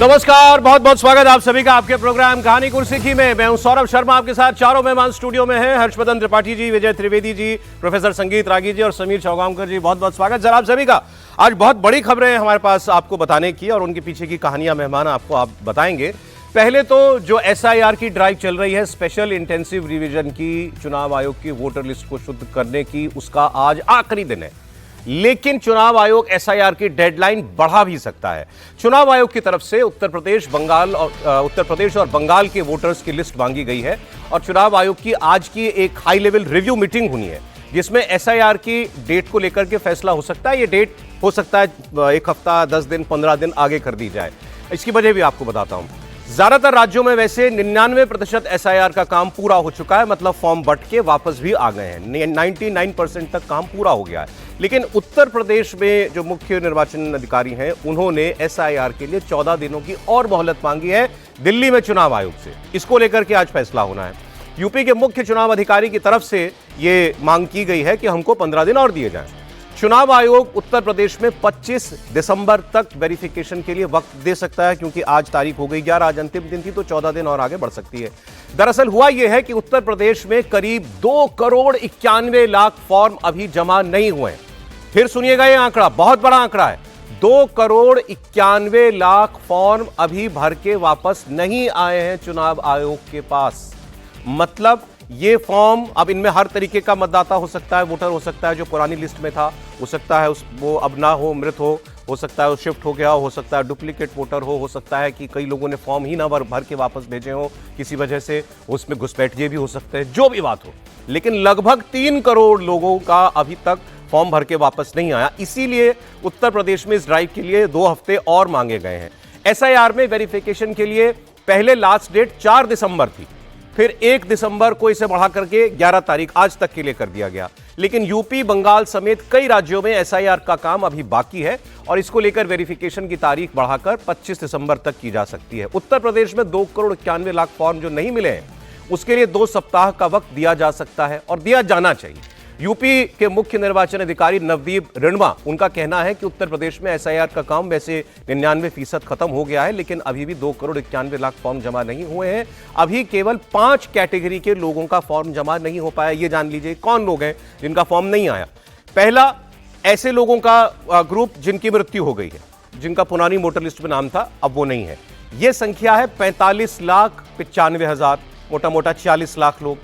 नमस्कार, बहुत बहुत स्वागत आप सभी का आपके प्रोग्राम कहानी गुरसिक्की में। मैं हूं सौरभ शर्मा, आपके साथ चारों मेहमान स्टूडियो में हैं। हर्षवर्धन त्रिपाठी जी, विजय त्रिवेदी जी, प्रोफेसर संगीत रागी जी और समीर चौगांवकर जी, बहुत बहुत स्वागत सर आप सभी का। आज बहुत बड़ी खबरें हमारे पास आपको बताने की और उनके पीछे की कहानियां मेहमान आपको आप बताएंगे। पहले तो जो SIR की ड्राइव चल रही है, स्पेशल इंटेंसिव रिवीजन की, चुनाव आयोग की वोटर लिस्ट को शुद्ध करने की, उसका आज आखिरी दिन है। लेकिन चुनाव आयोग SIR की डेडलाइन बढ़ा भी सकता है। चुनाव आयोग की तरफ से उत्तर प्रदेश और बंगाल के वोटर्स की लिस्ट मांगी गई है और चुनाव आयोग की आज की एक हाई लेवल रिव्यू मीटिंग हुई है, जिसमें SIR की डेट को लेकर के फैसला हो सकता है। ये डेट हो सकता है 1 हफ्ता, 10 दिन, 15 दिन आगे कर दी जाए। इसकी वजह भी आपको बताता हूं। ज्यादातर राज्यों में वैसे 99% SIR का काम पूरा हो चुका है, मतलब फॉर्म बट के वापस भी आ गए हैं। 99% तक काम पूरा हो गया है। लेकिन उत्तर प्रदेश में जो मुख्य निर्वाचन अधिकारी हैं, उन्होंने SIR के लिए 14 दिनों की और मोहलत मांगी है दिल्ली में चुनाव आयोग से। इसको लेकर के आज फैसला होना है। यूपी के मुख्य चुनाव अधिकारी की तरफ से यह मांग की गई है कि हमको 15 दिन और दिए जाएं। चुनाव आयोग उत्तर प्रदेश में 25 दिसंबर तक वेरिफिकेशन के लिए वक्त दे सकता है, क्योंकि आज तारीख हो गई 11, आज अंतिम दिन थी, तो 14 दिन और आगे बढ़ सकती है। दरअसल हुआ यह है कि उत्तर प्रदेश में करीब 2 करोड़ 91 लाख फॉर्म अभी जमा नहीं हुए हैं। फिर सुनिएगा, यह आंकड़ा बहुत बड़ा आंकड़ा है। 2 करोड़ 91 लाख फॉर्म अभी भर के वापस नहीं आए हैं चुनाव आयोग के पास। मतलब ये फॉर्म, अब इनमें हर तरीके का मतदाता हो सकता है, वोटर हो सकता है जो पुरानी लिस्ट में था, हो सकता है वो अब ना हो, मृत हो सकता है वो शिफ्ट हो गया हो सकता है डुप्लीकेट वोटर हो सकता है कि कई लोगों ने फॉर्म ही ना भर के वापस भेजे हो किसी वजह से, उसमें घुसपैठिए भी हो सकते हैं, जो भी बात हो। लेकिन लगभग 3 करोड़ लोगों का अभी तक फॉर्म भर के वापस नहीं आया। इसीलिए उत्तर प्रदेश में इस ड्राइव के लिए 2 हफ्ते और मांगे गए हैं। SIR में वेरिफिकेशन के लिए पहले लास्ट डेट 4 दिसंबर थी, फिर 1 दिसंबर को इसे बढ़ा करके 11 तारीख आज तक के लिए कर दिया गया। लेकिन यूपी, बंगाल समेत कई राज्यों में SIR का काम अभी बाकी है और इसको लेकर वेरिफिकेशन की तारीख बढ़ाकर 25 दिसंबर तक की जा सकती है। उत्तर प्रदेश में 2 करोड़ 91 लाख फॉर्म जो नहीं मिले हैं, उसके लिए 2 सप्ताह का वक्त दिया जा सकता है और दिया जाना चाहिए। यूपी के मुख्य निर्वाचन अधिकारी नवदीप रिणवा, उनका कहना है कि उत्तर प्रदेश में SIR का काम वैसे 99% खत्म हो गया है, लेकिन अभी भी 2 करोड़ 91 लाख फॉर्म जमा नहीं हुए हैं। अभी केवल 5 कैटेगरी के लोगों का फॉर्म जमा नहीं हो पाया। ये जान लीजिए कौन लोग हैं जिनका फॉर्म नहीं आया। पहला, ऐसे लोगों का ग्रुप जिनकी मृत्यु हो गई है, जिनका पुरानी वोटर लिस्ट में नाम था, अब वो नहीं है। यह संख्या है 45,95,000, मोटा मोटा 40 लाख लोग।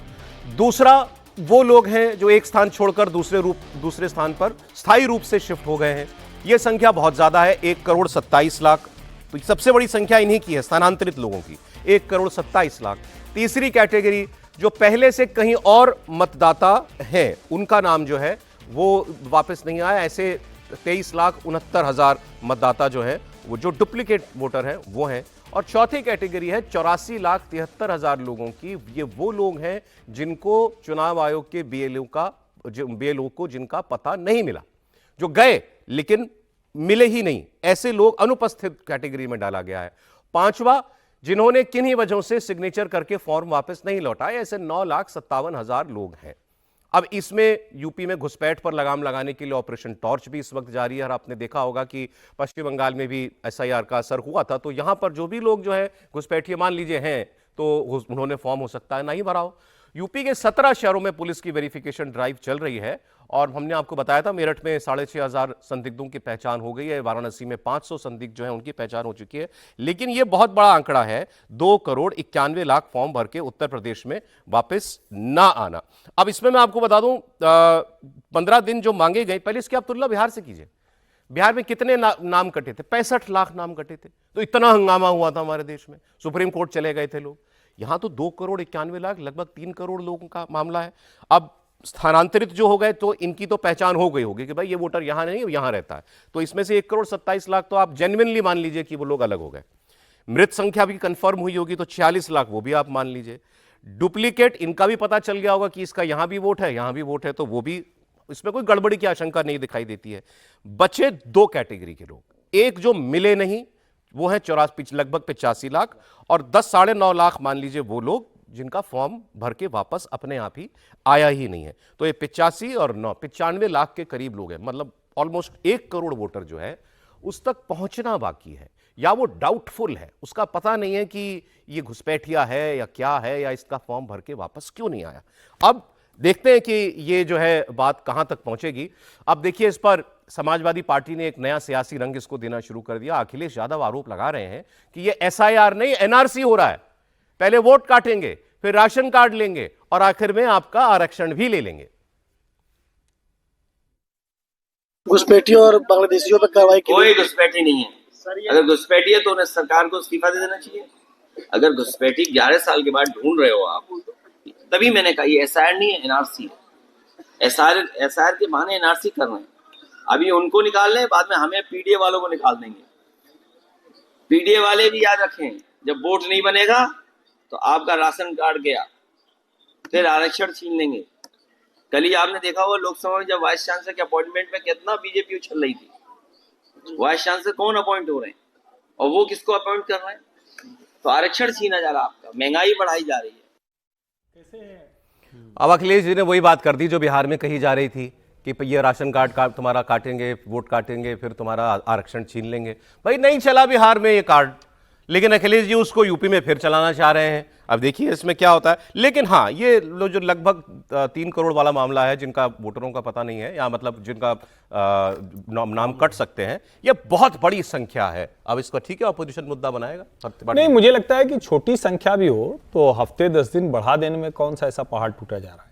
दूसरा, वो लोग हैं जो एक स्थान छोड़कर दूसरे स्थान पर स्थायी रूप से शिफ्ट हो गए हैं। यह संख्या बहुत ज्यादा है, 1 करोड़ 27 लाख। तो सबसे बड़ी संख्या इन्हीं की है, स्थानांतरित लोगों की, 1 करोड़ 27 लाख। तीसरी कैटेगरी, जो पहले से कहीं और मतदाता हैं, उनका नाम जो है वो वापस नहीं आया। ऐसे 23,69,000 मतदाता जो है, वो जो डुप्लीकेट वोटर हैं वो हैं। और चौथी कैटेगरी है 84,73,000 लोगों की। ये वो लोग हैं जिनको चुनाव आयोग के BLO को जिनका पता नहीं मिला, जो गए लेकिन मिले ही नहीं, ऐसे लोग अनुपस्थित कैटेगरी में डाला गया है। 5वां, जिन्होंने किन्हीं वजहों से सिग्नेचर करके फॉर्म वापस नहीं लौटाए, ऐसे 9,57,000 लोग हैं। अब इसमें यूपी में घुसपैठ पर लगाम लगाने के लिए ऑपरेशन टॉर्च भी इस वक्त जारी है। और आपने देखा होगा कि पश्चिम बंगाल में भी SIR का असर हुआ था, तो यहां पर जो भी लोग जो है घुसपैठिए मान लीजिए हैं, तो उन्होंने फॉर्म हो सकता है नहीं भरा हो। यूपी के 17 शहरों में पुलिस की वेरिफिकेशन ड्राइव चल रही है और हमने आपको बताया था मेरठ में 6,500 संदिग्धों की पहचान हो गई है, वाराणसी में 500 संदिग्ध जो है उनकी पहचान हो चुकी है। लेकिन यह बहुत बड़ा आंकड़ा है, 2 करोड़ 91 लाख फॉर्म भर के उत्तर प्रदेश में वापस ना आना। अब इसमें मैं आपको बता दूं, 15 दिन जो मांगे गए, पहले इसकी आप तुलना बिहार से कीजिए। बिहार में कितने नाम कटे थे? 65 लाख नाम कटे थे। तो इतना हंगामा हुआ था हमारे देश में, सुप्रीम कोर्ट चले गए थे लोग। यहां तो 2 करोड़ 91 लाख, लगभग 3 करोड़ लोगों का मामला है। अब स्थानांतरित जो हो गए, तो इनकी तो पहचान हो गई होगी कि भाई ये वोटर यहां नहीं, यहां रहता है। तो इसमें से 1 करोड़ 27 लाख तो आप जेन्युइनली मान लीजिए कि वो लोग अलग हो गए। मृत संख्या भी कंफर्म हुई होगी, तो 46 लाख वो भी आप मान लीजिए। डुप्लीकेट, इनका भी पता चल गया होगा कि इसका यहां भी वोट है, यहां भी वोट है, तो वो भी, इसमें कोई गड़बड़ी की आशंका नहीं दिखाई देती है। बचे 2 कैटेगरी के लोग, एक जो मिले नहीं, वो है लगभग 85 लाख, और 10-9.5 लाख मान लीजिए वो लोग जिनका फॉर्म भर के वापस अपने आप ही आया ही नहीं है। तो ये 85 और 9, 95 लाख के करीब लोग हैं। मतलब ऑलमोस्ट 1 करोड़ वोटर जो है उस तक पहुंचना बाकी है। या वो डाउटफुल है, उसका पता नहीं है कि ये घुसपैठिया है या क्या है, या इसका फॉर्म भर के वापस क्यों नहीं आया। अब देखते हैं कि ये जो है बात कहां तक पहुंचेगी। अब देखिए, इस पर समाजवादी पार्टी ने एक नया सियासी रंग इसको देना शुरू कर दिया। अखिलेश यादव आरोप लगा रहे हैं कि ये SIR नहीं NRC हो रहा है। पहले वोट काटेंगे, फिर राशन कार्ड लेंगे और आखिर में आपका आरक्षण भी ले लेंगे। घुसपैठियों और बांग्लादेशियों पर कार्रवाई की कोई घुसपैठी नहीं है। अगर घुसपैठी है तो उन्हें सरकार को इस्तीफा दे देना चाहिए। अगर घुसपैठी 11 साल के बाद ढूंढ रहे हो आप, तभी मैंने कहा ये SIR नहीं है NRC है। SIR के बहाने NRC कर रहे हैं। अभी उनको निकाल लें, बाद में हमें PDA वालों को निकाल देंगे। PDA वाले भी याद रखें, जब वोट नहीं बनेगा तो आपका राशन कार्ड गया, फिर आरक्षण छीन लेंगे। कल ही आपने देखा हुआ लोकसभा में जब वाइस चांसलर के अपॉइंटमेंट में कितना बीजेपी उछल रही थी। वाइस चांसलर कौन अपॉइंट हो रहे हैं और वो किसको अपॉइंट कर रहे हैं? तो आरक्षण छीना जा रहा है आपका, महंगाई बढ़ाई जा रही है। अब अखिलेश जी ने वही बात कर दी जो बिहार में कही जा रही थी कि ये राशन कार्ड का तुम्हारा काटेंगे, वोट काटेंगे, फिर तुम्हारा आरक्षण छीन लेंगे। भाई नहीं चला बिहार में ये कार्ड, लेकिन अखिलेश जी उसको यूपी में फिर चलाना चाह रहे हैं। अब देखिए इसमें क्या होता है। लेकिन हाँ, ये जो लगभग 3 करोड़ वाला मामला है, जिनका वोटरों का पता नहीं है, या मतलब जिनका नाम कट सकते हैं, ये बहुत बड़ी संख्या है। अब इसको ठीक है अपोजिशन मुद्दा बनाएगा? नहीं, मुझे लगता है कि छोटी संख्या भी हो तो हफ्ते 10 दिन बढ़ा देने में कौन सा ऐसा पहाड़ टूटा जा रहा है।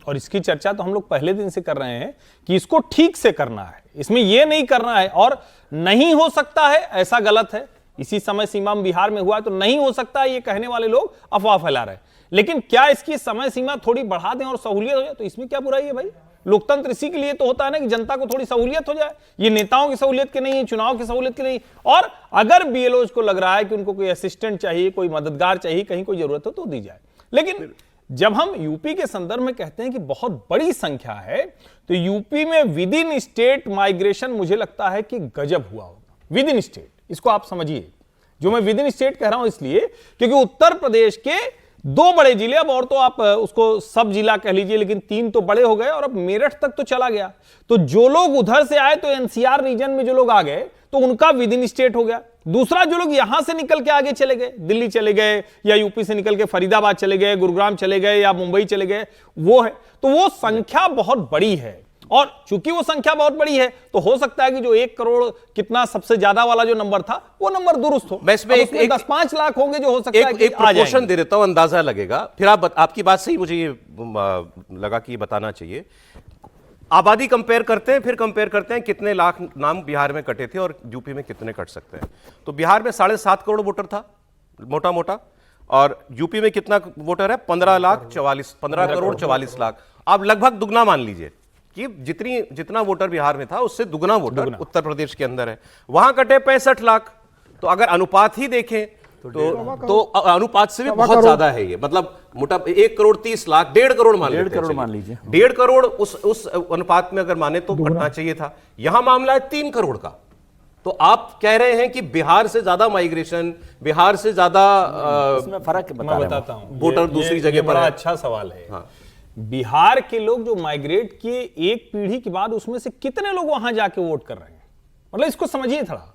और इसकी चर्चा तो हम लोग पहले दिन से कर रहे हैं कि इसको ठीक से करना है, इसमें यह नहीं करना है। और नहीं हो सकता है ऐसा गलत है। इसी समय सीमा में बिहार में हुआ तो नहीं हो सकता, ये कहने वाले लोग अफवाह फैला रहे हैं। लेकिन क्या इसकी समय सीमा थोड़ी बढ़ा दें और सहूलियत हो जाए तो इसमें क्या बुराई है? भाई लोकतंत्र इसी के लिए तो होता है ना कि जनता को थोड़ी सहूलियत हो जाए। ये नेताओं की सहूलियत की नहीं है, चुनाव की सहूलियत की नहीं। और अगर BLOs को लग रहा है कि उनको कोई असिस्टेंट चाहिए, कोई मददगार चाहिए, कहीं कोई जरूरत हो तो दी जाए। लेकिन जब हम यूपी के संदर्भ में कहते हैं कि बहुत बड़ी संख्या है, तो यूपी में विद इन स्टेट माइग्रेशन मुझे लगता है कि गजब हुआ होगा। विद इन स्टेट, इसको आप समझिए। जो मैं विद इन स्टेट कह रहा हूं इसलिए क्योंकि उत्तर प्रदेश के 2 बड़े जिले, अब और तो आप उसको सब जिला कह लीजिए, लेकिन 3 तो बड़े हो गए और अब मेरठ तक तो चला गया। तो जो लोग उधर से आए तो NCR रीजन में जो लोग आ गए तो उनका विद इन स्टेट हो गया। दूसरा, जो लोग यहां से निकल के आगे चले गए, दिल्ली चले गए या यूपी से निकल के फरीदाबाद चले गए, गुरुग्राम चले गए या मुंबई चले गए, वो है। तो वो संख्या बहुत बड़ी है। और चूंकि वो संख्या बहुत बड़ी है तो हो सकता है कि जो 1 करोड़ कितना सबसे ज्यादा वाला जो नंबर था वो नंबर दुरुस्त हो। मैं इसमें एक 10-5 लाख होंगे जो हो सकता है कि एक प्रोपोर्शन दे देता हूं, अंदाजा लगेगा। फिर आपकी बात सही, मुझे ये लगा कि ये बताना चाहिए। आबादी कंपेयर करते हैं, फिर कंपेयर करते हैं कितने लाख नाम बिहार में कटे थे और यूपी में कितने कट सकते हैं। तो बिहार में 7.5 करोड़ वोटर था मोटा मोटा, और यूपी में कितना वोटर है? 15 करोड़ 44 लाख। आप लगभग दुगना मान लीजिए कि जितना वोटर बिहार में था उससे दुगना वोटर उत्तर प्रदेश के अंदर है। वहां कटे 65 लाख। तो अगर अनुपात ही देखें तो अनुपात से भी बहुत ज्यादा है ये। मतलब मोटा 1 करोड़ 30 लाख, 1.5 करोड़ मान लीजिए। 1.5 करोड़ उस अनुपात में अगर माने तो कटना चाहिए था। यहां मामला है 3 करोड़ का। तो आप कह रहे हैं कि बिहार से ज्यादा माइग्रेशन, बिहार से ज्यादा फर्क बताता हूं। वोटर दूसरी जगह पर। बड़ा अच्छा सवाल है। हाँ। बिहार के लोग जो माइग्रेट किए एक पीढ़ी के बाद, उसमें से कितने लोग वहां जाके वोट कर रहे हैं? मतलब इसको समझिए थोड़ा।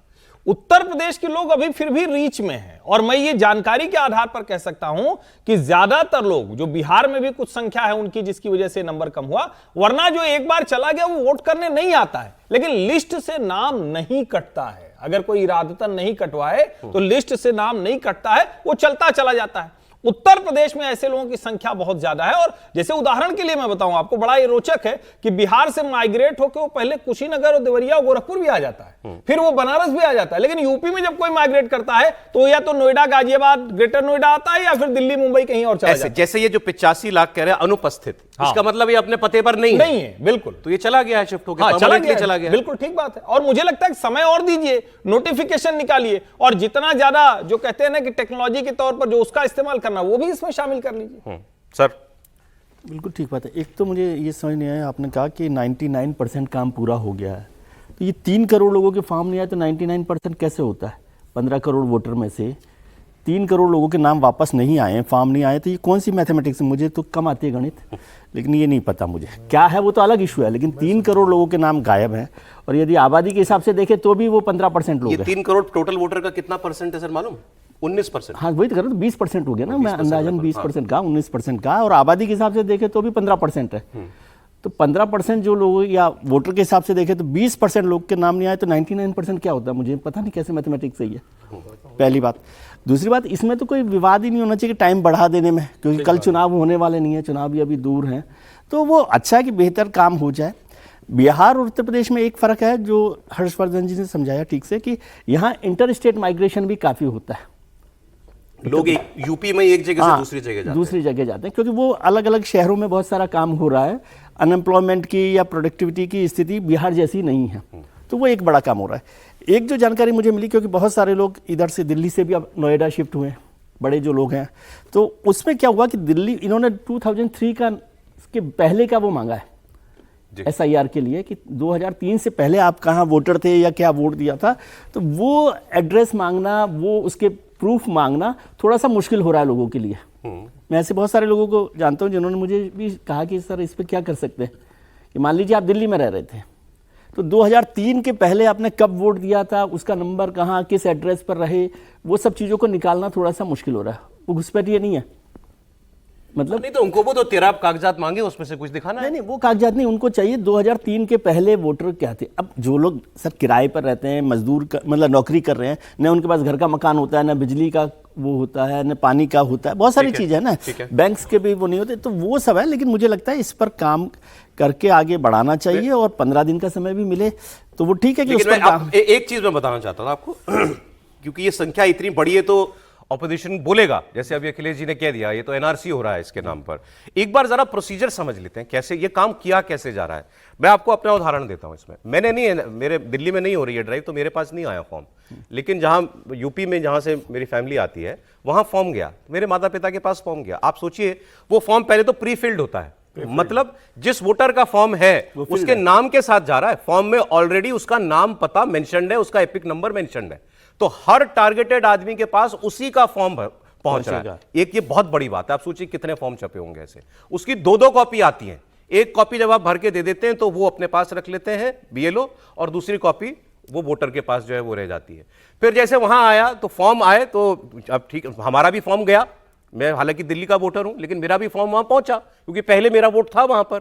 उत्तर प्रदेश के लोग अभी फिर भी रीच में हैं, और मैं ये जानकारी के आधार पर कह सकता हूं कि ज्यादातर लोग जो बिहार में भी कुछ संख्या है उनकी जिसकी वजह से नंबर कम हुआ, वरना जो एक बार चला गया वो वोट करने नहीं आता है, लेकिन लिस्ट से नाम नहीं कटता है। अगर कोई इरादतन नहीं कटवाए तो लिस्ट से नाम नहीं कटता है, वो चलता चला जाता है। उत्तर प्रदेश में ऐसे लोगों की संख्या बहुत ज्यादा है। और जैसे उदाहरण के लिए मैं बताऊं आपको, बड़ा ये रोचक है कि बिहार से माइग्रेट होकर वो पहले कुशीनगर और देवरिया और गोरखपुर भी आ जाता है, फिर वो बनारस भी आ जाता है। लेकिन यूपी में जब कोई माइग्रेट करता है तो या तो नोएडा, गाजियाबाद, ग्रेटर नोएडा आता है, या फिर दिल्ली, मुंबई कहीं और चला जाता है। जैसे ये जो 85 लाख कह रहे हैं अनुपस्थित, इसका मतलब ये अपने पते पर नहीं है। बिल्कुल। तो ये चला गया है, शिफ्ट हो गया, चला गया। बिल्कुल ठीक बात है। और मुझे लगता है समय और दीजिए, नोटिफिकेशन निकालिए, और जितना ज्यादा जो कहते हैं ना कि टेक्नोलॉजी के तौर पर जो उसका इस्तेमाल करना वो भी इसमें शामिल कर लीजिए। सर बिल्कुल ठीक बात है। एक तो मुझे ये समझ नहीं आया, आपने कहा कि 99% काम पूरा हो गया है, तो ये 3 करोड़ लोगों के फॉर्म नहीं आए तो 99% कैसे होता है? 15 करोड़ वोटर में से 3 करोड़ लोगों के नाम वापस नहीं आए, फॉर्म नहीं आए, तो ये कौन सी मैथमेटिक्स है? मुझे तो कम आती है गणित, लेकिन ये नहीं पता मुझे क्या है, वो तो अलग इशू है। लेकिन 3 करोड़ लोगों के नाम गायब हैं, और यदि आबादी के हिसाब से देखें तो भी वो 15% लोग ये हैं। 3 करोड़ टोटल वोटर का कितना परसेंट है सर मालूम? 19%। हाँ वही तो करो, 20% हो गया ना, मैं अंदाजन 20% का, 19% का, और आबादी के हिसाब से देखें तो भी 15% है। तो 15% जो लोग, या वोटर के हिसाब से देखें तो 20% लोग के नाम नहीं आए, तो 99% क्या होता है? मुझे पता नहीं कैसे मैथमेटिक्स सही है, पहली बात। दूसरी बात, इसमें तो कोई विवाद ही नहीं होना चाहिए कि टाइम बढ़ा देने में, क्योंकि कल चुनाव होने वाले नहीं है, चुनाव भी अभी दूर हैं, तो वो अच्छा है कि बेहतर काम हो जाए। बिहार और उत्तर प्रदेश में एक फ़र्क है जो हर्षवर्धन जी ने समझाया ठीक से, कि यहाँ इंटर स्टेट माइग्रेशन भी काफ़ी होता है। लोग यूपी में एक जगह से दूसरी जगह जाते हैं। दूसरी जगह जाते हैं, क्योंकि वो अलग अलग शहरों में बहुत सारा काम हो रहा है। अनएम्प्लॉयमेंट की या प्रोडक्टिविटी की स्थिति बिहार जैसी नहीं है, तो वो एक बड़ा काम हो रहा है। एक जो जानकारी मुझे मिली, क्योंकि बहुत सारे लोग इधर से दिल्ली से भी अब नोएडा शिफ्ट हुए हैं, बड़े जो लोग हैं, तो उसमें क्या हुआ कि दिल्ली, इन्होंने 2003 का के पहले का वो मांगा है SIR के लिए, कि 2003 से पहले आप कहाँ वोटर थे या क्या वोट दिया था, तो वो एड्रेस मांगना, वो उसके प्रूफ मांगना थोड़ा सा मुश्किल हो रहा है लोगों के लिए। मैं ऐसे बहुत सारे लोगों को जानता हूँ जिन्होंने मुझे भी कहा कि सर इस पर क्या कर सकते हैं, कि मान लीजिए आप दिल्ली में रह रहे थे, तो 2003 के पहले आपने कब वोट दिया था, उसका नंबर कहाँ, किस एड्रेस पर रहे, वो सब चीज़ों को निकालना थोड़ा सा मुश्किल हो रहा है। वो घुसपैठिए नहीं है, मतलब नहीं तो उनको वो तो 13 कागजात मांगे, उसमें से कुछ दिखाना है। नहीं, वो कागजात नहीं, उनको चाहिए 2003 के पहले वोटर क्या थे। अब जो लोग सर किराए पर रहते हैं, मजदूर मतलब नौकरी कर रहे हैं, न उनके पास घर का मकान होता है, न बिजली का वो होता है, न पानी का होता है, बहुत सारी चीज़ें हैं ना, बैंक्स के भी वो नहीं होते, तो वो सब है। लेकिन मुझे लगता है इस पर काम करके आगे बढ़ाना चाहिए, और 15 दिन का समय भी मिले तो वो ठीक है कि उस पर एक चीज मैं बताना चाहता हूं आपको क्योंकि ये संख्या इतनी बड़ी है तो ऑपोजिशन बोलेगा, जैसे अभी अखिलेश जी ने कह दिया ये तो NRC हो रहा है इसके नाम पर। एक बार जरा प्रोसीजर समझ लेते हैं, कैसे ये काम किया कैसे जा रहा है। मैं आपको अपना उदाहरण देता हूं इसमें। मैंने नहीं, मेरे दिल्ली में नहीं हो रही है ड्राइव, तो मेरे पास नहीं आया फॉर्म, लेकिन जहां यूपी में जहां से मेरी फैमिली आती है वहां फॉर्म गया, मेरे माता पिता के पास फॉर्म गया। आप सोचिए वो फॉर्म पहले तो प्री फिल्ड होता है, मतलब जिस वोटर का फॉर्म है उसके नाम के साथ जा रहा है, फॉर्म में ऑलरेडी उसका नाम पता मेंशन्ड है, उसका एपिक नंबर मेंशन्ड है, तो हर टारगेटेड आदमी के पास उसी का फॉर्म पहुंच रहा है। एक ये बहुत बड़ी बात है। आप सोचिए कितने फॉर्म छपे होंगे ऐसे। उसकी 2-2 कॉपी आती हैं, एक कॉपी जब आप भर के दे देते हैं तो वो अपने पास रख लेते हैं BLO, और दूसरी कॉपी वो वोटर के पास जो है वो रह जाती है। फिर जैसे वहां आया तो फॉर्म आए, तो अब ठीक हमारा भी फॉर्म गया, मैं हालांकि दिल्ली का वोटर हूं लेकिन मेरा भी फॉर्म वहां पहुंचा क्योंकि पहले मेरा वोट था वहां पर,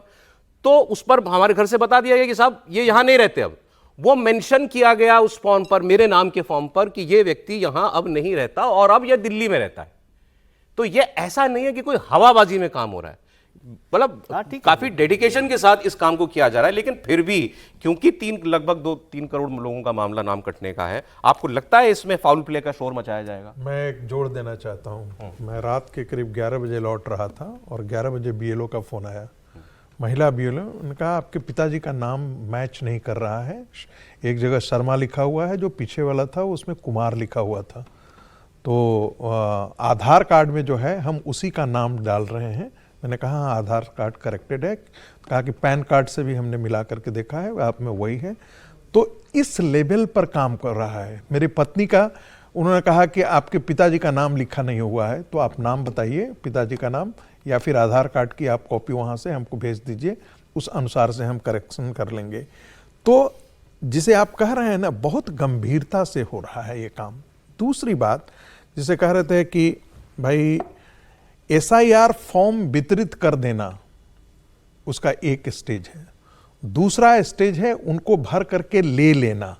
तो उस पर हमारे घर से बता दिया गया कि साहब ये यहां नहीं रहते। अब वो मेंशन किया गया उस फॉर्म पर, मेरे नाम के फॉर्म पर, कि ये व्यक्ति यहां अब नहीं रहता और अब ये दिल्ली में रहता है। तो ये ऐसा नहीं है कि कोई हवाबाजी में काम हो रहा है, मतलब काफी डेडिकेशन के साथ इस काम को किया जा रहा है। लेकिन फिर भी क्योंकि लगभग 2-3 करोड़ लोगों का मामला नाम कटने का है, आपको लगता है इसमें फाउल प्ले का शोर मचाया जाएगा? मैं एक जोड़ देना चाहता हूँ। मैं रात के करीब 11 बजे लौट रहा था और 11 बजे BLO का फोन आया, महिला BLO। उन्होंने कहा आपके पिताजी का नाम मैच नहीं कर रहा है, एक जगह शर्मा लिखा हुआ है, जो पीछे वाला था उसमें कुमार लिखा हुआ था, तो आधार कार्ड में जो है हम उसी का नाम डाल रहे हैं। मैंने कहा हाँ आधार कार्ड करेक्टेड है। कहा कि पैन कार्ड से भी हमने मिला करके देखा है, आप में वही है। तो इस लेवल पर काम कर रहा है। मेरी पत्नी का, उन्होंने कहा कि आपके पिताजी का नाम लिखा नहीं हुआ है, तो आप नाम बताइए पिताजी का नाम, या फिर आधार कार्ड की आप कॉपी वहाँ से हमको भेज दीजिए, उस अनुसार से हम करेक्शन कर लेंगे। तो जिसे आप कह रहे हैं ना, बहुत गंभीरता से हो रहा है ये काम। दूसरी बात, जिसे कह रहे थे कि भाई SIR फॉर्म वितरित कर देना, उसका एक स्टेज है, दूसरा स्टेज है उनको भर करके ले लेना।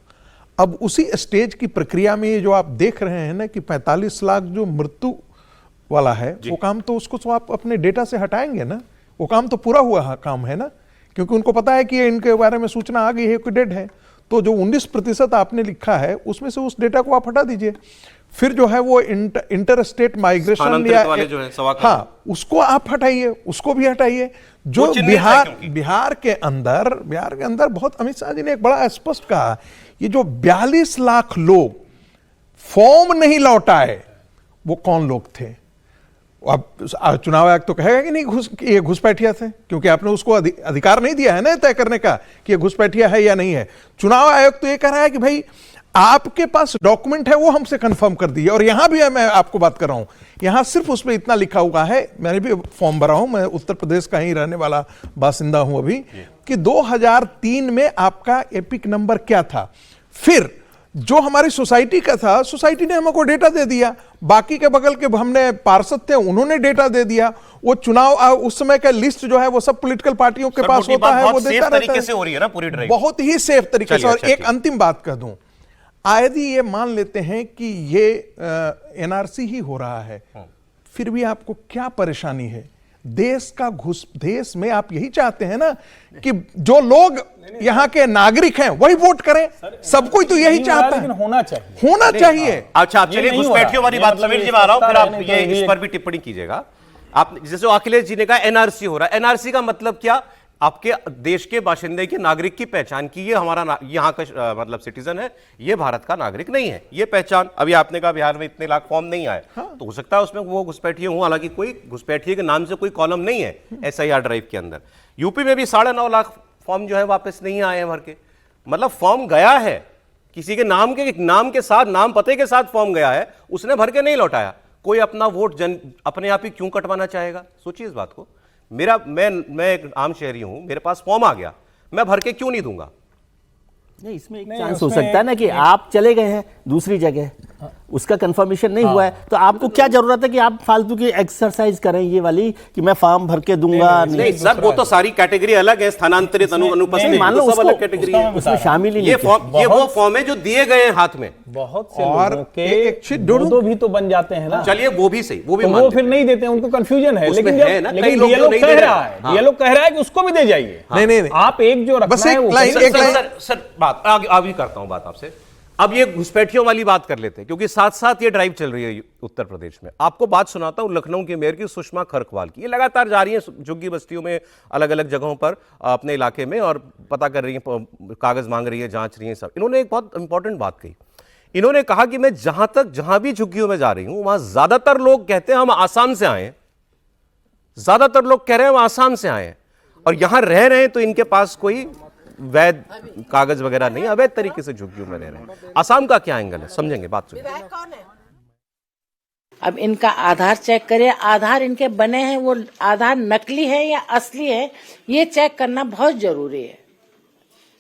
अब उसी स्टेज की प्रक्रिया में ये जो आप देख रहे हैं ना कि 45 लाख जो मृत्यु वाला है, वो काम तो उसको तो आप अपने डेटा से हटाएंगे ना, वो काम तो पूरा हुआ काम है ना, क्योंकि उनको पता है कि इनके बारे में सूचना आ गई है कि डेड है। तो जो 19% आपने लिखा है उसमें से उस डेटा को आप हटा दीजिए। फिर जो है वो इंटर स्टेट माइग्रेशन या हाँ, उसको आप हटाइए, उसको भी हटाइए। जो बिहार के अंदर बहुत, अमित शाह जी ने एक बड़ा स्पष्ट कहा, ये जो 42 लाख लोग फॉर्म नहीं लौटाए, वो कौन लोग थे? अब चुनाव आयोग तो कहेगा कि नहीं ये घुसपैठिया थे, क्योंकि आपने उसको अधिकार नहीं दिया है ना तय करने का कि ये घुसपैठिया है या नहीं है। चुनाव आयोग तो ये कह रहा है कि भाई आपके पास डॉक्यूमेंट है वो हमसे कंफर्म कर दिए। और यहां भी मैं आपको बात कर रहा हूं, यहां सिर्फ उसमें इतना लिखा हुआ है, मैंने भी फॉर्म भरा हूं, मैं उत्तर प्रदेश का ही रहने वाला बासिंदा हूं अभी, कि 2003 में आपका एपिक नंबर क्या था। फिर जो हमारी सोसाइटी का था, सोसाइटी ने हमको डेटा दे दिया, बाकी के बगल के हमने पार्षद थे उन्होंने डेटा दे दिया। वो चुनाव उस समय का लिस्ट जो है वो सब पॉलिटिकल पार्टियों के पास होता है, वो देता रहता है। से हो रही है ना पूरी ड्राइव, बहुत ही सेफ तरीके से। और अच्छा, एक अंतिम बात कह दूं, यदि ये मान लेते हैं कि ये एनआरसी ही हो रहा है, फिर भी आपको क्या परेशानी है? देश में आप यही चाहते हैं ना कि जो लोग यहाँ के नागरिक हैं वही वोट करें, सब कोई तो यही चाहता है। होना चाहिए, होना चाहिए। अच्छा, आप चलिए घुसपैठियों वाली बात समीर जी में आ रहा हूं, फिर आप ये इस पर भी टिप्पणी कीजिएगा। आप जैसे अखिलेश जी ने कहा एनआरसी हो रहा है, एनआरसी का मतलब क्या? आपके देश के बाशिंदे की, नागरिक की पहचान की, ये हमारा यहाँ का मतलब सिटीजन है, ये भारत का नागरिक नहीं है, ये पहचान। अभी आपने कहा बिहार में इतने लाख फॉर्म नहीं आए, तो हो सकता है उसमें वो घुसपैठिए हूं, हालांकि कोई घुसपैठिए के नाम से कोई कॉलम नहीं है एसआईआर ड्राइव के अंदर। यूपी में भी 9.5 लाख फॉर्म जो है वापस नहीं आए हैं भर के, मतलब फॉर्म गया है, किसी के नाम के साथ, नाम पते के साथ फॉर्म गया है, उसने भर के नहीं लौटाया। कोई अपना वोट अपने आप ही क्यों कटवाना चाहेगा? सोचिए इस बात को। मैं एक आम शहरी हूं, मेरे पास फॉर्म आ गया, मैं भर के क्यों नहीं दूंगा? नहीं, इसमें एक चांस हो सकता है ना कि आप चले गए हैं दूसरी जगह, उसका कंफर्मेशन नहीं हुआ है, तो आपको क्या जरूरत है कि आप फालतू की एक्सरसाइज करें ये वाली कि मैं फॉर्म भर के दूंगा? नहीं सर, वो तो सारी कैटेगरी अलग है, स्थानांतरित, अनुपस्थित, मान लो सब अलग कैटेगरी है, उसमें शामिल ही नहीं। ये वो फॉर्म है जो दिए गए हैं हाथ में। बहुत से और लोगों के दो भी तो बन जाते हैं ना। चलिए वो भी सही, वो भी वो फिर नहीं देते हैं, उनको कंफ्यूजन है। लेकिन है ना, कई लोग ये नहीं दे रहे हैं। ये लोग कह रहा है कि उसको भी दे जाइए। नहीं, आप एक जो रखना है वो सर बात आगे करता हूं बात आपसे। अब ये घुसपैठियों वाली बात कर लेते हैं, क्योंकि साथ साथ ये ड्राइव चल रही है उत्तर प्रदेश में। आपको बात सुनाता हूं लखनऊ के मेयर की, सुषमा खरकवाल की। ये लगातार जा रही है झुग्गी बस्तियों में, अलग अलग जगहों पर अपने इलाके में, और पता कर रही है, कागज मांग रही है, जांच रही है सब। इन्होंने एक बहुत इंपॉर्टेंट बात कही। इन्होंने कहा कि मैं जहां भी झुग्गियों में जा रही हूं, वहां ज्यादातर लोग कहते हैं हम आसाम से आए, ज्यादातर लोग कह रहे हैं हम आसाम से आए, और यहां रह रहे हैं तो इनके पास कोई वैध कागज वगैरह नहीं, अवैध तरीके से झुग्गियों में रह रहे हैं। आसाम का क्या एंगल है, समझेंगे, बात सुनिए। अब इनका आधार चेक करिए, आधार इनके बने हैं, वो आधार नकली है या असली है, ये चेक करना बहुत जरूरी है।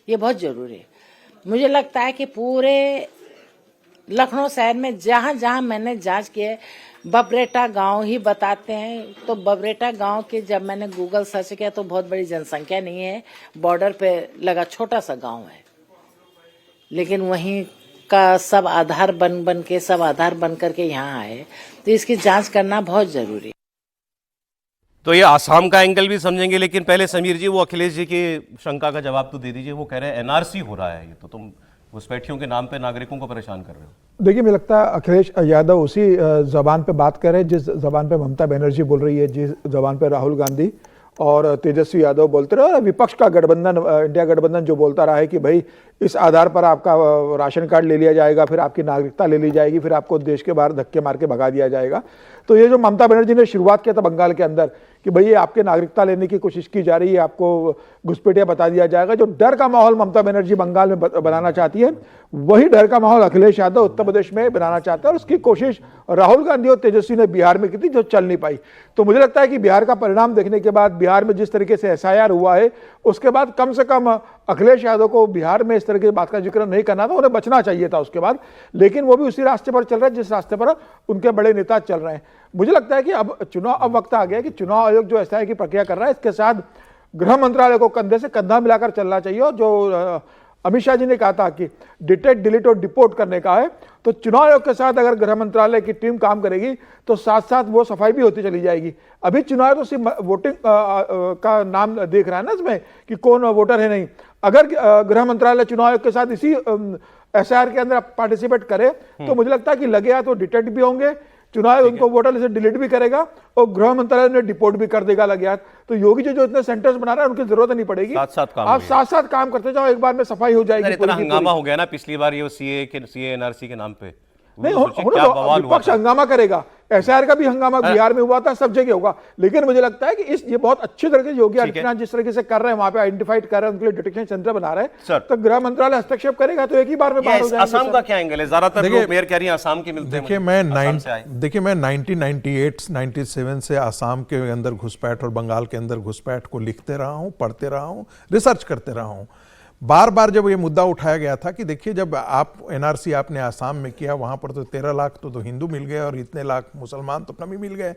ये बहुत जरूरी है। मुझे लगता है कि पूरे लखनऊ शहर में जहां जहां मैंने जांच की है, बबरेटा गांव ही बताते हैं। तो बबरेटा गांव के जब मैंने गूगल सर्च किया तो बहुत बड़ी जनसंख्या नहीं है, बॉर्डर पे लगा छोटा सा गांव है, लेकिन वहीं का सब आधार बन के सब आधार बन करके यहाँ आए, तो इसकी जांच करना बहुत जरूरी है। तो ये आसाम का एंगल भी समझेंगे, लेकिन पहले समीर जी वो अखिलेश जी की शंका का जवाब तो दे दीजिए। वो कह रहे हैं एनआरसी हो रहा है, ये तो तुम घुसपैठियों के नाम पे नागरिकों को परेशान कर रहे हो। देखिए, मुझे लगता है अखिलेश यादव उसी जबान पे बात कर रहे हैं जिस जबान पे ममता बनर्जी बोल रही है, जिस जबान पे राहुल गांधी और तेजस्वी यादव बोलते रहे, और विपक्ष का गठबंधन, इंडिया गठबंधन जो बोलता रहा है कि भाई इस आधार पर आपका राशन कार्ड ले लिया जाएगा, फिर आपकी नागरिकता ले ली जाएगी, फिर आपको देश के बाहर धक्के मार के भगा दिया जाएगा। तो ये जो ममता बनर्जी ने शुरुआत किया था बंगाल के अंदर कि भाई आपके नागरिकता लेने की कोशिश की जा रही है, आपको घुसपैठिया बता दिया जाएगा, जो डर का माहौल ममता बनर्जी बंगाल में बनाना चाहती है, वही डर का माहौल अखिलेश यादव उत्तर प्रदेश में बनाना चाहता है। और उसकी कोशिश राहुल गांधी और तेजस्वी ने बिहार में की थी, जो चल नहीं पाई। तो मुझे लगता है कि बिहार का परिणाम देखने के बाद, बिहार में जिस तरीके से एसआईआर हुआ है, उसके बाद कम से कम अखिलेश यादव को बिहार में इस तरह की बात का जिक्र नहीं करना था, उन्हें बचना चाहिए था उसके बाद। लेकिन वो भी उसी रास्ते पर चल रहे हैं जिस रास्ते पर उनके बड़े नेता चल रहे हैं। मुझे लगता है कि अब वक्त आ गया कि चुनाव आयोग जो एसआईआर की प्रक्रिया कर रहा है, इसके साथ गृह मंत्रालय को कंधे से कंधा मिलाकर चलना चाहिए। और जो अमित शाह जी ने कहा था कि डिटेक्ट, डिलीट और डिपोर्ट करने का है, तो चुनाव आयोग के साथ अगर गृह मंत्रालय की टीम काम करेगी तो साथ साथ वो सफाई भी होती चली जाएगी। अभी चुनाव आयोग तो सिर्फ वोटिंग का नाम देख रहा है ना इसमें कि कौन वोटर है, नहीं। अगर गृह मंत्रालय चुनाव आयोग के साथ इसी एसआईआर के अंदर पार्टिसिपेट करे तो मुझे लगता है कि लगे हाथ तो डिटेक्ट भी होंगे, चुनाव उनको वोटर लिस्ट डिलीट भी करेगा और गृह मंत्रालय ने डिपोर्ट भी कर देगा लगे हाथ। तो योगी जी जो इतने सेंटर्स बना रहा है उनकी जरूरत नहीं पड़ेगी, आप साथ साथ काम करते जाओ, एक बार में सफाई हो जाएगी। इतना हंगामा हो गया ना पिछली बार ये सीए एनआरसी के नाम पे, नहीं, विपक्ष हंगामा करेगा, एसआईआर का भी हंगामा बिहार में हुआ था, सब जगह होगा। लेकिन मुझे लगता है कि ये बहुत अच्छी तरह से योगी आदित्यनाथ जिस तरीके से कर रहे हैं, वहां पे आइडेंटिफाइड कर रहे हैं, उनके लिए डिटेक्शन सेंटर बना रहे हैं, तो गृह मंत्रालय हस्तक्षेप करेगा तो एक ही बार में बाहर हो जाएंगे। असम का क्या एंगल है? ज्यादातर लोग मेयर कह रही है असम की मिलते हैं। देखिए मैं 1998 97 से आसाम के अंदर घुसपैठ और बंगाल के अंदर घुसपैठ को लिखते रहा हूं, पढ़ते रहा हूं, रिसर्च करते रहा हूं। बार बार जब ये मुद्दा उठाया गया था कि देखिए जब आप एनआरसी आपने आसाम में किया, वहां पर तो 13 लाख तो हिंदू मिल गए और इतने लाख मुसलमान तो कम ही मिल गए।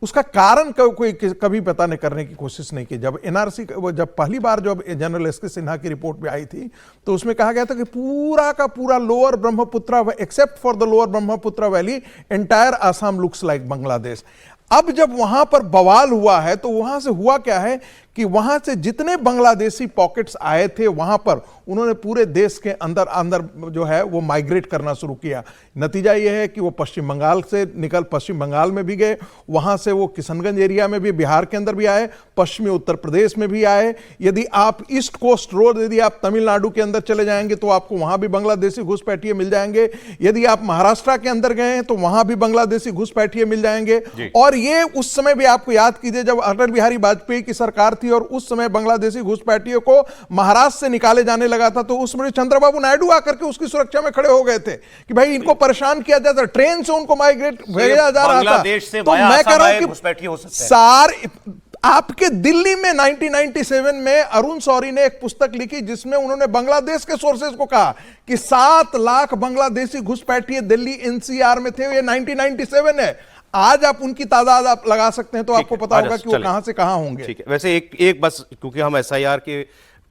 उसका कारण कोई कभी पता नहीं करने की कोशिश नहीं की। जब एनआरसी जब पहली बार जब जनरल एसके सिन्हा की रिपोर्ट में आई थी तो उसमें कहा गया था कि पूरा का पूरा lower Brahmaputra except for the lower Brahmaputra valley entire Assam looks like Bangladesh. अब जब वहां पर बवाल हुआ है तो वहां से हुआ क्या है कि वहां से जितने बांग्लादेशी पॉकेट्स आए थे वहां पर उन्होंने पूरे देश के अंदर अंदर जो है वो माइग्रेट करना शुरू किया। नतीजा यह है कि वो पश्चिम बंगाल से निकल पश्चिम बंगाल में भी गए, वहां से वो किशनगंज एरिया में भी, बिहार के अंदर भी आए, पश्चिमी उत्तर प्रदेश में भी आए। यदि आप ईस्ट कोस्ट रोड यदि आप तमिलनाडु के अंदर चले जाएंगे तो आपको वहां भी बांग्लादेशी घुसपैठिए मिल जाएंगे। यदि आप महाराष्ट्र के अंदर गए हैं तो वहां भी बांग्लादेशी घुसपैठिए मिल जाएंगे। और ये उस समय भी आपको याद कीजिए जब अटल बिहारी वाजपेयी की सरकार थी और उस समय बांग्लादेशी घुसपैठियों को महाराष्ट्र से निकाले जाने लगा था तो उसमें चंद्रबाबू नायडू आकर के उसकी सुरक्षा में खड़े हो गए थे कि भाई इनको परेशान किया जाता, ट्रेन से उनको माइग्रेट भेजा जा रहा था। तो मैं कह रहा हूं कि आपके दिल्ली में 1997 में अरुण शौरी ने एक पुस्तक लिखी जिसमें उन्होंने बांग्लादेश के सोर्सेज को कहा कि 7 लाख बांग्लादेशी घुसपैठिए दिल्ली एनसीआर में थे। ये 1997 है। आज आप उनकी तादाद आप लगा सकते हैं तो आपको पता होगा कि वो कहां से कहां होंगे। ठीक है, वैसे एक बस क्योंकि हम एसआईआर के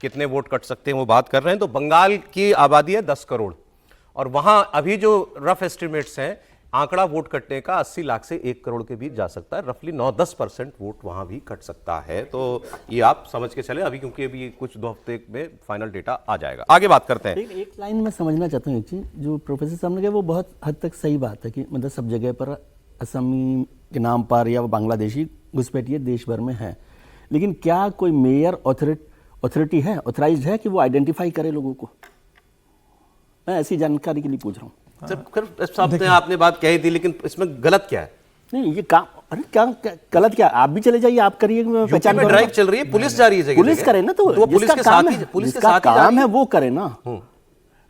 कितने वोट कट सकते हैं वो बात कर रहे हैं, तो बंगाल की आबादी है 10 करोड़ और वहां अभी जो रफ एस्टिमेट्स हैं आंकड़ा वोट कटने का 80 लाख से 1 करोड़ के बीच जा सकता है। रफली 9-10% वोट वहां भी कट सकता है। तो ये आप समझ के चले अभी, क्योंकि अभी कुछ 2 हफ्ते में फाइनल डेटा आ जाएगा। आगे बात करते हैं। एक लाइन में समझना चाहता हूँ, एक चीज जो प्रोफेसर साहब ने कहा वो बहुत हद तक सही बात है कि मतलब सब जगह पर असमी के नाम पर या बांग्लादेशी घुसपैठिए देश भर में है, लेकिन क्या कोई मेयर ऑथोरिटी है, ऑथराइज्ड है कि वो आइडेंटिफाई करे लोगों को? मैं ऐसी जानकारी के लिए पूछ रहा हूँ। आपने बात कही थी, लेकिन इसमें गलत क्या है? नहीं ये काम, अरे क्या गलत क्या? आप भी चले जाइए, आप करिए, पहचान ड्राइव चल रही है, पुलिस जा रही है, पुलिस करे ना, तो पुलिस के साथ ही पुलिस के साथ काम है वो करे ना।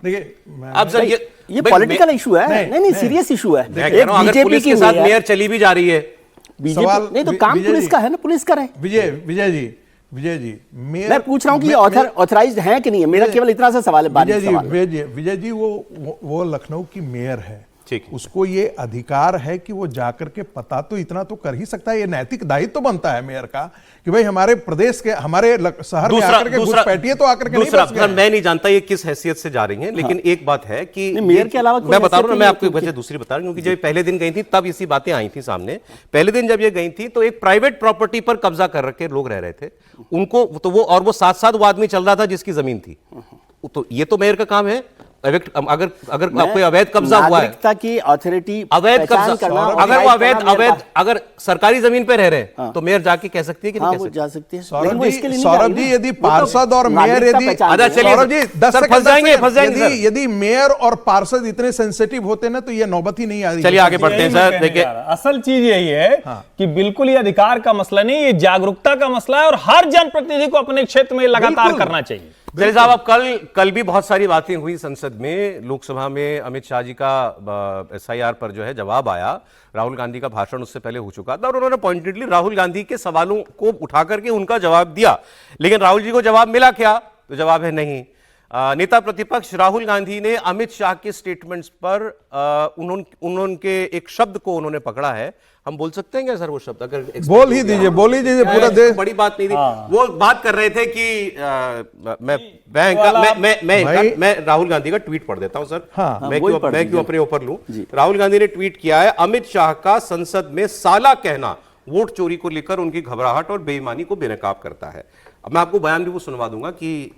देखिए अब सर ये पॉलिटिकल इशू है, नहीं सीरियस इशू है। एक बीजेपी के साथ मेयर चली भी जा रही है, बीजेपी नहीं तो काम पुलिस का है ना, पुलिस करे। विजय जी मैं पूछ रहा हूं कि ये ऑथराइज्ड है कि नहीं है, मेरा केवल इतना सा सवाल है। विजय जी वो लखनऊ की मेयर है, उसको ये अधिकार है कि वो जाकर के पता तो इतना तो कर ही सकता है। ये नैतिक दायित्व तो बनता है मेयर का कि भाई हमारे प्रदेश के हमारे शहर में आकर के घुसपैठिए तो आकर के नहीं बच गए। मैं नहीं जानता ये किस हैसियत से जा रही हैं, लेकिन एक बात है कि मेयर के अलावा मैं बता रहा हूं, मैं आपको वजह दूसरी बता रहा हूं, क्योंकि जब पहले दिन गई थी तब इसी बातें आई थी सामने। पहले दिन जब ये गई थी तो एक प्राइवेट प्रॉपर्टी पर कब्जा कर रखे लोग रह रहे थे, उनको तो वो और वो साथ वो आदमी चल रहा था जिसकी जमीन थी। तो ये तो मेयर का काम है। अगर कोई अवैध कब्जा हुआ है की अथॉरिटी अवैध कब्जा, अगर वो अवैध अगर सरकारी जमीन पे रह रहे हैं तो मेयर जाके कह सकती है कि नहीं जा सकती है। सौरभ जी यदि पार्षद और मेयर यदि मेयर और पार्षद इतने सेंसिटिव होते ना तो ये नौबत ही नहीं आ रही। चलिए आगे बढ़ते हैं सर। देखिए असल चीज यही है कि बिल्कुल ये अधिकार का मसला नहीं, ये जागरूकता का मसला है और हर जनप्रतिनिधि को अपने क्षेत्र में लगातार करना चाहिए। चलिए साहब, अब कल भी बहुत सारी बातें हुई संसद में, लोकसभा में अमित शाह जी का एसआईआर पर जो है जवाब आया। राहुल गांधी का भाषण उससे पहले हो चुका था और उन्होंने पॉइंटेडली राहुल गांधी के सवालों को उठा करके उनका जवाब दिया, लेकिन राहुल जी को जवाब मिला क्या? तो जवाब है नहीं। नेता प्रतिपक्ष राहुल गांधी ने अमित शाह के स्टेटमेंट्स पर उनके एक शब्द को उन्होंने पकड़ा है। हम बोल सकते हैं क्या सर वो शब्द? अगर बोल ही दीजिए पूरा देश। बड़ी बात नहीं थी। वो बात कर रहे थे कि मैं राहुल गांधी का ट्वीट पढ़ देता हूं सर। मैं क्यों अपने ऊपर लूं। राहुल गांधी ने ट्वीट किया है, अमित शाह का संसद में साला कहना वोट चोरी को लेकर उनकी घबराहट और बेईमानी को बेनकाब करता है। अब मैं आपको बयान भी वो सुनवा दूंगा कि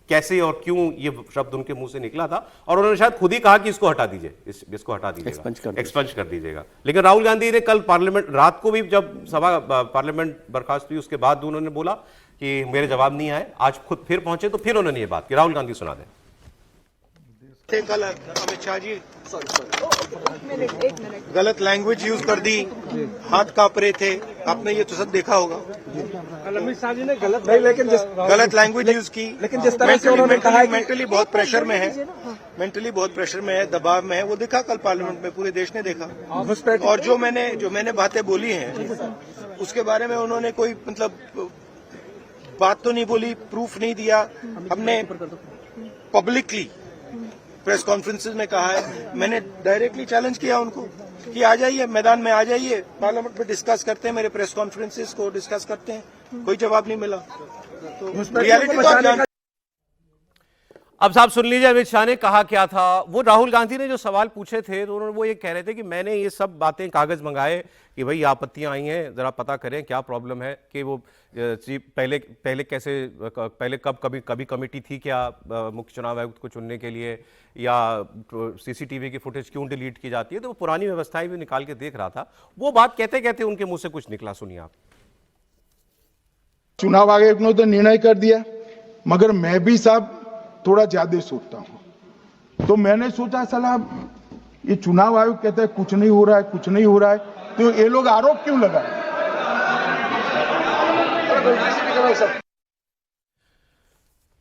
कैसे और क्यों ये शब्द उनके मुंह से निकला था, और उन्होंने शायद खुद ही कहा कि इसको हटा दीजिए, इसको हटा दीजिएगा, एक्सपंज कर दीजिएगा। लेकिन राहुल गांधी ने कल पार्लियामेंट रात को भी जब पार्लियामेंट बर्खास्त हुई उसके बाद उन्होंने बोला कि मेरे जवाब नहीं आए। आज खुद फिर पहुंचे तो फिर उन्होंने ये बात की। राहुल गांधी सुना दें। थे कल अमित शाह जी गलत लैंग्वेज यूज कर दी, हाथ कांप रहे थे, आपने ये तो सब देखा होगा। अमित शाह जी ने गलत लैंग्वेज यूज की, लेकिन जिस तरह से उन्होंने कहा है मेंटली बहुत प्रेशर में है, दबाव में है, वो देखा कल पार्लियामेंट में, पूरे देश ने देखा। और जो मैंने बातें बोली हैं उसके बारे में उन्होंने कोई मतलब बात तो नहीं बोली, प्रूफ नहीं दिया। हमने पब्लिकली प्रेस कॉन्फ्रेंसेस में कहा है, मैंने डायरेक्टली चैलेंज किया उनको कि आ जाइए मैदान में, आ जाइए पार्लियामेंट में डिस्कस करते हैं, मेरे प्रेस कॉन्फ्रेंसेस को डिस्कस करते हैं। कोई जवाब नहीं मिला। तो रियलिटी तो आप जानते। अब साहब सुन लीजिए, अमित शाह ने कहा क्या था। वो राहुल गांधी ने जो सवाल पूछे थे तो उन्होंने वो ये कह रहे थे कि मैंने ये सब बातें कागज मंगाए कि भाई आपत्तियां आई हैं, जरा पता करें क्या प्रॉब्लम है, कि वो पहले कैसे, पहले कभी कमेटी थी क्या मुख्य चुनाव आयुक्त को चुनने के लिए, या सीसीटीवी की फुटेज क्यों डिलीट की जाती है, तो वो पुरानी व्यवस्थाएं भी निकाल के देख रहा था। वो बात कहते कहते उनके मुंह से कुछ निकला, सुनिए आप। चुनाव आयोग ने तो निर्णय कर दिया, मगर मैं भी साहब थोड़ा ज्यादा सोचता हूं। तो मैंने सोचा साला ये चुनाव आयोग कहता है कुछ नहीं हो रहा है, कुछ नहीं हो रहा है, तो ये लोग आरोप क्यों लगाए।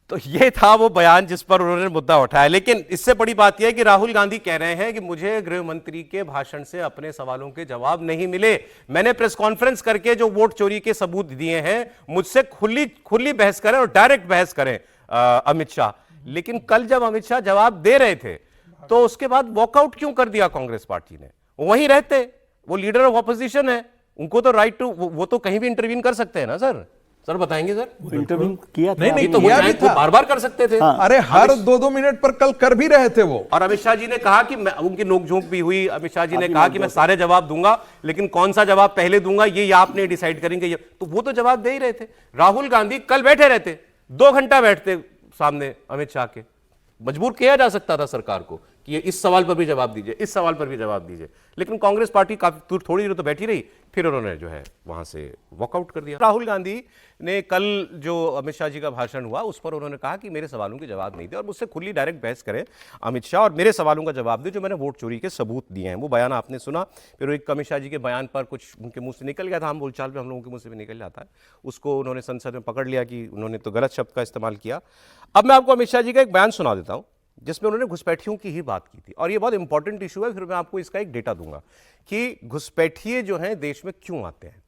तो ये था वो बयान जिस पर उन्होंने मुद्दा उठाया। लेकिन इससे बड़ी बात यह है कि राहुल गांधी कह रहे हैं कि मुझे गृह मंत्री के भाषण से अपने सवालों के जवाब नहीं मिले, मैंने प्रेस कॉन्फ्रेंस करके जो वोट चोरी के सबूत दिए हैं, मुझसे खुली बहस करें और डायरेक्ट बहस करें अमित शाह। लेकिन कल जब अमित शाह जवाब दे रहे थे तो उसके बाद वॉकआउट क्यों कर दिया कांग्रेस पार्टी ने। वहीं रहते, वो लीडर ऑफ ऑपोजिशन है, उनको तो राइट टू, वो तो कहीं भी इंटरवीन कर सकते हैं ना सर बताएंगे सर। इंटरव्यू किया था, नहीं तो किया भी था, बार बार कर सकते थे। अरे हर 2-2 मिनट पर कल कर भी रहे थे वो। और अमित शाह जी ने कहा कि उनकी नोकझोंक भी हुई, अमित शाह जी ने कहा कि मैं सारे जवाब दूंगा, लेकिन कौन सा जवाब पहले दूंगा ये आपने डिसाइड करेंगे। तो वो तो जवाब दे ही रहे थे। राहुल गांधी कल बैठे रहते, 2 घंटा बैठते सामने अमित शाह के, मजबूर किया जा सकता था सरकार को कि ये इस सवाल पर भी जवाब दीजिए, इस सवाल पर भी जवाब दीजिए। लेकिन कांग्रेस पार्टी काफी थोड़ी देर तो बैठी रही, फिर उन्होंने जो है वहां से वॉकआउट कर दिया। राहुल गांधी ने कल जो अमित शाह जी का भाषण हुआ उस पर उन्होंने कहा कि मेरे सवालों के जवाब नहीं थे और मुझसे खुली डायरेक्ट बहस करें अमित शाह और मेरे सवालों का जवाब दे जो मैंने वोट चोरी के सबूत दिए हैं। वो बयान आपने सुना। फिर एक अमित शाह जी के बयान पर कुछ उनके मुंह से निकल गया था, हम बोलचाल में हम लोगों के मुंह से भी निकल जाता है, उसको उन्होंने संसद में पकड़ लिया कि उन्होंने तो गलत शब्द का इस्तेमाल किया। अब मैं आपको अमित शाह जी का एक बयान सुना देता हूं जिसमें उन्होंने घुसपैठियों की ही बात की थी, और ये बहुत इंपॉर्टेंट इशू है। फिर मैं आपको इसका एक डेटा दूंगा कि घुसपैठिए जो हैं देश में क्यों आते हैं।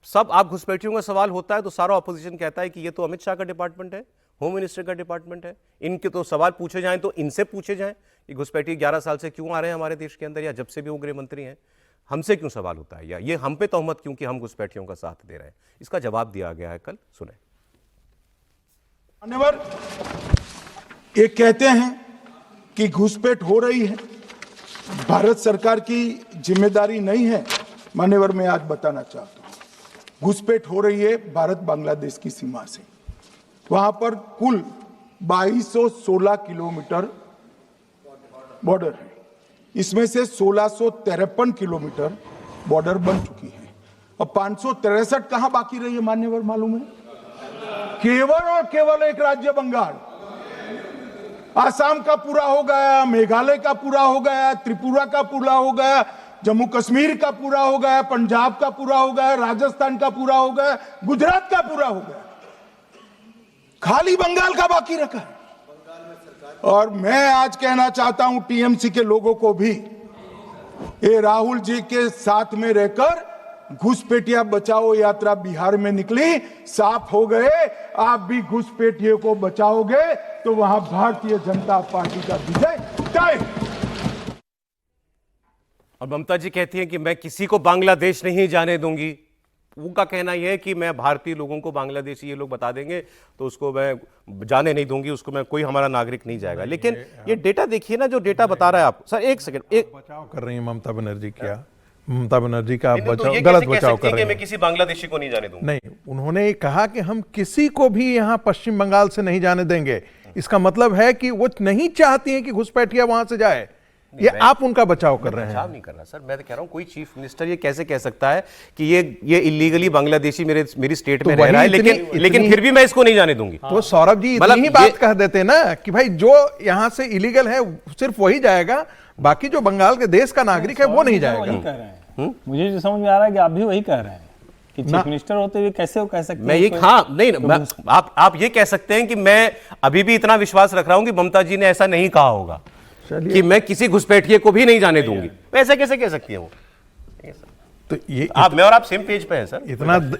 सब आप घुसपैठियों का सवाल होता है तो सारा ऑपोजिशन कहता है कि ये तो अमित शाह का डिपार्टमेंट है, होम मिनिस्टर का डिपार्टमेंट है, इनके तो सवाल पूछे जाएं तो इनसे पूछे जाएं कि घुसपैठिए 11 साल से क्यों आ रहे हैं हमारे देश के अंदर, या जब से भी वो गृह मंत्री हैं हमसे क्यों सवाल होता है, या ये हम पे तोहमत क्यों कि हम घुसपैठियों का साथ दे रहे हैं। इसका जवाब दिया गया है कल, सुने। मान्यवर, ये कहते हैं कि घुसपैठ हो रही है, भारत सरकार की जिम्मेदारी नहीं है। मान्यवर, मैं आज बताना चाहता हूं, घुसपैठ हो रही है भारत बांग्लादेश की सीमा से। वहां पर कुल 2216 किलोमीटर बॉर्डर है, इसमें से 1653 किलोमीटर बॉर्डर बन चुकी है और 563 कहां बाकी रही है मान्यवर मालूम है? केवल और केवल एक राज्य बंगाल। आसाम का पूरा हो गया, मेघालय का पूरा हो गया, त्रिपुरा का पूरा हो गया, जम्मू कश्मीर का पूरा हो गया, पंजाब का पूरा हो गया, राजस्थान का पूरा हो गया, गुजरात का पूरा हो गया, खाली बंगाल का बाकी रखा है। और मैं आज कहना चाहता हूं टीएमसी के लोगों को भी, ये राहुल जी के साथ में रहकर घुसपैठिया बचाओ यात्रा बिहार में निकली, साफ हो गए। आप भी घुसपैठियों को बचाओगे तो वहां भारतीय जनता पार्टी का विजय तय। और ममता जी कहती हैं कि मैं किसी को बांग्लादेश नहीं जाने दूंगी। उनका कहना यह है कि मैं भारतीय लोगों को बांग्लादेशी ये लोग बता देंगे तो उसको मैं जाने नहीं दूंगी, उसको मैं, कोई हमारा नागरिक नहीं जाएगा। लेकिन ये डेटा देखिए ना, जो डेटा बता रहा है आप सर, एक सेकंड, एक बचाव कर रही है ममता बनर्जी। क्या ममता बनर्जी का तो बचाव, गलत बचाव कर रही है। मैं किसी बांग्लादेशी को नहीं जाने दूंगा। नहीं, उन्होंने कहा कि हम किसी को भी यहां पश्चिम बंगाल से नहीं जाने देंगे। इसका मतलब है कि वो नहीं चाहती हैं कि घुसपैठिया वहां से जाए। ये आप उनका बचाव कर रहे हैं। बचाव नहीं कर रहा सर, मैं तो कह रहा हूँ कोई चीफ मिनिस्टर ये कैसे कह सकता है कि ये इलीगली बांग्लादेशी मेरी स्टेट में रह रहा है, लेकिन फिर भी मैं इसको नहीं जाने दूंगी। तो सौरभ जी इतनी ही बात कह देते ना कि भाई जो यहाँ से इलीगल है सिर्फ वही जाएगा, बाकी जो बंगाल के देश का नागरिक है वो नहीं जाएगा। मुझे जो समझ में आ रहा है कि आप भी वही कह रहे हैं कि चीफ मिनिस्टर होते हुए कैसे वो कह सकते हैं। मैं ये नहीं, आप ये कह सकते हैं कि मैं अभी भी इतना विश्वास रख रहा हूं कि ममता जी ने ऐसा नहीं कहा होगा कि मैं किसी घुसपैठिए को भी नहीं जाने दूंगी। ऐसा कैसे कह सकती है वो? तो ये मैं और आप सेम पेज पे हैं सर।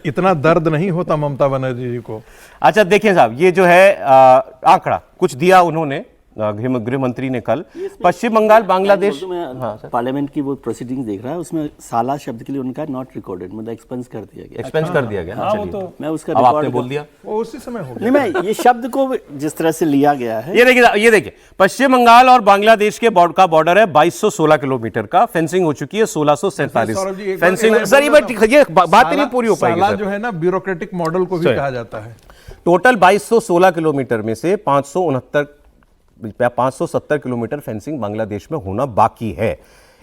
इतना दर्द नहीं होता ममता बनर्जी जी को। अच्छा देखिए साहब, ये जो है आंकड़ा कुछ दिया उन्होंने, गृह मंत्री ने कल पश्चिम बंगाल बांग्लादेश पार्लियामेंट की वो प्रोसीडिंग्स देख रहा है, उसमें साला शब्द के लिए उनका नॉट रिकॉर्डेड, मतलब एक्सपेंस कर दिया गया। एक्सपेंस कर दिया गया। वो तो मैं उसका अब आपने बोल दिया, वो उसी समय हो गया। नहीं, मैं ये शब्द को जिस तरह से लिया गया है, ये देखिए पश्चिम बंगाल और बांग्लादेश के बॉर्डर है 2216 किलोमीटर का, फेंसिंग हो चुकी है 1647 फेंसिंग। सर ये बात नहीं पूरी हो पाएगी। साला जो है ना ब्यूरोक्रेटिक मॉडल को भी कहा जाता है। टोटल 2216 किलोमीटर में से 570 किलोमीटर फेंसिंग बांग्लादेश में होना बाकी है।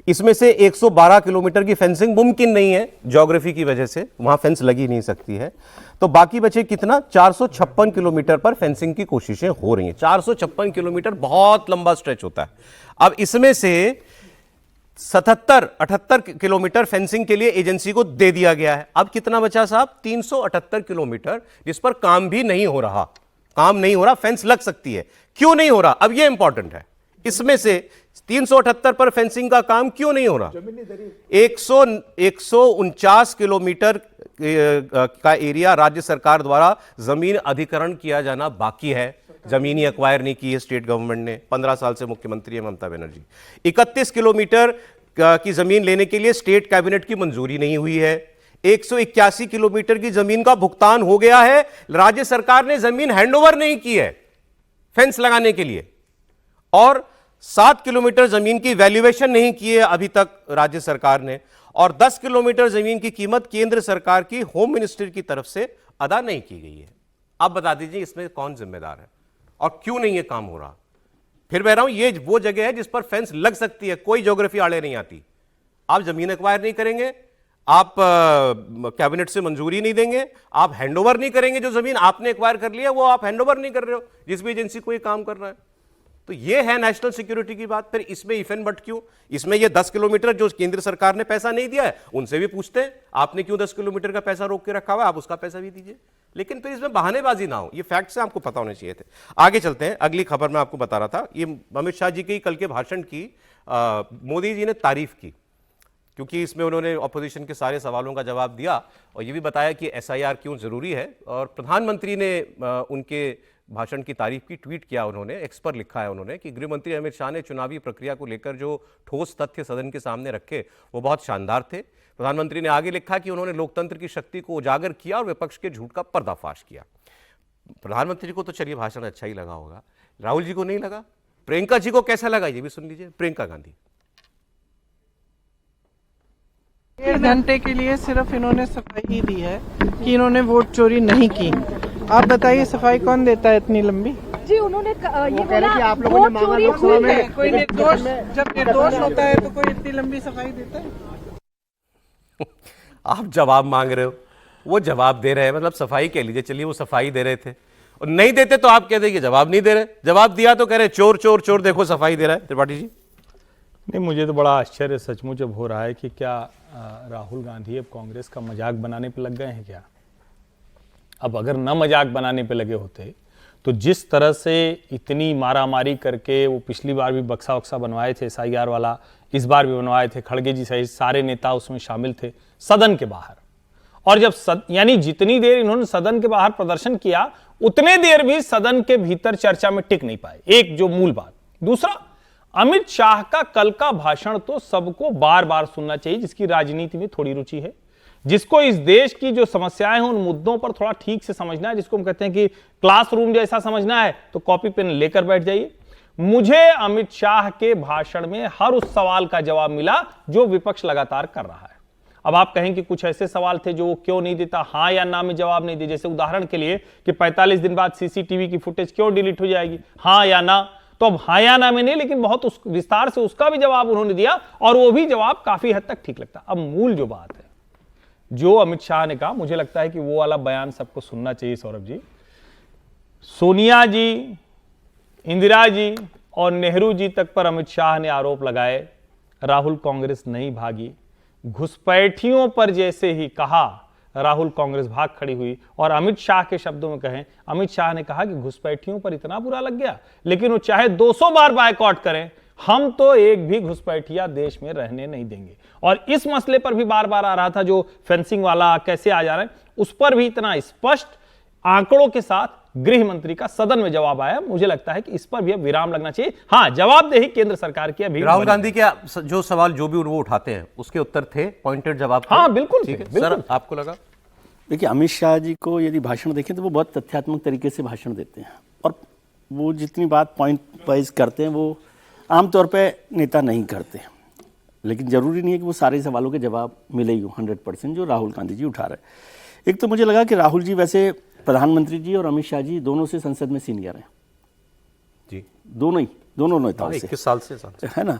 इसमें से 112 किलोमीटर की फेंसिंग मुमकिन नहीं है, ज्योग्राफी की वजह से वहां फेंस लगी नहीं सकती है। तो बाकी बचे कितना, 456 किलोमीटर पर फेंसिंग की कोशिशें हो रही हैं। 456 किलोमीटर बहुत लंबा स्ट्रेच होता है। अब इसमें से 78 किलोमीटर फेंसिंग के लिए एजेंसी को दे दिया गया है। अब कितना बचा साहब, 378 किलोमीटर जिस पर काम भी नहीं हो रहा। काम नहीं हो रहा, फेंस लग सकती है, क्यों नहीं हो रहा? अब ये इंपॉर्टेंट है। इसमें से 378 पर फेंसिंग का काम क्यों नहीं हो रहा? 149 किलोमीटर का एरिया राज्य सरकार द्वारा जमीन अधिग्रहण किया जाना बाकी है। जमीनी एक्वायर नहीं की है स्टेट गवर्नमेंट ने, 15 साल से मुख्यमंत्री है ममता बनर्जी। 31 किलोमीटर की जमीन लेने के लिए स्टेट कैबिनेट की मंजूरी नहीं हुई है। 181 किलोमीटर की जमीन का भुगतान हो गया है, राज्य सरकार ने जमीन हैंडओवर नहीं की है फेंस लगाने के लिए। और 7 किलोमीटर जमीन की वैल्यूएशन नहीं की है अभी तक राज्य सरकार ने। और 10 किलोमीटर जमीन की कीमत केंद्र सरकार की होम मिनिस्ट्री की तरफ से अदा नहीं की गई है। आप बता दीजिए इसमें कौन जिम्मेदार है और क्यों नहीं ये काम हो रहा? फिर कह रहा हूं, ये वो जगह है जिस पर फेंस लग सकती है, कोई ज्योग्राफी आड़े नहीं आती। आप जमीन एक्वायर नहीं करेंगे, आप कैबिनेट से मंजूरी नहीं देंगे, आप हैंडओवर नहीं करेंगे, जो जमीन आपने एक्वायर कर लिया वो आप हैंडओवर नहीं कर रहे हो जिस भी एजेंसी को ये काम करना है। तो ये है नेशनल सिक्योरिटी की बात। फिर इसमें इफ एंड बट क्यों? इसमें ये 10 किलोमीटर जो केंद्र सरकार ने पैसा नहीं दिया है उनसे भी पूछते हैं, आपने क्यों 10 किलोमीटर का पैसा रोक के रखा हुआ है, आप उसका पैसा भी दीजिए। लेकिन फिर इसमें बहानेबाजी ना हो, ये फैक्ट्स आपको पता होने चाहिए थे। आगे चलते हैं, अगली खबर मैं आपको बता रहा था, ये अमित शाह जी के कल के भाषण की मोदी जी ने तारीफ की, क्योंकि इसमें उन्होंने ऑपोजिशन के सारे सवालों का जवाब दिया और ये भी बताया कि एसआईआर क्यों जरूरी है। और प्रधानमंत्री ने उनके भाषण की तारीफ की, ट्वीट किया उन्होंने, एक्स पर लिखा है उन्होंने कि गृह मंत्री अमित शाह ने चुनावी प्रक्रिया को लेकर जो ठोस तथ्य सदन के सामने रखे वो बहुत शानदार थे। प्रधानमंत्री ने आगे लिखा कि उन्होंने लोकतंत्र की शक्ति को उजागर किया और विपक्ष के झूठ का पर्दाफाश किया। प्रधानमंत्री को तो चलिए भाषण अच्छा ही लगा होगा, राहुल जी को नहीं लगा, प्रियंका जी को कैसा लगा ये भी सुन लीजिए। प्रियंका गांधी, 1.5 घंटे के लिए सिर्फ इन्होंने सफाई ही दी है कि इन्होंने वोट चोरी नहीं की। आप बताइए सफाई कौन देता है इतनी लंबी? जी उन्होंने ये बोला कि आप लोगों ने मांगा लोकसभा में, कोई निर्दोष, जब निर्दोष होता है तो कोई इतनी लंबी सफाई देता है? आप जवाब मांग रहे हो, वो जवाब दे रहे हैं, मतलब सफाई कह लीजिए, चलिए वो सफाई दे रहे थे और नहीं देते तो आप कह देंगे जवाब नहीं दे रहे, जवाब दिया तो कह रहे चोर चोर चोर, देखो सफाई दे रहा है। त्रिपाठी जी, नहीं, मुझे तो बड़ा आश्चर्य सचमुच अब हो रहा है कि क्या राहुल गांधी अब कांग्रेस का मजाक बनाने पे लग गए हैं क्या? अब अगर न मजाक बनाने पे लगे होते तो जिस तरह से इतनी मारामारी करके वो पिछली बार भी बक्सा वक्सा बनवाए थे एसआईआर वाला, इस बार भी बनवाए थे, खड़गे जी सहित सारे नेता उसमें शामिल थे सदन के बाहर। और जब यानी जितनी देर इन्होंने सदन के बाहर प्रदर्शन किया उतने देर भी सदन के भीतर चर्चा में टिक नहीं पाए, एक जो मूल बात। दूसरा, अमित शाह का कल का भाषण तो सबको बार बार सुनना चाहिए, जिसकी राजनीति में थोड़ी रुचि है, जिसको इस देश की जो समस्याएं हैं उन मुद्दों पर थोड़ा ठीक से समझना है, जिसको हम कहते हैं कि क्लासरूम जैसा समझना है, तो कॉपी पेन लेकर बैठ जाइए। मुझे अमित शाह के भाषण में हर उस सवाल का जवाब मिला जो विपक्ष लगातार कर रहा है। अब आप कहें कि कुछ ऐसे सवाल थे जो वो क्यों नहीं देता, हां या ना में जवाब नहीं दे, जैसे उदाहरण के लिए कि 45 दिन बाद सीसीटीवी की फुटेज क्यों डिलीट हो जाएगी, हां या ना। तो अब हाँ या ना में नहीं, लेकिन बहुत विस्तार से उसका भी जवाब उन्होंने दिया और वो भी जवाब काफी हद तक ठीक लगता। अब मूल जो बात है, जो अमित शाह ने कहा, मुझे लगता है कि वो वाला बयान सबको सुनना चाहिए। सौरभ जी, सोनिया जी, इंदिरा जी और नेहरू जी तक पर अमित शाह ने आरोप लगाए, राहुल कांग्रेस नहीं भागी। घुसपैठियों पर जैसे ही कहा, राहुल कांग्रेस भाग खड़ी हुई। और अमित शाह के शब्दों में कहें, अमित शाह ने कहा कि घुसपैठियों पर इतना बुरा लग गया, लेकिन वो चाहे 200 बार बायकॉट करें, हम तो एक भी घुसपैठिया देश में रहने नहीं देंगे। और इस मसले पर भी बार बार आ रहा था, जो फेंसिंग वाला कैसे आ जा रहा है, उस पर भी इतना स्पष्ट आंकड़ों के साथ गृह मंत्री का सदन में जवाब आया। मुझे लगता है कि इस पर भी अब विराम लगना चाहिए। हाँ, जवाबदेही केंद्र सरकार की अभी। राहुल गांधी के जो सवाल जो भी वो उठाते हैं उसके उत्तर थे, पॉइंटेड जवाब थे। हाँ बिल्कुल ठीक है। बिल्कुल। सर, आपको लगा? देखिए, अमित शाह जी को यदि भाषण देखें तो वो बहुत तथ्यात्मक तरीके से भाषण देते हैं, और वो जितनी बात पॉइंट वाइज करते हैं वो आमतौर पे नेता नहीं करते। लेकिन जरूरी नहीं है कि वो सारे सवालों के जवाब मिले ही हो 100% जो राहुल गांधी जी उठा रहे हैं। एक तो मुझे लगा कि राहुल जी वैसे प्रधानमंत्री जी और अमित शाह जी दोनों से संसद में सीनियर हैं जी, दोनों नेताओं से 21 साल से है ना।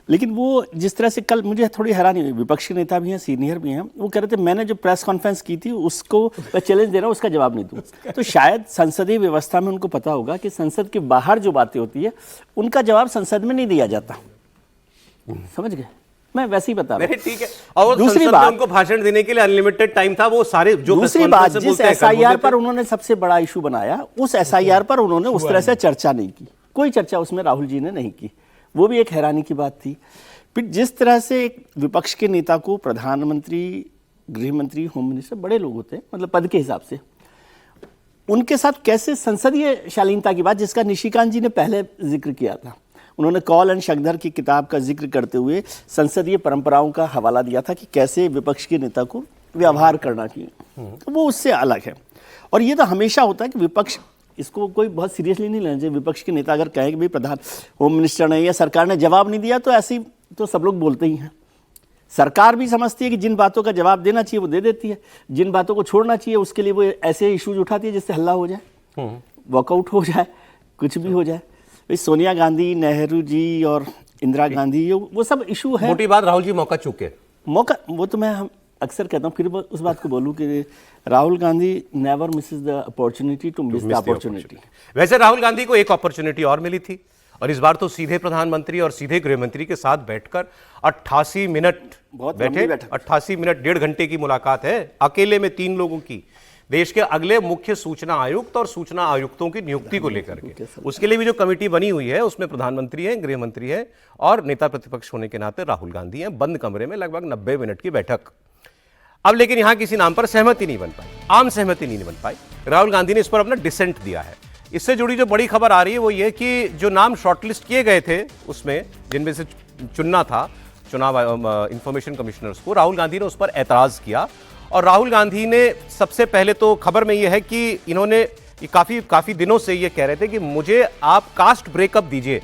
लेकिन वो जिस तरह से कल मुझे थोड़ी हैरानी हुई, विपक्ष के नेता भी हैं, सीनियर भी हैं, वो कह रहे थे मैंने जो प्रेस कॉन्फ्रेंस की थी उसको मैं चैलेंज दे रहा हूँ, उसका जवाब नहीं दूँ। तो शायद संसदीय व्यवस्था में उनको पता होगा कि संसद के बाहर जो बातें होती है उनका जवाब संसद में नहीं दिया जाता। समझ गए? मैं वैसे ही बता रहा हूँ। ठीक है। और दूसरी बात, उनको भाषण देने के लिए अनलिमिटेड टाइम था, वो सारे जो दूसरी बात, जिस एसआईआर पर उन्होंने सबसे बड़ा इशू बनाया, उस एसआईआर पर उन्होंने उस तरह से चर्चा नहीं की, कोई चर्चा उसमें राहुल जी ने नहीं की। वो भी एक हैरानी की बात थी। फिर जिस तरह से एक विपक्ष के नेता को प्रधानमंत्री, गृह मंत्री, होम मिनिस्टर, बड़े लोग होते हैं मतलब पद के हिसाब से, उनके साथ कैसे संसदीय शालीनता की बात, जिसका निशिकांत जी ने पहले जिक्र किया था, उन्होंने कॉल एंड शक्धर की किताब का जिक्र करते हुए संसदीय परंपराओं का हवाला दिया था कि कैसे विपक्ष के नेता को व्यवहार करना चाहिए, तो वो उससे अलग है। और ये तो हमेशा होता है कि विपक्ष, इसको कोई बहुत सीरियसली नहीं लेना चाहिए। विपक्ष के नेता अगर कहें कि भाई प्रधान होम मिनिस्टर ने या सरकार ने जवाब नहीं दिया, तो ऐसे ही तो सब लोग बोलते ही हैं। सरकार भी समझती है कि जिन बातों का जवाब देना चाहिए वो दे देती है, जिन बातों को छोड़ना चाहिए उसके लिए वो ऐसे इश्यूज उठाती है जिससे हल्ला हो जाए, वॉकआउट हो जाए, कुछ भी हो जाए। सोनिया गांधी, नेहरू जी और इंदिरा गांधी, वो सब इशू है। मोटी बात, राहुल जी मौका चूके। मौका, वो तो मैं अक्सर कहता हूँ, फिर उस बात को बोलूँ कि Rahul Gandhi never misses the opportunity to miss the opportunity. वैसे राहुल गांधी को एक अपॉर्चुनिटी और मिली थी, और इस बार तो सीधे प्रधानमंत्री और सीधे गृह मंत्री के साथ बैठकर 88 मिनट बैठे। 88 मिनट, 1.5 घंटे की मुलाकात है, अकेले में 3 लोगों की, देश के अगले मुख्य सूचना आयुक्त और सूचना आयुक्तों की नियुक्ति को लेकर के। उसके लिए भी जो कमेटी बनी हुई है उसमें प्रधानमंत्री है, गृह मंत्री है और नेता प्रतिपक्ष होने के नाते राहुल गांधी हैं। बंद कमरे में लगभग 90 मिनट की बैठक। अब लेकिन यहां किसी नाम पर सहमति नहीं बन पाई, आम सहमति नहीं बन पाई। राहुल गांधी ने इस पर अपना डिसेंट दिया है। इससे जुड़ी जो बड़ी खबर आ रही है वो ये कि जो नाम शॉर्टलिस्ट किए गए थे उसमें, जिनमें से चुनना था चुनाव इंफॉर्मेशन कमिश्नर्स को, राहुल गांधी ने उस पर ऐतराज किया। और राहुल गांधी ने सबसे पहले तो खबर में यह है कि इन्होंने काफी दिनों से ये कह रहे थे कि मुझे आप कास्ट ब्रेकअप दीजिए,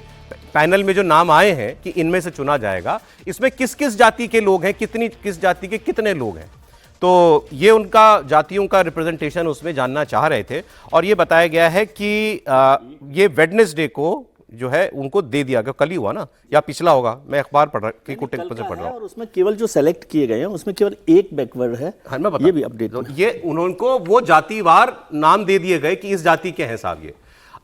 पैनल में जो नाम आए हैं कि इनमें से चुना जाएगा, इसमें किस किस जाति के लोग हैं, किस जाति के कितने लोग हैं। तो ये उनका जातियों का रिप्रेजेंटेशन उसमें जानना चाह रहे थे। और ये बताया गया है कि ये वेडनेसडे को जो है उनको दे दिया गया, कल ही हुआ ना या पिछला होगा, मैं अखबार पढ़ रहा हूँ। और उसमें केवल जो सेलेक्ट किए गए हैं उसमें केवल एक बैकवर्ड है। हाँ, मैं ये भी अपडेट, ये उनको वो जातिवार नाम दे दिए गए कि इस जाति के हैं साहब ये।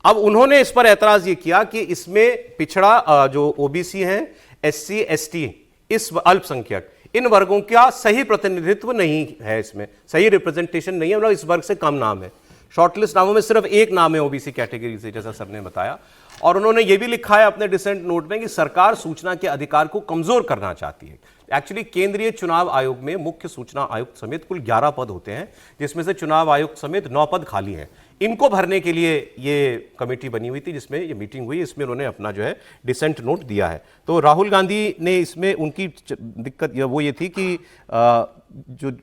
अब उन्होंने इस पर ऐतराज ये किया कि इसमें पिछड़ा जो ओबीसी हैं, एससी एसटी, इस अल्पसंख्यक, इन वर्गों का सही प्रतिनिधित्व नहीं है, इसमें सही रिप्रेजेंटेशन नहीं है, मतलब इस वर्ग से कम नाम है। शॉर्टलिस्ट नामों में सिर्फ एक नाम है ओबीसी कैटेगरी से, जैसा सर ने बताया। और उन्होंने ये भी लिखा है अपने डिसेंट नोट में कि सरकार सूचना के अधिकार को कमजोर करना चाहती है। एक्चुअली केंद्रीय चुनाव आयोग में मुख्य सूचना आयुक्त समेत कुल 11 पद होते हैं, जिसमें से चुनाव आयुक्त समेत 9 पद खाली हैं। इनको भरने के लिए ये कमेटी बनी हुई थी, जिसमें ये मीटिंग हुई, इसमें उन्होंने अपना जो है डिसेंट नोट दिया है। तो राहुल गांधी ने इसमें उनकी दिक्कत वो ये थी कि जो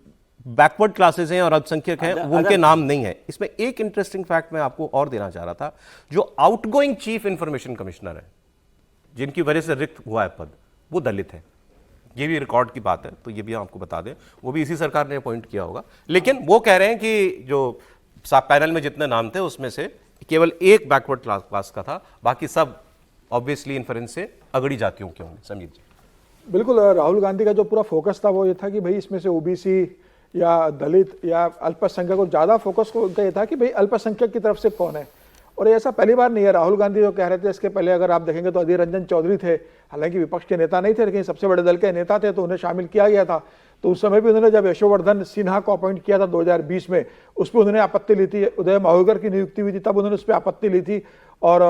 बैकवर्ड क्लासेस हैं और अल्पसंख्यक हैं उनके नाम नहीं है। इसमें एक इंटरेस्टिंग फैक्ट मैं आपको और देना चाह रहा था, जो आउटगोइंग चीफ इंफॉर्मेशन कमिश्नर है, जिनकी वजह से रिक्त हुआ है पद, वो दलित है। ये भी रिकॉर्ड की बात है, तो ये भी आपको बता दें, वो भी इसी सरकार ने अपॉइंट किया होगा। लेकिन वो कह रहे हैं कि जो पैनल में जितने नाम थे उसमें से केवल एक बैकवर्ड क्लास का था, बाकी सब ऑब्वियसली इन्फ्रेंस से अगड़ी जातियों के होंगे। समीर जी। बिल्कुल, राहुल गांधी का जो पूरा फोकस था वो ये था कि भाई इसमें से ओबीसी या दलित या अल्पसंख्यक को ज़्यादा फोकस उनका ये था कि भाई अल्पसंख्यक की तरफ से कौन है। और ऐसा पहली बार नहीं है। राहुल गांधी जो कह रहे थे, इसके पहले अगर आप देखेंगे तो अधीर रंजन चौधरी थे, हालांकि विपक्ष के नेता नहीं थे लेकिन सबसे बड़े दल के नेता थे, तो उन्हें शामिल किया गया था। तो उस समय भी उन्होंने जब यशोवर्धन सिन्हा को अपॉइंट किया था 2020 में, उस पर उन्होंने आपत्ति ली थी। उदय माहुगर की नियुक्ति हुई थी, तब उन्होंने उस पर आपत्ति ली थी। और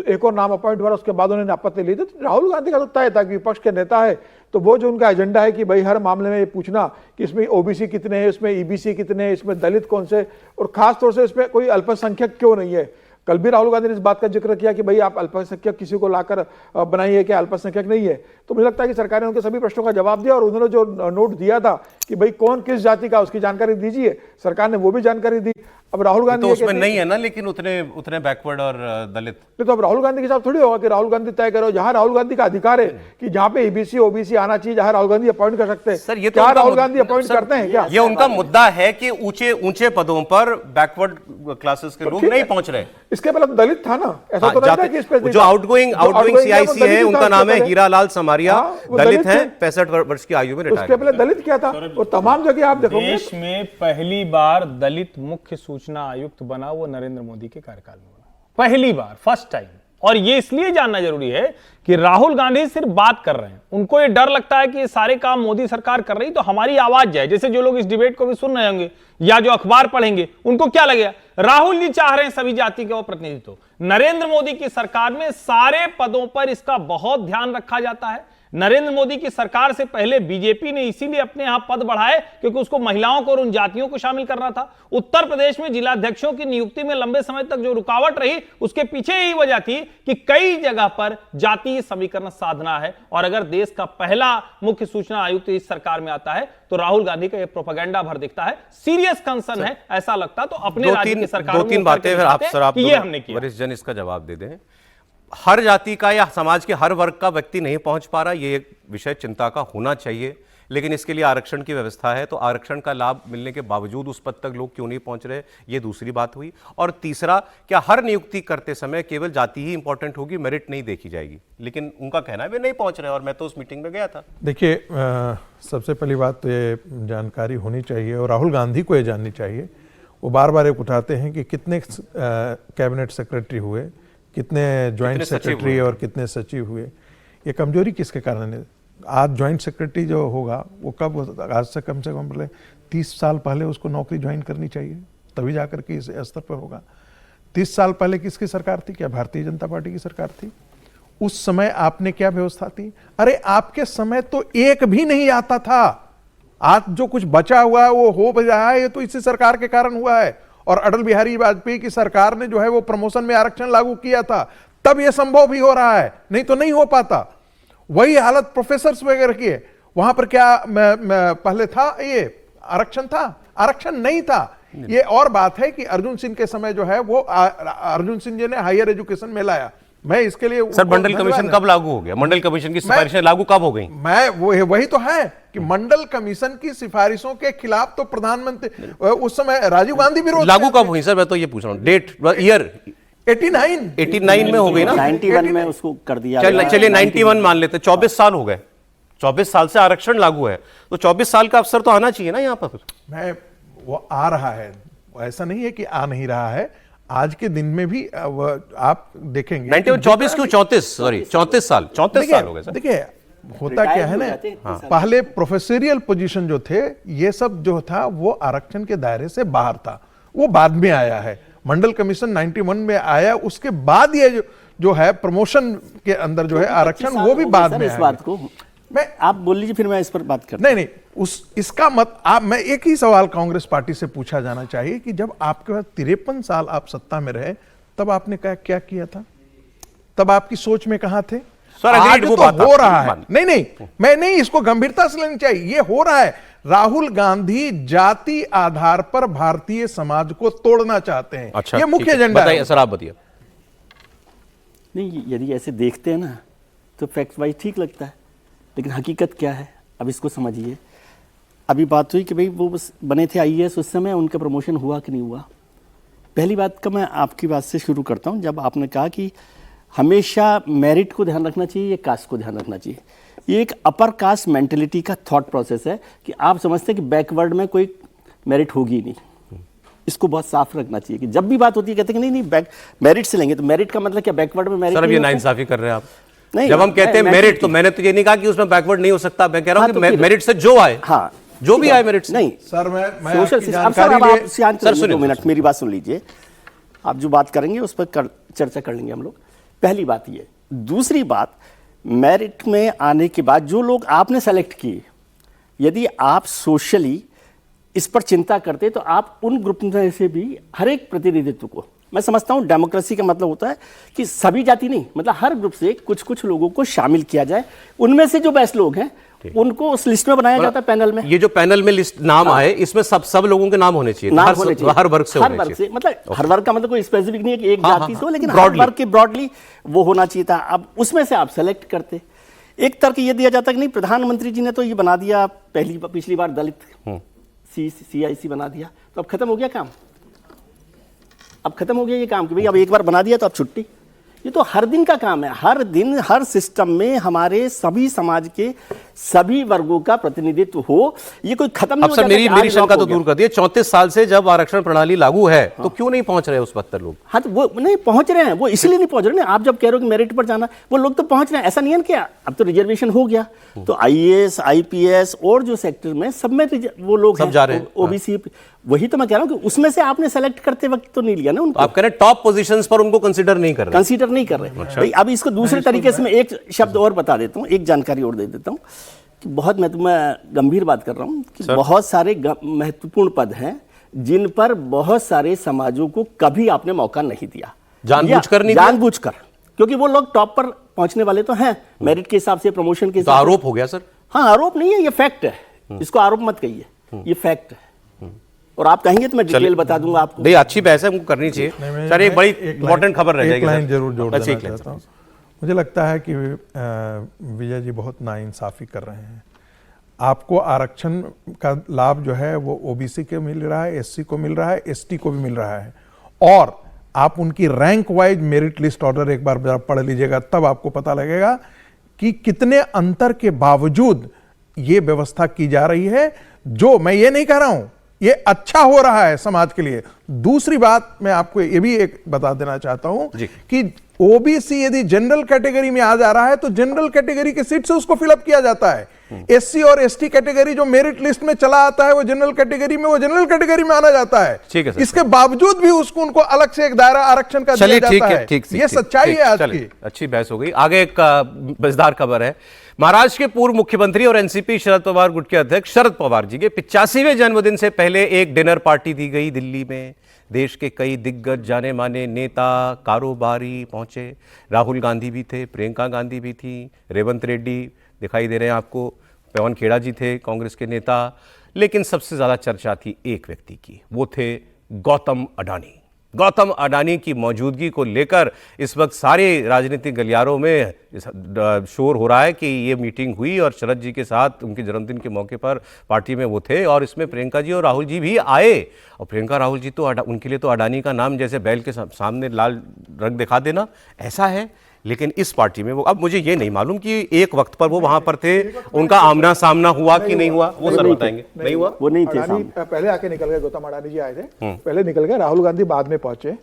एक और नाम अपॉइंट हुआ, उसके बाद उन्होंने आपत्ति ली थी। तो राहुल गांधी का तो तय था कि विपक्ष के नेता है तो वो जो उनका एजेंडा है कि भाई हर मामले में ये पूछना कि इसमें ओबीसी कितने हैं, इसमें ईबीसी कितने हैं, इसमें दलित कौन से, और खास तौर से इसमें कोई अल्पसंख्यक क्यों नहीं है। कल भी राहुल गांधी ने इस बात का जिक्र किया कि भाई आप अल्पसंख्यक किसी को लाकर बनाइए कि अल्पसंख्यक नहीं है। तो मुझे लगता है कि सरकार ने उनके सभी प्रश्नों का जवाब दिया और उन्होंने जो नोट दिया था कि भाई कौन किस जाति का, उसकी जानकारी दीजिए, सरकार ने वो भी जानकारी दी। अब राहुल गांधी तो उसमें नहीं है ना, लेकिन उतने बैकवर्ड और दलित तो अब राहुल गांधी के साथ थोड़ी होगा कि राहुल गांधी तय करो। जहां राहुल गांधी का अधिकार है कि जहां पे ईबीसी ओबीसी आना चाहिए, जहां राहुल गांधी अपॉइंट कर सकते हैं। सर, ये तो क्या राहुल गांधी अपॉइंट करते हैं क्या? ये उनका मुद्दा है कि ऊंचे पदों पर बैकवर्ड क्लासेस के लोग नहीं पहुंच रहे। इसके पहले दलित था ना, ऐसा तो नहीं था कि इस पे जो आउटगोइंग सीआईसी है, उनका नाम है हीरालाल समारिया, दलित हैं, 65 वर्ष की आयु में रिटायर। उसके पहले दलित क्या था? और तमाम जगह आप देखोगे देश में पहली बार दलित मुख्य सूचना आयुक्त बना वो नरेंद्र मोदी के कार्यकाल में बना, पहली बार, फर्स्ट टाइम। और ये इसलिए जानना जरूरी है कि राहुल गांधी सिर्फ बात कर रहे हैं, उनको ये डर लगता है कि ये सारे काम मोदी सरकार कर रही तो हमारी आवाज जाए। जैसे जो लोग इस डिबेट को भी सुन रहे होंगे या जो अखबार पढ़ेंगे, उनको क्या लगेगा, राहुल जी चाह रहे हैं सभी जाति का प्रतिनिधित्व। नरेंद्र मोदी की सरकार में सारे पदों पर इसका बहुत ध्यान रखा जाता है। नरेंद्र मोदी की सरकार से पहले बीजेपी ने इसीलिए अपने यहां पद बढ़ाए क्योंकि उसको महिलाओं को और उन जातियों को शामिल करना था। उत्तर प्रदेश में जिलाध्यक्षों की नियुक्ति में लंबे समय तक जो रुकावट रही, उसके पीछे यही वजह थी कि कई जगह पर जातीय समीकरण साधना है। और अगर देश का पहला मुख्य सूचना आयुक्त इस सरकार में आता है तो राहुल गांधी का यह प्रोपेगेंडा भर दिखता है। सीरियस कंसर्न है, ऐसा लगता तो अपने राज्य की सरकार दो तीन बातें आप ये हमने किया। वरिष्ठ जन इसका जवाब दे दें। हर जाति का या समाज के हर वर्ग का व्यक्ति नहीं पहुंच पा रहा, ये एक विषय चिंता का होना चाहिए, लेकिन इसके लिए आरक्षण की व्यवस्था है। तो आरक्षण का लाभ मिलने के बावजूद उस पद तक लोग क्यों नहीं पहुंच रहे, ये दूसरी बात हुई। और तीसरा, क्या हर नियुक्ति करते समय केवल जाति ही इंपॉर्टेंट होगी, मेरिट नहीं देखी जाएगी? लेकिन उनका कहना है वे नहीं पहुंच रहे और मैं तो उस मीटिंग में गया था। देखिए, सबसे पहली बात तो ये जानकारी होनी चाहिए और राहुल गांधी को ये जाननी चाहिए। वो बार बार एक उठाते हैं कि कितने कैबिनेट सेक्रेटरी हुए, कितने ज्वाइंट सेक्रेटरी और कितने सचिव हुए। ये कमजोरी किसके कारण है? आज ज्वाइंट सेक्रेटरी जो होगा वो कब, आज से कम पहले 30 साल पहले उसको नौकरी ज्वाइन करनी चाहिए, तभी जाकर के इस स्तर पर होगा। 30 साल पहले किसकी सरकार थी? क्या भारतीय जनता पार्टी की सरकार थी? उस समय आपने क्या व्यवस्था थी? अरे आपके समय तो एक भी नहीं आता था। आज जो कुछ बचा हुआ है वो हो रहा है, ये तो इसी सरकार के कारण हुआ है। और अटल बिहारी वाजपेयी की सरकार ने जो है वो प्रमोशन में आरक्षण लागू किया था, तब ये संभव भी हो रहा है, नहीं तो नहीं हो पाता। वही हालत प्रोफेसर्स वगैरह की है। वहां पर क्या पहले था ये आरक्षण था? आरक्षण नहीं था। ये और बात है कि अर्जुन सिंह के समय जो है वो अर्जुन सिंह जी ने हायर एजुकेशन में लाया। मैं इसके लिए सर, मंडल कमीशन कब लागू हो गया? मंडल कमीशन की सिफारिशें लागू कब हो गई? मैं वही तो है कि मंडल कमीशन की सिफारिशों के खिलाफ तो प्रधानमंत्री उस समय राजीव गांधी विरोध लागू कब हुई? सर मैं तो ये पूछ रहा हूँ, डेट, ईयर 89 में हो गई ना, 91 में उसको कर दिया। चलिए 91 मान लेते, 24 साल हो गए। 24 साल से आरक्षण लागू है तो 24 साल का अवसर तो आना चाहिए ना यहाँ पर। मैं वो आ रहा है, ऐसा नहीं है कि आ नहीं रहा है। आज के दिन में भी आप देखेंगे 24 क्यों 34 साल हो गए। देखिए होता क्या है ना, पहले प्रोफेसरियल पोजीशन जो थे ये सब जो था वो आरक्षण के दायरे से बाहर था, वो बाद में आया है। मंडल कमीशन 91 में आया, उसके बाद ये जो है प्रमोशन के अंदर जो है आरक्षण वो भी बाद में। इस बात को मैं आप बोल लीजिए, फिर मैं इस पर बात करता। नहीं, इसका मत मैं एक ही सवाल कांग्रेस पार्टी से पूछा जाना चाहिए कि जब आपके पास 53 साल आप सत्ता में रहे, तब आपने क्या किया था? तब आपकी सोच में कहां थे? आज तो हो रहा है। नहीं, मैं नहीं, इसको गंभीरता से लेनी चाहिए। ये हो रहा है। राहुल गांधी जाति आधार पर भारतीय समाज को तोड़ना चाहते हैं। अच्छा, ये मुख्य एजेंडा है। सर आप बताइए। नहीं, यदि ऐसे देखते हैं ना तो फैक्ट वाइज ठीक लगता है, लेकिन हकीकत क्या है अब इसको समझिए। अभी बात हुई कि भाई वो बस बने थे आईएएस, उस समय उनका प्रमोशन हुआ कि नहीं हुआ। पहली बात का मैं आपकी बात से शुरू करता हूं, जब आपने कहा कि हमेशा मेरिट को ध्यान रखना चाहिए, ये कास्ट को ध्यान रखना चाहिए। ये एक अपर कास्ट मेंटेलिटी का थॉट प्रोसेस है कि आप समझते हैं कि बैकवर्ड में कोई मेरिट होगी ही नहीं। इसको बहुत साफ रखना चाहिए कि जब भी बात होती है कहते हैं कि नहीं बैक मेरिट से लेंगे, तो मेरिट का मतलब क्या बैकवर्ड में मेरिट? सर अब ये नाइंसाफी कर रहे हैं आप। नहीं, जब हम कहते हैं मेरिट, तो मैंने तो ये नहीं कहा कि उसमें बैकवर्ड नहीं हो सकता। मैं कह रहा हूँ कि मेरिट से जो आए, हाँ जो भी आए मेरिट से। नहीं सर मैं सोशल सर मिनट मेरी बात सुन लीजिए। आप जो बात करेंगे उस पर चर्चा कर लेंगे हम लोग। पहली बात ये। दूसरी बात, मेरिट में आने के बाद जो लोग आपने सेलेक्ट किए, यदि आप सोशली इस पर चिंता करते तो आप उन ग्रुप में से भी हर एक प्रतिनिधित्व को, मैं समझता हूं डेमोक्रेसी का मतलब होता है कि सभी जाति नहीं, मतलब हर ग्रुप से कुछ कुछ लोगों को शामिल किया जाए, उनमें से जो बेस्ट लोग हैं उनको उस लिस्ट में बनाया जाता है पैनल में। ये जो पैनल में लिस्ट नाम आए, इसमें सब लोगों के नाम होने चाहिए, नाम होने चाहिए। हर वर्ग से, मतलब हर वर्ग का मतलब कोई स्पेसिफिक नहीं है कि एक जाति से हो, लेकिन हर वर्ग के ब्रॉडली वो होना चाहिए था। अब उसमें से आप सेलेक्ट करते। एक तर्क ये दिया जाता है कि नहीं, प्रधानमंत्री जी ने तो ये बना दिया पिछली बार दलित CIC बना दिया, तो अब खत्म हो गया काम। अब खत्म हो गया ये काम कि भाई अब एक बार बना दिया तो अब छुट्टी। ये तो हर दिन का काम है। हर दिन हर सिस्टम में हमारे सभी समाज के सभी वर्गों का प्रतिनिधित्व हो, ये कोई खत्म नहीं हो जाता। अब सर मेरी शंका तो दूर कर दिए, 34 साल से जब आरक्षण प्रणाली लागू है, तो क्यों नहीं पहुंच रहे उस वक्त तक लोग? हाँ तो वो नहीं पहुंच रहे हैं, वो इसलिए नहीं पहुंच रहे हैं। आप जब कह रहे हो कि मेरिट पर जाना, वो लोग तो पहुंच रहे हैं। ऐसा नहीं है क्या, अब तो रिजर्वेशन हो गया, तो IAS IPS और जो सेक्टर में सब में वो लोग सब जा रहे हैं, OBC। वही तो मैं कह रहा हूँ कि उसमें से आपने सेलेक्ट करते वक्त तो नहीं लिया ना उनको। आप कह रहे हैं टॉप पोजीशंस पर उनको कंसीडर नहीं कर रहे। भाई अब इसको दूसरे तरीके से मैं एक शब्द और बता देता हूँ, एक जानकारी और दे देता हूँ कि बहुत मैं गंभीर बात कर रहा हूँ कि बहुत सारे महत्वपूर्ण पद हैं जिन पर बहुत सारे समाजों को कभी आपने मौका नहीं दिया, जानबूझकर नहीं, जानबूझकर, क्योंकि वो लोग टॉप पर पहुंचने वाले तो हैं मेरिट के हिसाब से, प्रमोशन के हिसाब से। आरोप हो गया सर? हाँ आरोप नहीं है, ये फैक्ट है, इसको आरोप मत कहिए, ये फैक्ट है। और आप कहेंगे तो मैं डिटेल बता दूंगा आपको। नहीं अच्छी बहस है, हमको करनी चाहिए। सर एक बड़ी इंपॉर्टेंट खबर रह जाएगी, एक लाइन जरूर जोड़ देना चाहता हूं। मुझे लगता है कि विजय जी बहुत नाइंसाफी कर रहे हैं। आपको आरक्षण का लाभ जो है वो OBC को मिल रहा है, SC को मिल रहा है, ST को भी मिल रहा है, और आप उनकी rank wise merit list order एक बार पढ़ लीजिएगा, तब आपको पता लगेगा कि कितने अंतर के बावजूद ये व्यवस्था की जा रही है। जो मैं ये नहीं कह रहा हूं, ये अच्छा हो रहा है समाज के लिए। दूसरी बात मैं आपको ये भी एक बता देना चाहता हूं कि OBC यदि जनरल कैटेगरी में आ जा रहा है तो जनरल कैटेगरी के सीट से उसको फिलअप किया जाता है। SC और ST कैटेगरी जो मेरिट लिस्ट में चला आता है वो जनरल कैटेगरी में, वो जनरल कैटेगरी में आना जाता है। ठीक है सर। इसके बावजूद भी उसको उनको अलग से एक दायरा आरक्षण का दिया जाता है। ये सच्चाई है आज की। अच्छी बहस हो गई। आगे एक मजेदार खबर है। महाराष्ट्र के पूर्व मुख्यमंत्री और NCP शरद पवार गुट के अध्यक्ष शरद पवार जी के 85वें जन्मदिन से पहले एक डिनर पार्टी दी गई दिल्ली में। देश के कई दिग्गज जाने माने नेता, कारोबारी पहुंचे। राहुल गांधी भी थे, प्रियंका गांधी भी थी, रेवंत रेड्डी दिखाई दे रहे हैं आपको, पवन खेड़ा जी थे कांग्रेस के नेता। लेकिन सबसे ज्यादा चर्चा थी एक व्यक्ति की, वो थे गौतम अडानी। गौतम अडानी की मौजूदगी को लेकर इस वक्त सारे राजनीतिक गलियारों में शोर हो रहा है कि ये मीटिंग हुई और शरद जी के साथ उनके जन्मदिन के मौके पर पार्टी में वो थे, और इसमें प्रियंका जी और राहुल जी भी आए। और प्रियंका राहुल जी तो उनके लिए तो अडानी का नाम जैसे बैल के सामने लाल रंग दिखा देना, ऐसा है। लेकिन इस पार्टी में वो, अब मुझे ये नहीं मालूम कि एक वक्त पर वो वहां पर थे, उनका आमना सामना हुआ कि नहीं हुआ, वो सर बताएंगे। नहीं हुआ, वो नहीं थे। पहले आके निकल गए, गौतम अडानी जी आए थे, पहले निकल गए, राहुल गांधी बाद में पहुंचे,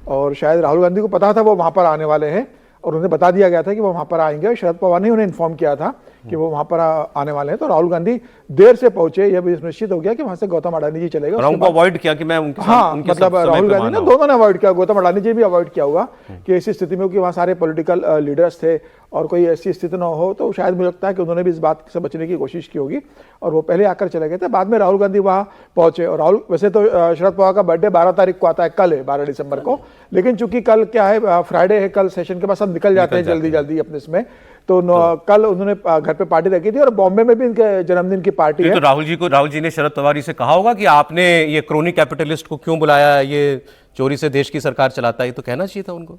और शायद राहुल गांधी को पता था वो वहां पर आने वाले हैं और उन्हें बता दिया गया था कि वो वहां पर आएंगे। शरद पवार ने उन्हें इन्फॉर्म किया था कि वो वहां पर आने वाले हैं, तो राहुल गांधी देर से पहुंचे। यह भी निश्चित हो गया कि वहां से गौतम अडानी जी चले गए। उनको अवॉइड किया कि मैं उनके हाँ, मतलब राहुल गांधी ने दोनों ने अवॉइड किया, गौतम अडानी जी भी अवॉइड किया होगा कि ऐसी स्थिति में, कि वहां सारे पॉलिटिकल लीडर्स थे और कोई ऐसी स्थिति ना हो, तो शायद मुझे लगता है कि उन्होंने भी इस बात से बचने की कोशिश की होगी और वो पहले आकर चले गए थे। बाद में राहुल गांधी वहां पहुंचे, और राहुल वैसे तो शरद पवार का बर्थडे 12 तारीख को आता है, कल है 12 दिसंबर को, लेकिन चूंकि कल क्या है, फ्राइडे है, कल सेशन के बाद सब निकल जाते हैं जल्दी जल्दी अपने इसमें, तो कल उन्होंने घर पे पार्टी रखी थी और बॉम्बे में भी इनके जन्मदिन की पार्टी है। तो राहुल जी ने शरद पवार से कहा होगा कि आपने ये क्रोनी कैपिटलिस्ट को क्यों बुलाया, ये चोरी से देश की सरकार चलाता है, ये तो कहना चाहिए था उनको।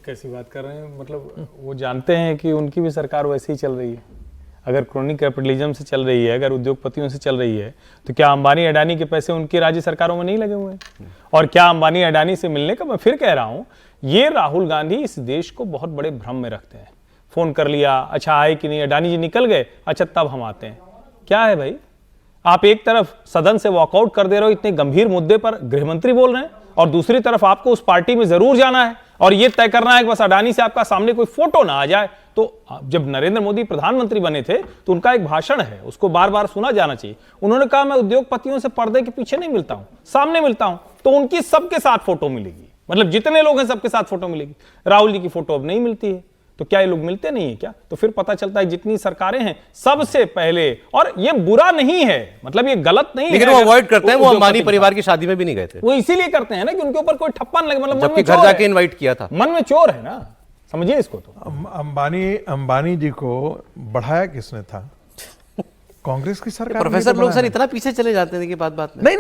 कैसी बात कर रहे हैं, मतलब वो जानते हैं कि उनकी भी सरकार वैसे ही चल रही है। अगर क्रोनिक कैपिटलिज्म से चल रही है, अगर उद्योगपतियों से चल रही है, तो क्या अंबानी अडानी के पैसे उनकी राज्य सरकारों में नहीं लगे हुए हैं? और क्या अंबानी अडानी से मिलने का, मैं फिर कह रहा हूं, ये राहुल गांधी इस देश को बहुत बड़े भ्रम में रखते हैं। फोन कर लिया, अच्छा आए कि नहीं, अडानी जी निकल गए, अच्छा तब हम आते हैं। क्या है भाई, आप एक तरफ सदन से वॉकआउट कर दे रहे हो इतने गंभीर मुद्दे पर, गृहमंत्री बोल रहे हैं, और दूसरी तरफ आपको उस पार्टी में जरूर जाना है और यह तय करना है कि बस अडानी से आपका सामने कोई फोटो ना आ जाए। तो जब नरेंद्र मोदी प्रधानमंत्री बने थे तो उनका एक भाषण है, उसको बार बार सुना जाना चाहिए। उन्होंने कहा मैं उद्योगपतियों से पर्दे के पीछे नहीं मिलता हूं, सामने मिलता हूं। तो उनकी सबके साथ फोटो मिलेगी, मतलब जितने लोग हैं सबके साथ फोटो मिलेगी। राहुल जी की फोटो अब नहीं मिलती है, तो क्या ये लोग मिलते नहीं है क्या? तो फिर पता चलता है जितनी सरकारें हैं सबसे पहले, और ये बुरा नहीं है, मतलब ये गलत नहीं है, लेकिन वो अवॉइड करते हैं। वो अंबानी परिवार की शादी में भी नहीं गए थे, वो इसीलिए करते हैं ना कि उनके ऊपर कोई ठप्पा न लगे, मतलब जबकि घर जाके इनवाइट किया था। मन में चोर है ना, समझिए इसको। तो अंबानी जी को बढ़ाया किसने था? कांग्रेस की सरकार। प्रोफेसर लोग सर इतना पीछे चले जाते हैं कि बात में।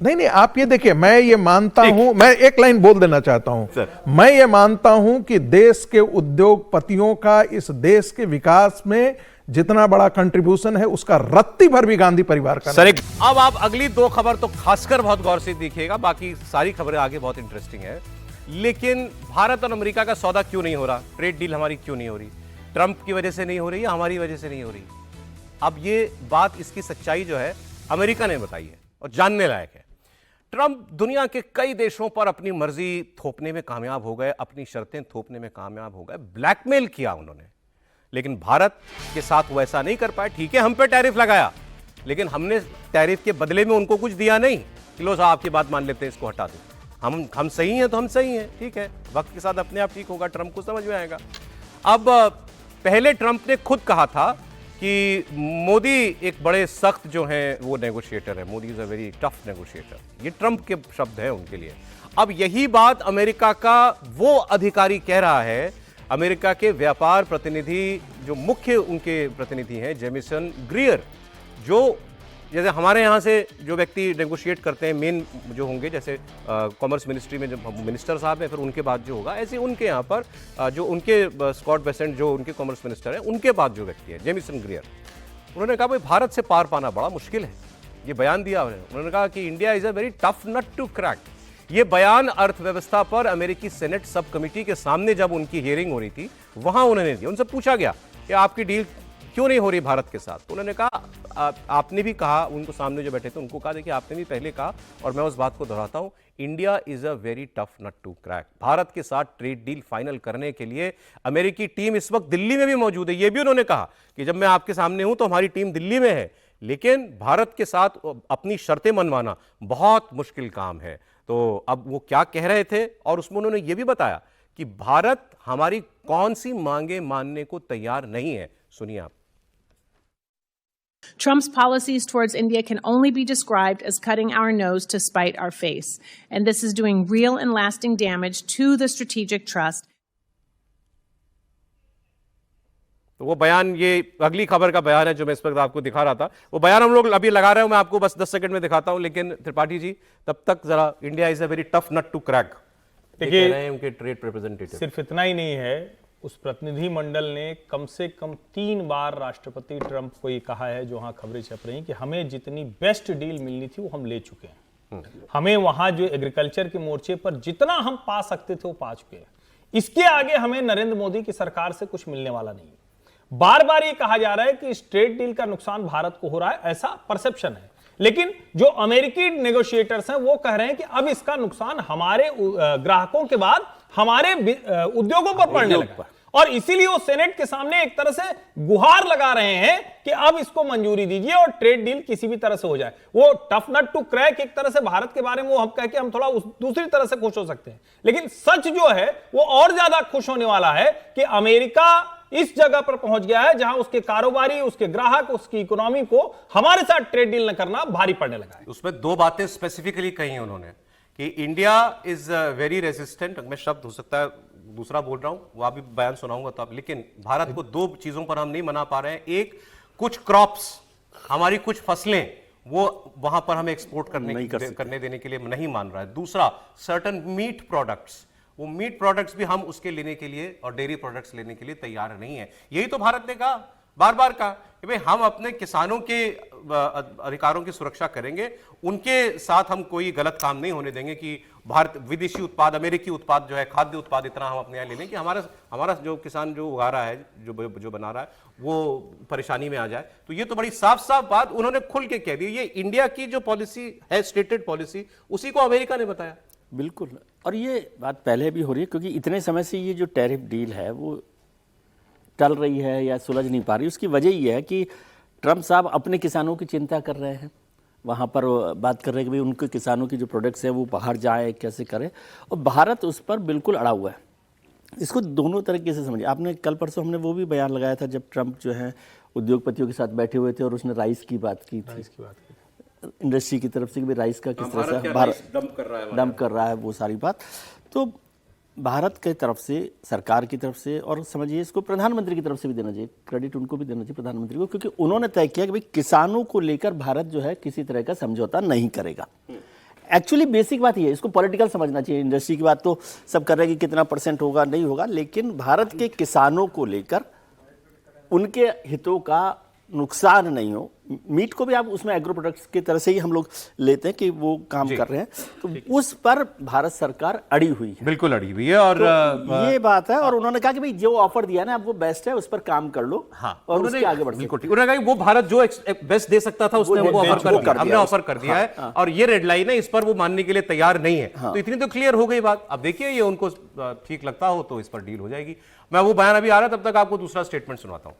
नहीं, आप ये देखिए, मैं ये मानता हूं, मैं एक लाइन बोल देना चाहता हूं, मैं ये मानता हूं कि देश के उद्योगपतियों का इस देश के विकास में जितना बड़ा कंट्रीब्यूशन है उसका रत्ती भर भी गांधी परिवार का। सर अब आप अगली दो खबर तो खासकर बहुत गौर से देखिएगा, बाकी सारी खबरें आगे बहुत इंटरेस्टिंग है। लेकिन भारत और अमेरिका का सौदा क्यों नहीं हो रहा? ट्रेड डील हमारी क्यों नहीं हो रही? ट्रंप की वजह से नहीं हो रही या हमारी वजह से नहीं हो रही? अब ये बात, इसकी सच्चाई जो है अमेरिका ने बताई है और जानने लायक है। ट्रंप दुनिया के कई देशों पर अपनी मर्जी थोपने में कामयाब हो गए, अपनी शर्तें थोपने में कामयाब हो गए, ब्लैकमेल किया उन्होंने। लेकिन भारत के साथ वो ऐसा नहीं कर पाए। ठीक है, हम पे टैरिफ लगाया, लेकिन हमने टैरिफ के बदले में उनको कुछ दिया नहीं कि लो साहब आपकी बात मान लेते हैं, इसको हटा दो। हम सही हैं तो हम सही हैं, ठीक है, वक्त के साथ अपने आप ठीक होगा, ट्रंप को समझ में आएगा। अब पहले ट्रंप ने खुद कहा था कि मोदी एक बड़े सख्त जो हैं वो नेगोशिएटर है, Modi is a very tough negotiator, ये ट्रंप के शब्द हैं उनके लिए। अब यही बात अमेरिका का वो अधिकारी कह रहा है, अमेरिका के व्यापार प्रतिनिधि जो मुख्य उनके प्रतिनिधि हैं, जेमिसन ग्रियर, जो जैसे हमारे यहाँ से जो व्यक्ति नेगोशिएट करते हैं मेन जो होंगे, जैसे कॉमर्स मिनिस्ट्री में जो मिनिस्टर साहब हैं, फिर उनके बाद जो होगा, ऐसे उनके यहाँ पर जो उनके स्कॉट बेसेंट जो उनके कॉमर्स मिनिस्टर हैं, उनके बाद जो व्यक्ति है जेमिसन ग्रियर, उन्होंने कहा भाई भारत से पार पाना बड़ा मुश्किल है। ये बयान दिया उन्होंने कहा कि India is a very tough nut to crack. ये बयान अर्थव्यवस्था पर अमेरिकी सेनेट सब कमेटी के सामने जब उनकी हियरिंग हो रही थी वहां उन्होंने दिया। उनसे पूछा गया कि आपकी डील क्यों नहीं हो रही भारत के साथ, तो उन्होंने कहा आपने भी कहा, उनको सामने जो बैठे थे उनको कहा, देखिए आपने भी पहले कहा और मैं उस बात को दोहराता हूं, India is a very tough nut to crack. Bharat के साथ ट्रेड डील फाइनल करने के लिए अमेरिकी टीम इस वक्त दिल्ली में भी मौजूद है। यह भी उन्होंने कहा कि जब मैं आपके सामने हूं तो हमारी टीम दिल्ली में है, लेकिन भारत के साथ अपनी शर्तें मनवाना बहुत मुश्किल काम है। तो अब वो क्या कह रहे थे, और उसमें उन्होंने ये भी बताया कि भारत हमारी कौन सी मांगे मानने को तैयार नहीं है। सुनिए आप। Trump's policies towards India can only be described as cutting our nose to spite our face, and this is doing real and lasting damage to the strategic trust. तो वो बयान, ये अगली खबर का बयान है जो मैं इस वक्त आपको दिखा रहा था। वो बयान हम लोग अभी लगा रहे हो, मैं आपको बस 10 सेकंड में दिखाता हूं, लेकिन त्रिपाठी जी तब तक जरा, India is a very tough nut to crack, देखिए रहे हैं उनके ट्रेड रिप्रेजेंटेटिव। सिर्फ इतना ही नहीं है, उस प्रतिनिधि मंडल ने कम से कम 3 बार राष्ट्रपति ट्रंप को ये कहा है, जो वहां खबरें छप रही कि हमें जितनी बेस्ट डील मिलनी थी वो हम ले चुके हैं। हमें वहां जो एग्रीकल्चर के मोर्चे पर जितना हम पा सकते थे वो पा चुके हैं। इसके आगे हमें नरेंद्र मोदी की सरकार से कुछ मिलने वाला नहीं है। बार बार ये कहा जा रहा है कि इस ट्रेड डील का नुकसान भारत को हो रहा है, ऐसा परसेप्शन है, लेकिन जो अमेरिकी नेगोशिएटर्स हैं वो कह रहे हैं कि अब इसका नुकसान हमारे ग्राहकों के बाद हमारे उद्योगों पर पड़ने लगा, और इसीलिए वो सेनेट के सामने एक तरह से गुहार लगा रहे हैं कि अब इसको मंजूरी दीजिए और ट्रेड डील किसी भी तरह से हो जाए। वो टफ नट टू क्रैक एक तरह से भारत के बारे में वो हम कह के हम थोड़ा दूसरी तरह से खुश हो सकते हैं, लेकिन सच जो है वो और ज्यादा खुश होने वाला है कि अमेरिका इस जगह पर पहुंच गया है जहां उसके कारोबारी, उसके ग्राहक, उसकी इकोनॉमी को हमारे साथ ट्रेड डील न करना भारी पड़ने लगा है। उसमें 2 बातें स्पेसिफिकली कही उन्होंने कि इंडिया इज वेरी रेजिस्टेंट, मैं शब्द हो सकता है दूसरा बोल रहा हूं, वो आप भी बयान सुनाऊंगा तो आप, लेकिन भारत को 2 चीजों पर हम नहीं मना पा रहे हैं। एक, कुछ क्रॉप्स, हमारी कुछ फसलें वो वहां पर हमें एक्सपोर्ट करने देने के लिए नहीं मान रहा है। दूसरा, सर्टन मीट प्रोडक्ट्स, वो मीट प्रोडक्ट्स भी हम उसके लेने के लिए और डेयरी प्रोडक्ट्स लेने के लिए तैयार नहीं है। यही तो भारत ने कहा, बार बार कहा कि भाई हम अपने किसानों के अधिकारों की सुरक्षा करेंगे, उनके साथ हम कोई गलत काम नहीं होने देंगे कि भारत विदेशी उत्पाद, अमेरिकी उत्पाद जो है, खाद्य उत्पाद इतना हम अपने यहाँ ले लें कि हमारा जो किसान जो उगा रहा है, जो बना रहा है, वो परेशानी में आ जाए। तो ये तो बड़ी साफ साफ बात उन्होंने खुल के कह दी। ये इंडिया की जो पॉलिसी है, स्टेटेड पॉलिसी, उसी को अमेरिका ने बताया। बिल्कुल, और ये बात पहले भी हो रही है क्योंकि इतने समय से ये जो टैरिफ डील है वो टल रही है या सुलझ नहीं पा रही। उसकी वजह ये है कि ट्रंप साहब अपने किसानों की चिंता कर रहे हैं, वहाँ पर बात कर रहे हैं कि भाई उनके किसानों की जो प्रोडक्ट्स हैं वो बाहर जाए, कैसे करें, और भारत उस पर बिल्कुल अड़ा हुआ है। इसको दोनों तरीके से समझिए। आपने कल परसों हमने वो भी बयान लगाया था जब ट्रंप जो है उद्योगपतियों के साथ बैठे हुए थे और उसने राइस की बात की थी, इंडस्ट्री की तरफ से कि भाई राइस का किस तरह से भारत डंप कर रहा है, वो सारी बात। तो भारत की तरफ से, सरकार की तरफ से, और समझिए इसको प्रधानमंत्री की तरफ से भी देना चाहिए, क्रेडिट उनको भी देना चाहिए प्रधानमंत्री को, क्योंकि उन्होंने तय किया कि भाई किसानों को लेकर भारत जो है किसी तरह का समझौता नहीं करेगा। एक्चुअली बेसिक बात ये है, इसको पॉलिटिकल समझना चाहिए। इंडस्ट्री की बात तो सब कर रहे हैं कि कितना % होगा, नहीं होगा, लेकिन भारत के किसानों को लेकर उनके हितों का नुकसान नहीं हो। मीट को भी आप उसमें एग्रो प्रोडक्ट्स की तरह से ही हम लोग लेते हैं कि वो काम कर रहे हैं, तो उस पर भारत सरकार अड़ी हुई है, बिल्कुल अड़ी हुई है। और तो ये बात है, और उन्होंने कहा कि भाई जो ऑफर दिया ना, अब वो बेस्ट है, उस पर काम कर लो। हाँ, और उसके आगे बढ़ बिल्कुल ठीक। उन्होंने कहा कि वो भारत जो बेस्ट दे सकता था उसने वो ऑफर कर दिया, हमने ऑफर कर दिया है, और ये रेड लाइन है, इस पर वो मानने के लिए तैयार नहीं है। तो इतनी तो क्लियर हो गई बात। अब देखिए ये उनको ठीक लगता हो तो इस पर डील हो जाएगी। मैं वो बयान अभी आ रहा, तब तक आपको दूसरा स्टेटमेंट सुनाता हूं।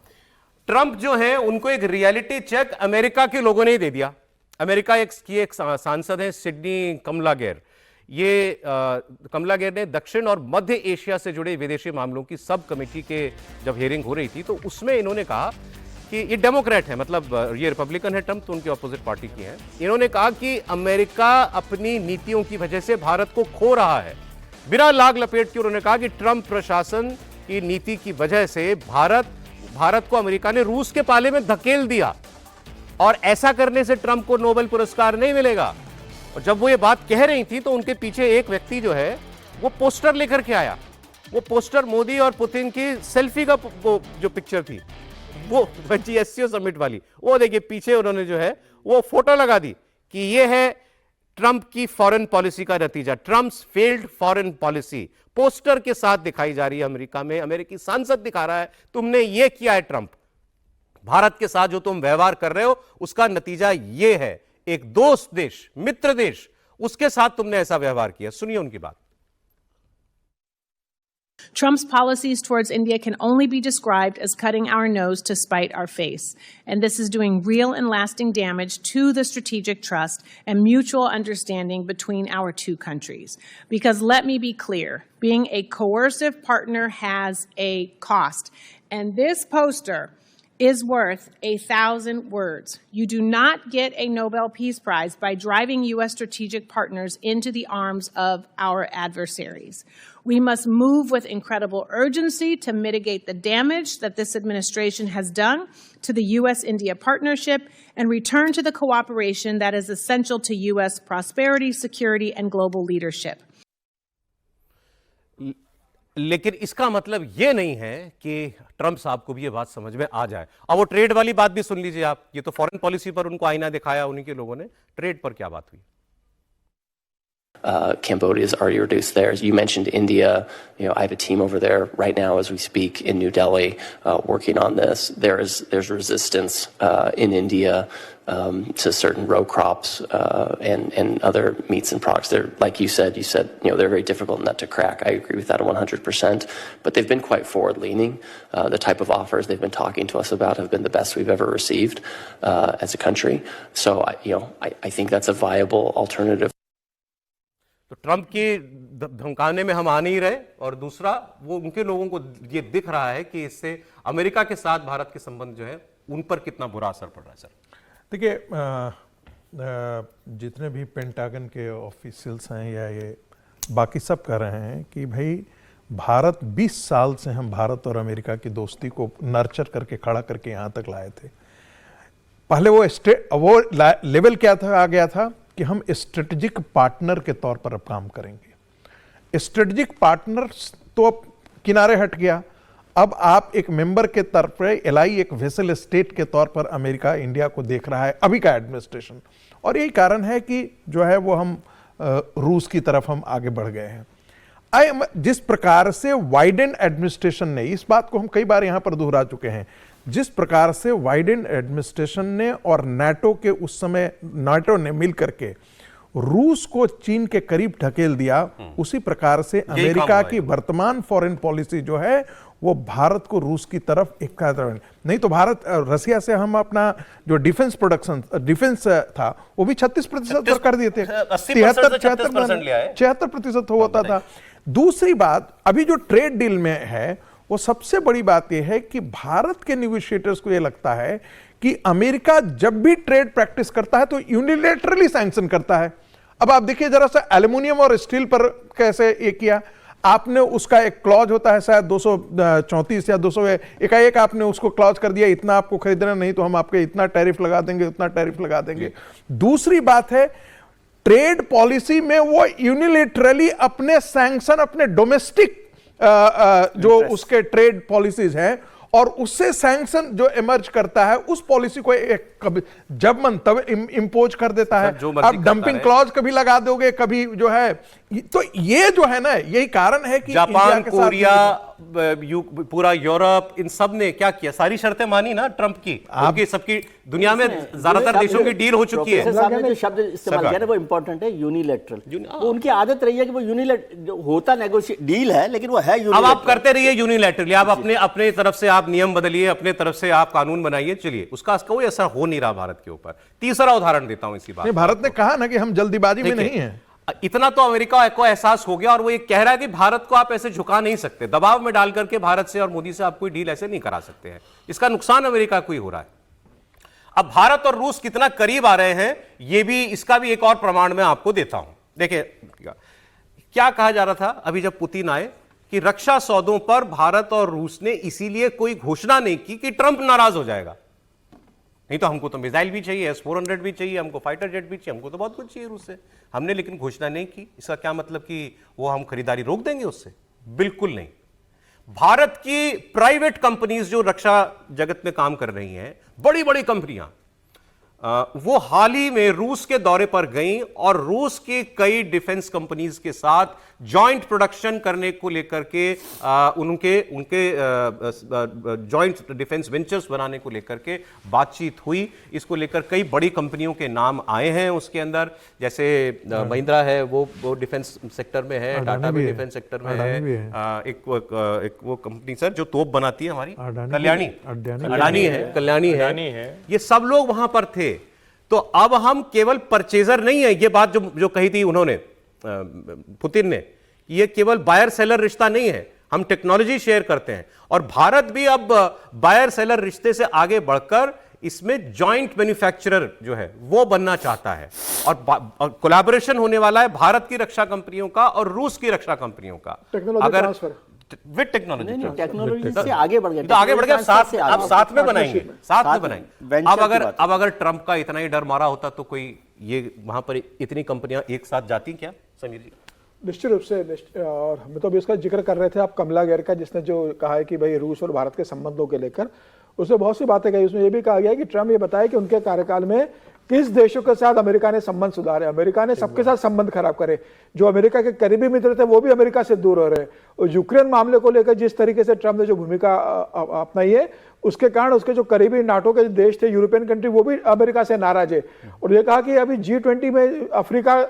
ट्रंप जो है उनको एक रियलिटी चेक अमेरिका के लोगों ने ही दे दिया। अमेरिका की एक सांसद है सिडनी कमलागेर। ये कमलागेर ने दक्षिण और मध्य एशिया से जुड़े विदेशी मामलों की सब कमेटी के जब हियरिंग हो रही थी तो उसमें इन्होंने कहा कि ये डेमोक्रेट है, मतलब ये रिपब्लिकन है ट्रंप, तो उनके ऑपोजिट पार्टी की है। इन्होंने कहा कि अमेरिका अपनी नीतियों की वजह से भारत को खो रहा है। बिना लाग लपेट के उन्होंने कहा कि ट्रंप प्रशासन की नीति की वजह से भारत को अमेरिका ने रूस के पाले में धकेल दिया, और ऐसा करने से ट्रंप को नोबेल पुरस्कार नहीं मिलेगा। और जब वो ये बात कह रही थी तो उनके पीछे एक व्यक्ति जो है वो पोस्टर लेकर के आया। वो पोस्टर मोदी और पुतिन की सेल्फी का जो पिक्चर थी, वो GSCO समिट वाली, वो देखिए पीछे उन्होंने जो है वो फोटो लगा दी कि ये है ट्रंप की फॉरेन पॉलिसी का नतीजा, Trump's failed foreign policy. Poster के साथ दिखाई जा रही है अमेरिका में, अमेरिकी सांसद दिखा रहा है तुमने ये किया है ट्रंप, भारत के साथ जो तुम व्यवहार कर रहे हो उसका नतीजा ये है। एक दोस्त देश, मित्र देश, उसके साथ तुमने ऐसा व्यवहार किया। सुनिए उनकी बात। Trump's policies towards India can only be described as cutting our nose to spite our face. And this is doing real and lasting damage to the strategic trust and mutual understanding between our two countries. Because let me be clear, being a coercive partner has a cost. And this poster is worth 1,000 words. You do not get a Nobel Peace Prize by driving U.S. strategic partners into the arms of our adversaries. We must move with incredible urgency to mitigate the damage that this administration has done to the U.S.-India partnership and return to the cooperation that is essential to U.S. prosperity, security, and global leadership. लेकिन इसका मतलब ये नहीं है कि Trump साहब को भी ये बात समझ में आ जाए। अब वो ट्रेड वाली बात भी सुन लीजिए आप। ये तो फॉरेन पॉलिसी पर उनको आईना दिखाया उन्हीं के लोगों ने, ट्रेड पर क्या बात हुई? Cambodia has already reduced theirs. You mentioned India. I have a team over there right now as we speak in New Delhi working on this. There's resistance in India to certain row crops and other meats and products. They're, like you said, they're very difficult nut to crack. I agree with that 100%. But they've been quite forward-leaning. The type of offers they've been talking to us about have been the best we've ever received as a country. So I think that's a viable alternative. तो Trump के धमकाने में हम आ नहीं रहे, और दूसरा वो उनके लोगों को ये दिख रहा है कि इससे अमेरिका के साथ भारत के संबंध जो है उन पर कितना बुरा असर पड़ रहा है। सर देखिए, जितने भी पेंटागन के ऑफिशियल्स हैं या ये बाकी सब कह रहे हैं कि भाई भारत 20 साल से हम भारत और अमेरिका की दोस्ती को नर्चर करके खड़ा करके यहाँ तक लाए थे। पहले वो लेवल क्या था, आ गया था कि हम स्ट्रेटेजिक पार्टनर के तौर पर अब काम करेंगे। स्ट्रेटेजिक पार्टनर तो अब किनारे हट गया, अब आप एक मेंबर के तौर पर, एलआई एक वेसल स्टेट के तौर पर अमेरिका इंडिया को देख रहा है अभी का एडमिनिस्ट्रेशन, और यही कारण है कि जो है वो हम रूस की तरफ हम आगे बढ़ गए हैं। जिस प्रकार से वाइडेन एडमिनिस्ट्रेशन ने, इस बात को हम कई बार यहां पर दोहरा चुके हैं, जिस प्रकार से वाइडेन एडमिनिस्ट्रेशन ने और नाटो के उस समय नाटो ने मिलकर के रूस को चीन के करीब ढकेल दिया, उसी प्रकार से अमेरिका की वर्तमान फॉरेन पॉलिसी जो है वो भारत को रूस की तरफ एक नहीं तो भारत रसिया से हम अपना जो डिफेंस प्रोडक्शन डिफेंस था वो भी 36% कर दिए थे, 76% होता था। दूसरी बात, अभी जो ट्रेड डील में है वो सबसे बड़ी बात यह है कि भारत के नेगोशिएटर्स को यह लगता है कि अमेरिका जब भी ट्रेड प्रैक्टिस करता है तो यूनिलेटरली सैंक्शन करता है। अब आप देखिए जरा सा एल्युमिनियम और स्टील पर कैसे ये किया, आपने उसका एक क्लॉज होता है शायद 234 या 200, एकाएक आपने उसको क्लॉज कर दिया, इतना आपको खरीदना नहीं तो हम आपके इतना टैरिफ लगा देंगे, उतना टैरिफ लगा देंगे। दूसरी बात है ट्रेड पॉलिसी में वो यूनिलेटरली अपने सैंक्शन, अपने डोमेस्टिक जो उसके ट्रेड पॉलिसीज हैं और उससे सैंक्शन जो इमर्ज करता है उस पॉलिसी को एक कभी जब मन तब इंपोज कर देता है। अब डंपिंग क्लॉज कभी लगा दोगे, कभी जो है, तो ये जो है ना यही कारण है कि जापान, कोरिया, पूरा यूरोप, इन सब ने क्या किया, सारी शर्तें मानी ना ट्रंप की, उनकी सबकी दुनिया में ज्यादातर देशों की डील हो चुकी है। जो शब्द इस्तेमाल किया ना वो इंपॉर्टेंट है, यूनिलैटरल। उनकी आदत रही है कि वो यूनिलैटरल होता नेगोशिएट डील है लेकिन वो है यूनिलैटरल। अब आप करते रहिए यूनिलैटरली, आप अपने तरफ से आप नियम बदलिए, अपने तरफ से आप कानून बनाइए, चलिए उसका कोई असर हो नहीं रहा भारत के ऊपर। तीसरा उदाहरण देता हूं इसी बात, भारत ने कहा ना कि हम जल्दीबाजी में नहीं है, इतना तो अमेरिका को एहसास हो गया और वो ये कह रहा है कि भारत को आप ऐसे झुका नहीं सकते, दबाव में डाल करके भारत से और मोदी से आप कोई डील ऐसे नहीं करा सकते हैं, इसका नुकसान अमेरिका को ही हो रहा है। अब भारत और रूस कितना करीब आ रहे हैं ये भी, इसका भी एक और प्रमाण मैं आपको देता हूं। देखिए क्या कहा जा रहा था अभी जब पुतिन आए कि रक्षा सौदों पर भारत और रूस ने इसीलिए कोई घोषणा नहीं की कि ट्रंप नाराज हो जाएगा, नहीं तो हमको तो मिसाइल भी चाहिए, S-400 भी चाहिए, हमको फाइटर जेट भी चाहिए, हमको तो बहुत कुछ चाहिए रूस से, हमने लेकिन घोषणा नहीं की। इसका क्या मतलब कि वो हम खरीदारी रोक देंगे उससे? बिल्कुल नहीं। भारत की प्राइवेट कंपनीज जो रक्षा जगत में काम कर रही हैं, बड़ी बड़ी कंपनियां, वो हाल ही में रूस के दौरे पर गई और रूस के कई डिफेंस कंपनीज के साथ जॉइंट प्रोडक्शन करने को लेकर के उनके जॉइंट डिफेंस वेंचर्स बनाने को लेकर के बातचीत हुई। इसको लेकर कई बड़ी कंपनियों के नाम आए हैं उसके अंदर, जैसे महिंद्रा है वो डिफेंस सेक्टर में है, टाटा भी डिफेंस सेक्टर में है, एक वो कंपनी सर जो तोप बनाती है हमारी कल्याणी है, ये सब लोग वहां पर थे। तो अब हम केवल परचेजर नहीं है, ये बात जो कही थी उन्होंने पुतिन ने, ये केवल बायर सेलर रिश्ता नहीं है, हम टेक्नोलॉजी शेयर करते हैं और भारत भी अब बायर सेलर रिश्ते से आगे बढ़कर इसमें जॉइंट मैन्युफैक्चरर जो है वो बनना चाहता है और कोलैबोरेशन होने वाला है भारत की रक्षा कंपनियों का और रूस की रक्षा कंपनियों का। अगर विद टेक्नोलॉजी से आगे बढ़ गए तो आगे बढ़ गए, साथ में बनाएंगे। अब अगर ट्रंप का इतना ही डर मारा होता तो कोई ये वहां पर इतनी कंपनियां एक साथ जाती क्या समीर जी? निश्चित रूप से, और हम तो अभी इसका जिक्र कर रहे थे आप कमला गैर का, जिसने जो कहा है कि भाई रूस और भारत के संबंधों के लेकर उसमें बहुत सी बातें कही। उसमें यह भी कहा गया कि ट्रंप ये बताया कि उनके कार्यकाल में किस देशों के साथ अमेरिका ने संबंध सुधारे, अमेरिका ने सबके साथ संबंध खराब करे, जो अमेरिका के करीबी मित्र थे वो भी अमेरिका से दूर हो रहे। और यूक्रेन मामले को लेकर जिस तरीके से ट्रंप ने जो भूमिका अपनाई है उसके कारण उसके जो करीबी नाटो के देश थे, यूरोपियन कंट्री, वो भी अमेरिका से नाराज है। और ये कहा कि अभी G20 में अफ्रीका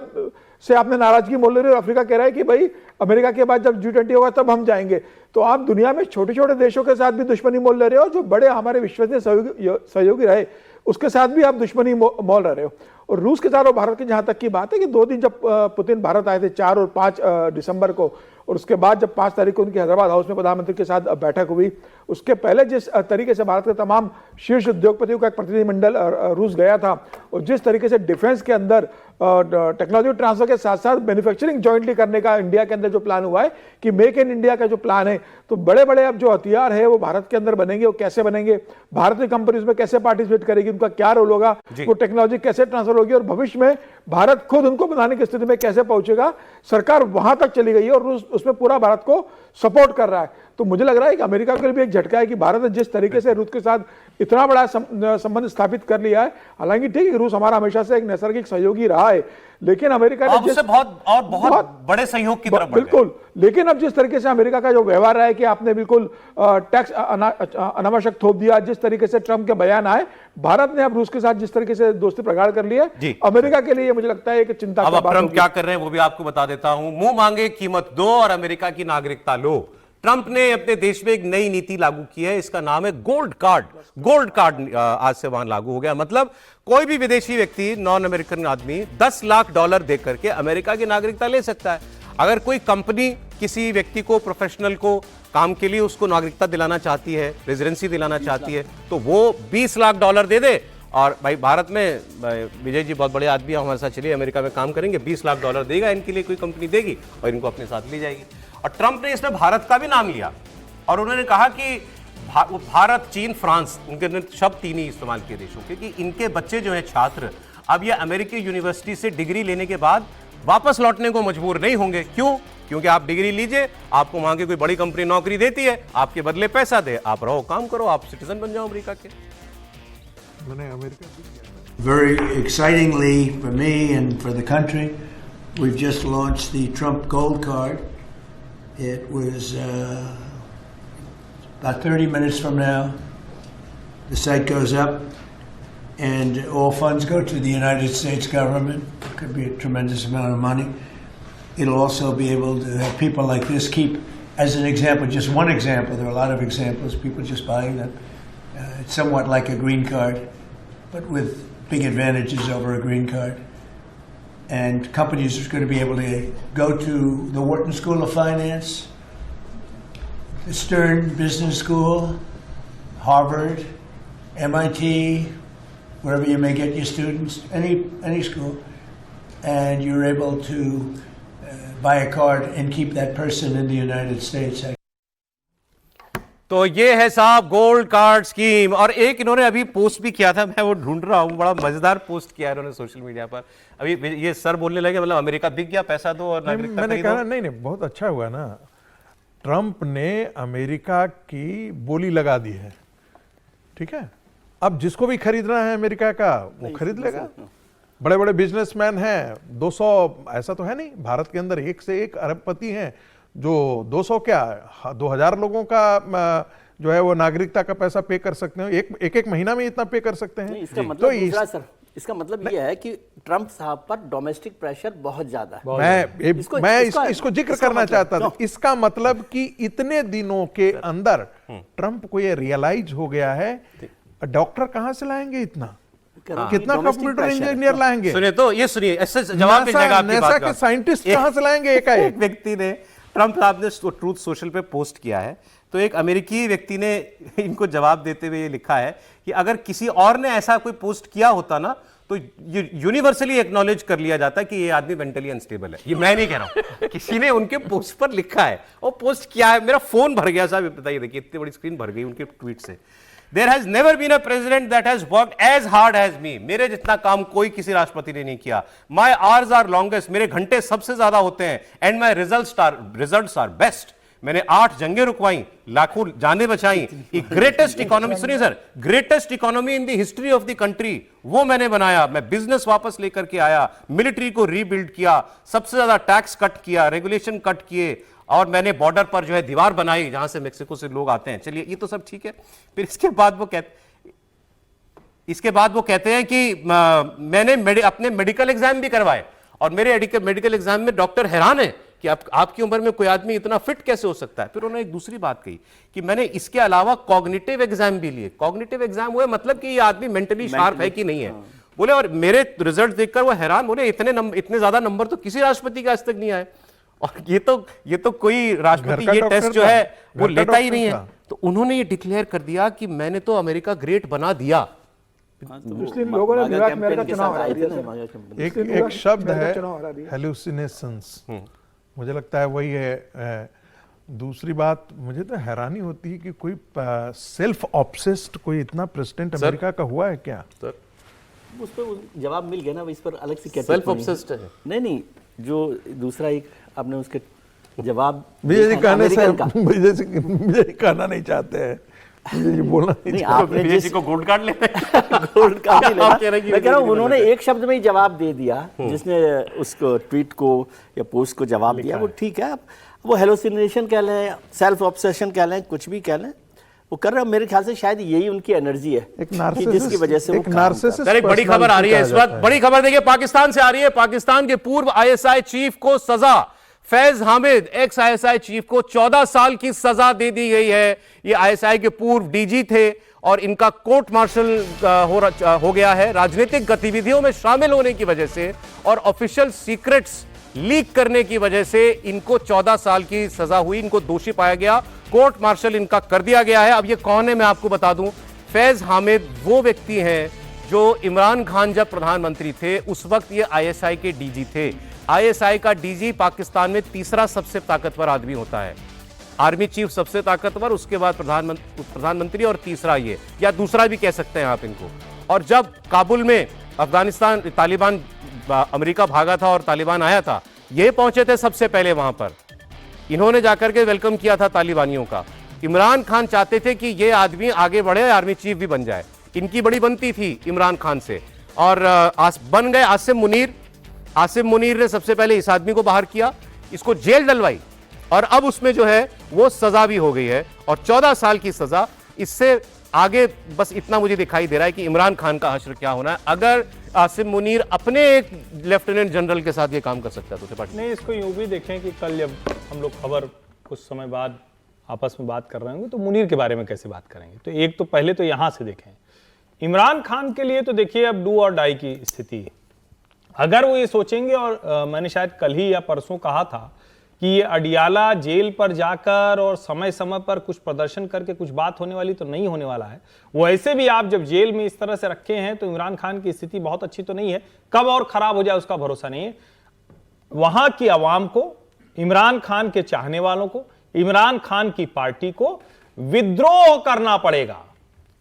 से आपने नाराजगी मोल रहे हो, अफ्रीका कह रहा है कि भाई अमेरिका के बाद जब G20 होगा तब हम जाएंगे। तो आप दुनिया में छोटे छोटे देशों के साथ भी दुश्मनी मोल ले रहे हो, जो बड़े हमारे विश्वसनीय सहयोगी रहे उसके साथ भी आप दुश्मनी मोल रहे हो। और रूस के साथ और भारत की जहां तक की बात है कि 2 दिन जब पुतिन भारत आए थे 4 और 5 दिसंबर को, और उसके बाद जब 5 तारीख को उनकी हैदराबाद हाउस में प्रधानमंत्री के साथ बैठक हुई, उसके पहले जिस तरीके से भारत के तमाम शीर्ष उद्योगपतियों का एक प्रतिनिधिमंडल रूस गया था और जिस तरीके से डिफेंस के अंदर टेक्नोलॉजी ट्रांसफर के साथ साथ मैन्युफैक्चरिंग जॉइंटली करने का इंडिया के अंदर जो प्लान हुआ है कि मेक इन इंडिया का जो प्लान है, तो बड़े बड़े अब जो हथियार है वो भारत के अंदर बनेंगे। वो कैसे बनेंगे, भारत की कंपनी उसमें कैसे पार्टिसिपेट करेगी, उनका क्या रोल होगा, वो टेक्नोलॉजी कैसे ट्रांसफर होगी और भविष्य में भारत खुद उनको बनाने की स्थिति में कैसे पहुंचेगा। सरकार वहां तक चली गई है और रूस उसमें पूरा भारत को सपोर्ट कर रहा है। तो मुझे लग रहा है कि अमेरिका के लिए भी एक झटका है कि भारत ने जिस तरीके से रूस के साथ इतना बड़ा संबंध स्थापित कर लिया है। हालांकि ठीक है, रूस हमारा हमेशा से एक नैसर्गिक सहयोगी रहा है, लेकिन अमेरिका ने जिस बहुत बड़े सहयोग की तरफ बढ़ गए। बिल्कुल, लेकिन अब जिस तरीके से अमेरिका का जो व्यवहार है कि आपने बिल्कुल टैक्स अनावश्यक थोप दिया, जिस तरीके से ट्रंप के बयान आए, भारत ने अब रूस के साथ जिस तरीके से दोस्ती प्रगाढ़ कर ली है, अमेरिका के लिए मुझे लगता है एक चिंता अब ट्रंप क्या कर रहे हैं वो भी आपको बता देता हूं। मुंह मांगे कीमत दो और अमेरिका की नागरिकता लो। ट्रंप ने अपने देश में एक नई नीति लागू की है, इसका नाम है गोल्ड कार्ड। गोल्ड कार्ड आज से वहां लागू हो गया। मतलब कोई भी विदेशी व्यक्ति, नॉन अमेरिकन आदमी $10 लाख देकर के अमेरिका की नागरिकता ले सकता है। अगर कोई कंपनी किसी व्यक्ति को, प्रोफेशनल को काम के लिए उसको नागरिकता दिलाना चाहती है, रेजिडेंसी दिलाना चाहती है, तो वो $20 लाख दे दे। और भाई भारत में विजय जी बहुत बड़े आदमी हमारे साथ, चलिए अमेरिका में काम करेंगे, $20 लाख देगा इनके लिए कोई कंपनी देगी और इनको अपने साथ ली जाएगी। और ट्रंप ने इसमें भारत का भी नाम लिया और उन्होंने कहा कि भारत, चीन, फ्रांस, उनके शब्द तीन ही इस्तेमाल किए देशों के, कि इनके बच्चे जो हैं छात्र, अब ये अमेरिकी यूनिवर्सिटी से डिग्री लेने के बाद वापस लौटने को मजबूर नहीं होंगे। क्यों? क्योंकि आप डिग्री लीजिए, आपको वहां की कोई बड़ी कंपनी नौकरी देती है, आपके बदले पैसा दे, आप रहो, काम करो, आप सिटीजन बन जाओ अमेरिका के। Very excitingly for me and for the country, we've just launched the Trump Gold Card. It was about 30 minutes from now. The site goes up and all funds go to the United States government. It could be a tremendous amount of money. It'll also be able to have people like this keep, as an example, just one example, there are a lot of examples, people just buying them. It's somewhat like a green card, but with big advantages over a green card. And companies are going to be able to go to the Wharton School of Finance, the Stern Business School, Harvard, MIT, wherever you may get your students, any school, and you're able to buy a card and keep that person in the United States. तो ये है साहब gold card scheme. और एक इन्होंने अभी post भी किया था, मैं वो ढूंढ रहा हूँ, बड़ा मजेदार पोस्ट किया है इन्होंने सोशल मीडिया पर। अभी ये सर बोलने लगे मतलब अमेरिका दिख गया, पैसा दो और नागरिकता मैंने कहा नहीं, बहुत अच्छा हुआ ना, ट्रंप ने अमेरिका की बोली लगा दी है, ठीक है। अब जिसको भी खरीदना है अमेरिका का वो खरीद लेगा। बड़े बड़े बिजनेसमैन हैं, 200, ऐसा तो है नहीं, भारत के अंदर एक से एक अरबपति हैं जो 200 क्या 2000 लोगों का जो है वो नागरिकता का पैसा पे कर सकते हैं, एक महीना में इतना पे कर सकते हैं। इसका मतलब दूसरा सर, इसका मतलब ये है कि ट्रंप साहब पर डोमेस्टिक प्रेशर बहुत ज्यादा है। मैं इसको जिक्र करना चाहता था। इसका मतलब कि इतने दिनों के अंदर ट्रंप को ये रियलाइज हो गया है, डॉक्टर कहां से लाएंगे इतना, कितना कंप्यूटर इंजीनियर लाएंगे। सुनिए तो ये सुनिए, ऐसे जवाब मिल जाएगा आपकी बात का। के साइंटिस्ट कहां से लाएंगे? एक व्यक्ति ने, ट्रंप साहब ने ट्रूथ सोशल पे पोस्ट किया है, तो एक अमेरिकी व्यक्ति ने इनको जवाब देते हुए ये लिखा है कि अगर किसी और ने ऐसा कोई पोस्ट किया होता ना तो यूनिवर्सली एक्नॉलेज कर लिया जाता कि ये आदमी मेंटली अनस्टेबल है। ये मैं नहीं कह रहा हूं, किसी ने उनके पोस्ट पर लिखा है। वो पोस्ट क्या है, मेरा फोन भर गया साहब, बताइए, देखिए इतनी बड़ी स्क्रीन भर गई उनके ट्वीट से। There has never been a president that has worked as hard as me. मेरे जितना काम कोई किसी राष्ट्रपति ने नहीं किया। My hours are longest. मेरे घंटे सबसे ज्यादा होते हैं। And my results are best. मैंने 8 जंगें रुकवाई, लाखों जानें बचाई। ग्रेटेस्ट इकोनॉमी, सुनिए sir, greatest economy in the history of the country, वो मैंने बनाया। मैं बिजनेस वापस लेकर के आया, मिलिट्री को रीबिल्ड किया, सबसे ज्यादा टैक्स कट किया, रेगुलेशन कट किए, और मैंने बॉर्डर पर जो है दीवार बनाई जहां से मेक्सिको से लोग आते हैं। चलिए ये तो सब ठीक है। फिर इसके बाद वो कहते हैं कि मैंने अपने मेडिकल एग्जाम भी करवाए और मेरे मेडिकल एग्जाम में डॉक्टर हैरान है कि आपकी उम्र में कोई आदमी इतना फिट कैसे हो सकता है। फिर उन्होंने एक दूसरी बात कही कि मैंने इसके अलावा कॉग्निटिव एग्जाम भी लिए। कॉग्निटिव एग्जाम हुए मतलब कि ये आदमी मेंटली शार्प है कि नहीं है। बोले और मेरे रिजल्ट देखकर वो हैरान, बोले इतने ज्यादा नंबर तो किसी राष्ट्रपति के आज तक नहीं आए। और ये तो कोई राष्ट्रपति ये टेस्ट जो है वो लेता ही नहीं है। तो उन्होंने ये डिक्लेयर कर दिया कि मैंने तो अमेरिका ग्रेट बना दिया। लोगों ने न्यूयॉर्क में का चुनाव हरा दिया। एक शब्द है हेलुसिनेशंस, मुझे लगता है वही है। दूसरी बात, मुझे तो हैरानी होती है कि कोई सेल्फ ऑब्सेस्ड कोई इतना प्रेसिडेंट अमेरिका का हुआ है क्या? उस पर जवाब मिल गया ना, इस पर अलग से क्या सेल्फ ऑब्सेस्ड है? नहीं, जो दूसरा एक आपने उसके जवाब विजय जी देखा कहने से अमेरिकन का। विजय जी कहना नहीं चाहते हैं, विजय जी बोलना नहीं नहीं, चाहते। आपने विजय जिस जी को गोल्ड कार्ड लेना है। गोल्ड कार्ड नहीं लेना। आप कह रहे हैं कि मैं कह रहा हूँ विजय जी उन्होंने बोलना एक शब्द में ही जवाब दे दिया, जिसने उसको ट्वीट को या पोस्ट को जवाब दिया, वो ठीक है। वो हेलोसिनेशन कह लें, सेल्फ ऑब्सेशन कह लें, कुछ भी कह लें, वो कर रहे हैं। मेरे ख्याल से शायद यही उनकी एनर्जी है एक कि नार्सिसिस्ट, जिसकी वजह से वो एक काम कर नार्सिसिस्ट सर, एक बड़ी खबर आ रही है इस वक्त। बड़ी खबर देखिए, पाकिस्तान से आ रही है। पाकिस्तान के पूर्व आईएसआई चीफ को सजा, Faiz Hamid x ISI chief को 14 साल की सजा दे दी गई है। ये आईएसआई के पूर्व डीजी थे और इनका कोर्ट मार्शल हो गया है राजनीतिक गतिविधियों में शामिल होने की वजह से और ऑफिशियल सीक्रेट्स लीक करने की वजह से इनको 14 साल की सजा हुई। इनको दोषी पाया गया, कोर्ट मार्शल इनका कर दिया गया है। अब ये कौन है मैं आपको बता दूं। फैज हामिद वो व्यक्ति हैं जो इमरान खान जब प्रधानमंत्री थे उस वक्त ये आईएसआई के डीजी थे। आईएसआई का डीजी पाकिस्तान में तीसरा सबसे ताकतवर आदमी होता है। आर्मी चीफ सबसे ताकतवर, उसके बाद प्रधानमंत्री और तीसरा ये, या दूसरा भी कह सकते हैं आप इनको। और जब काबुल में अफगानिस्तान तालिबान, अमेरिका भागा था और तालिबान आया था, ये पहुंचे थे सबसे पहले वहां पर। इन्होंने जाकर के वेलकम किया था तालिबानियों का। इमरान खान चाहते थे कि ये आदमी आगे बढ़े, आर्मी चीफ भी बन जाए। इनकी बड़ी बनती थी इमरान खान से और बन गए आसिम मुनीर। आसिम मुनीर ने सबसे पहले इस आदमी को बाहर किया, इसको जेल डलवाई और अब उसमें जो है वो सजा भी हो गई है और 14 साल की सजा। इससे आगे बस इतना मुझे दिखाई दे रहा है कि इमरान खान का हश्र क्या होना है। अगर आसिम मुनीर अपने एक लेफ्टिनेंट जनरल के साथ ये काम कर सकता है तो त्रिपाठी नहीं, इसको यूं भी देखें कि कल जब हम लोग खबर कुछ समय बाद आपस में बात कर रहे होंगे तो मुनीर के बारे में कैसे बात करेंगे। तो एक तो पहले तो यहां से देखें, इमरान खान के लिए तो देखिए अब डू और डाई की स्थिति है। अगर वो ये सोचेंगे, और मैंने शायद कल ही या परसों कहा था कि ये अडियाला जेल पर जाकर और समय समय पर कुछ प्रदर्शन करके कुछ बात होने वाली तो नहीं होने वाला है। वैसे भी आप जब जेल में इस तरह से रखे हैं तो इमरान खान की स्थिति बहुत अच्छी तो नहीं है, कब और खराब हो जाए उसका भरोसा नहीं है। वहां की आवाम को, इमरान खान के चाहने वालों को, इमरान खान की पार्टी को विद्रोह करना पड़ेगा।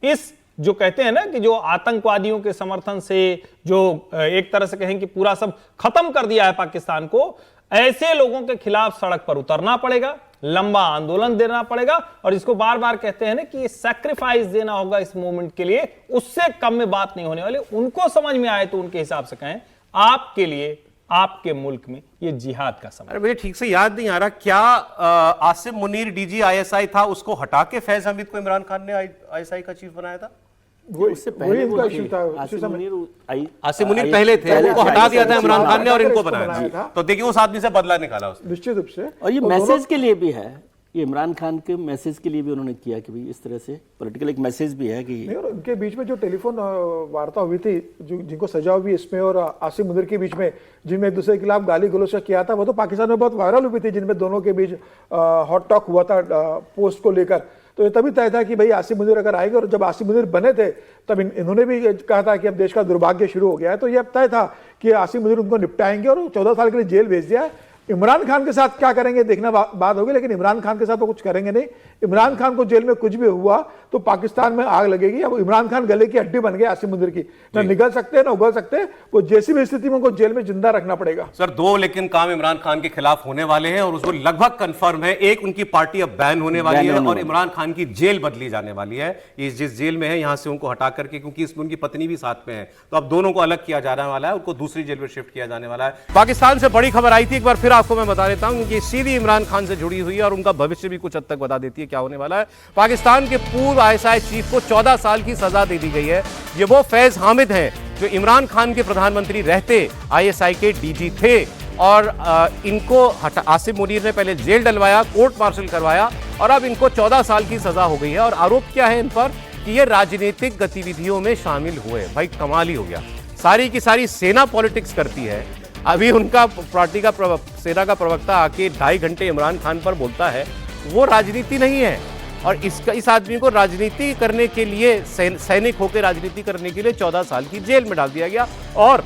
इस जो कहते हैं ना कि जो आतंकवादियों के समर्थन से जो एक तरह से कहें कि पूरा सब खत्म कर दिया है पाकिस्तान को, ऐसे लोगों के खिलाफ सड़क पर उतरना पड़ेगा, लंबा आंदोलन देना पड़ेगा। और इसको बार बार कहते हैं ना कि सैक्रिफाइस देना होगा इस मूवमेंट के लिए, उससे कम में बात नहीं होने वाली। उनको समझ में आए तो उनके हिसाब से कहें, आपके लिए, आपके मुल्क में ये जिहाद का समय। अरे मुझे ठीक से याद नहीं आ रहा, क्या आसिम मुनीर डीजी आईएसआई था, उसको हटा के फैज हामिद को इमरान खान ने आईएसआई का चीफ बनाया था? उससे पहले वो आसिम मुनीर पहले थे, उनको हटा दिया था इमरान खान ने और इनको बनाया। तो देखिए उस आदमी से बदला निकाला उसने। निश्चित रूप से। और ये मैसेज के लिए भी है, ये इमरान खान के मैसेज के लिए भी उन्होंने किया कि भाई इस तरह से पॉलिटिकल एक मैसेज भी है कि नहीं। और उनके बीच में जो टेलीफोन वार्ता हुई थी, जो जिनको सजा हुई इसमें और आसिम मुनीर के बीच में, जिनमें एक दूसरे के खिलाफ गाली गलौज किया था, वो तो पाकिस्तान में बहुत वायरल हुई थी, जिनमें दोनों के बीच हॉट टॉक हुआ था पोस्ट को लेकर। तो ये तभी तय था कि भाई आसिम मुनीर अगर आएंगे, और जब आसिम मुनीर बने थे तब इन्होंने भी कहा था कि अब देश का दुर्भाग्य शुरू हो गया है। तो ये अब तय था कि आसिम मुनीर उनको निपटाएंगे और 14 साल के लिए जेल भेज दिया। इमरान खान के साथ क्या करेंगे देखना बात होगी, लेकिन इमरान खान के साथ वो कुछ करेंगे नहीं। इमरान खान को जेल में कुछ भी हुआ तो पाकिस्तान में आग लगेगी। अब इमरान खान गले की हड्डी बन गए आसिम मुनीर की, ना निकल सकते ना उगल सकते। वो जैसी भी स्थिति में उनको जेल में जिंदा रखना पड़ेगा। सर, दो लेकिन काम इमरान खान के खिलाफ होने वाले हैं और उसको लगभग कंफर्म है। एक, उनकी पार्टी अब बैन होने वाली है और इमरान खान की जेल बदली जाने वाली है। इस जिस जेल में है यहां से उनको हटा करके, क्योंकि इसमें उनकी पत्नी भी साथ में है, तो अब दोनों को अलग किया जाने वाला है, उनको दूसरी जेल में शिफ्ट किया जाने वाला है। पाकिस्तान से बड़ी खबर आई थी, एक बार फिर आपको मैं बता देता हूं, क्योंकि सीधी इमरान खान से जुड़ी हुई है और उनका भविष्य भी कुछ हद तक बता देती है क्या होने वाला है। पाकिस्तान के पूर्व आईएसआई चीफ को 14 साल की सजा दे दी गई है। ये वो फैज हामिद हैं जो इमरान खान के प्रधानमंत्री रहते आईएसआई के डीजी थे और इनको आसिम मुनीर ने पहले जेल डलवाया, कोर्ट मार्शल करवाया और अब इनको 14 साल की सजा हो गई है। और आरोप क्या है इन पर कि ये राजनीतिक गतिविधियों में शामिल हुए। भाई कमाल ही हो गया, सारी की सारी सेना पॉलिटिक्स करती है। अभी उनका पार्टी का सेना का प्रवक्ता आके 2.5 घंटे इमरान खान पर बोलता है, वो राजनीति नहीं है। और इस आदमी को राजनीति करने के लिए, सैनिक होकर राजनीति करने के लिए 14 साल की जेल में डाल दिया गया और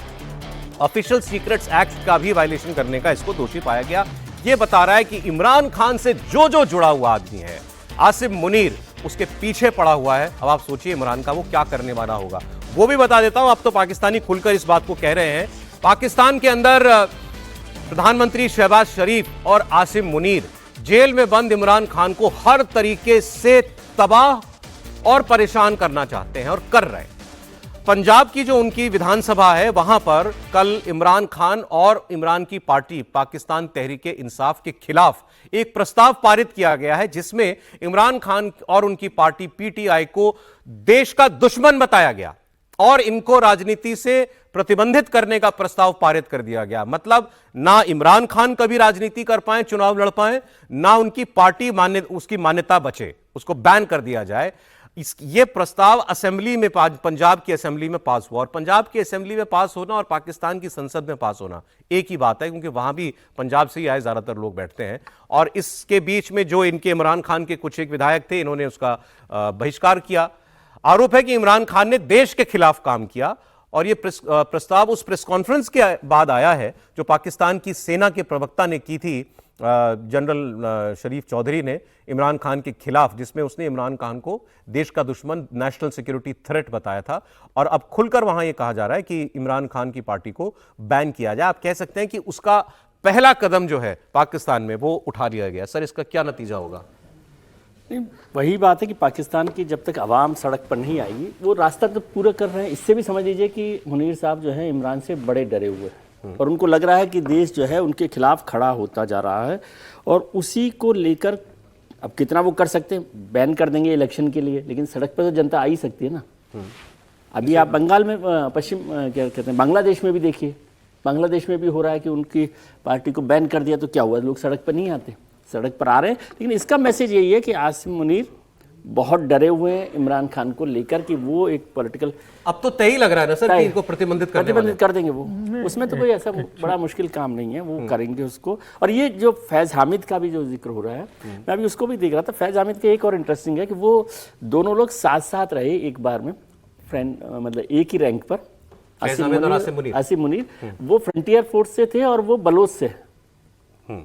ऑफिशियल सीक्रेट्स एक्ट का भी वायलेशन करने का इसको दोषी पाया गया। ये बता रहा है कि इमरान खान से जो जुड़ा हुआ आदमी है, आसिम मुनीर उसके पीछे पड़ा हुआ है। अब आप सोचिए इमरान का वो क्या करने वाला होगा, वो भी बता देता हूं। अब तो पाकिस्तानी खुलकर इस बात को कह रहे हैं। पाकिस्तान के अंदर प्रधानमंत्री शहबाज शरीफ और आसिम मुनीर जेल में बंद इमरान खान को हर तरीके से तबाह और परेशान करना चाहते हैं और कर रहे हैं। पंजाब की जो उनकी विधानसभा है वहां पर कल इमरान खान और इमरान की पार्टी पाकिस्तान तहरीक इंसाफ के खिलाफ एक प्रस्ताव पारित किया गया है, जिसमें इमरान खान और उनकी पार्टी पीटीआई को देश का दुश्मन बताया गया और इनको राजनीति से प्रतिबंधित करने का प्रस्ताव पारित कर दिया गया। मतलब ना इमरान खान कभी राजनीति कर पाए, चुनाव लड़ पाए, ना उनकी पार्टी उसकी मान्यता बचे, उसको बैन कर दिया जाए। ये प्रस्ताव असेंबली में, पंजाब की असेंबली में पास हुआ और पंजाब की असेंबली में पास होना और पाकिस्तान की संसद में पास होना एक ही बात है, क्योंकि वहां भी पंजाब से ही आए ज्यादातर लोग बैठते हैं। और इसके बीच में जो इनके इमरान खान के कुछ एक विधायक थे, इन्होंने उसका बहिष्कार किया। आरोप है कि इमरान खान ने देश के खिलाफ काम किया और यह प्रस्ताव उस प्रेस कॉन्फ्रेंस के बाद आया है जो पाकिस्तान की सेना के प्रवक्ता ने की थी, जनरल शरीफ चौधरी ने इमरान खान के खिलाफ, जिसमें उसने इमरान खान को देश का दुश्मन, नेशनल सिक्योरिटी थ्रेट बताया था। और अब खुलकर वहां यह कहा जा रहा है कि इमरान खान की पार्टी को बैन किया जाए। आप कह सकते हैं कि उसका पहला कदम जो है पाकिस्तान में वो उठा लिया गया। सर, इसका क्या नतीजा होगा? वही बात है कि पाकिस्तान की जब तक आवाम सड़क पर नहीं आएगी, वो रास्ता तो पूरा कर रहे हैं। इससे भी समझ लीजिए कि मुनीर साहब जो है इमरान से बड़े डरे हुए हैं और उनको लग रहा है कि देश जो है उनके खिलाफ खड़ा होता जा रहा है और उसी को लेकर अब कितना वो कर सकते हैं, बैन कर देंगे इलेक्शन के लिए, लेकिन सड़क पर तो जनता आ ही सकती है ना। अभी आप बंगाल में, पश्चिम क्या कहते हैं, बांग्लादेश में भी देखिए, बांग्लादेश में भी हो रहा है कि उनकी पार्टी को बैन कर दिया तो क्या हुआ, लोग सड़क पर नहीं आते, सड़क पर आ रहे हैं। लेकिन इसका मैसेज यही है कि आसिम मुनीर बहुत डरे हुए हैं इमरान खान को लेकर कि वो एक पॉलिटिकल, अब तो तय ही लग रहा है ना सर कि इनको प्रतिबंधित कर देंगे वो। उसमें तो कोई ऐसा बड़ा मुश्किल काम नहीं है, वो करेंगे उसको। और ये जो फैज़ हामिद का भी जो जिक्र हो रहा है, मैं अभी उसको भी देख रहा था। फैज़ हामिद का एक और इंटरेस्टिंग है कि वो दोनों लोग साथ साथ रहे एक बार में, फ्रेंड, मतलब एक ही रैंक पर। आसिम मुनीर वो फ्रंटियर फोर्स से थे और वो बलोच से,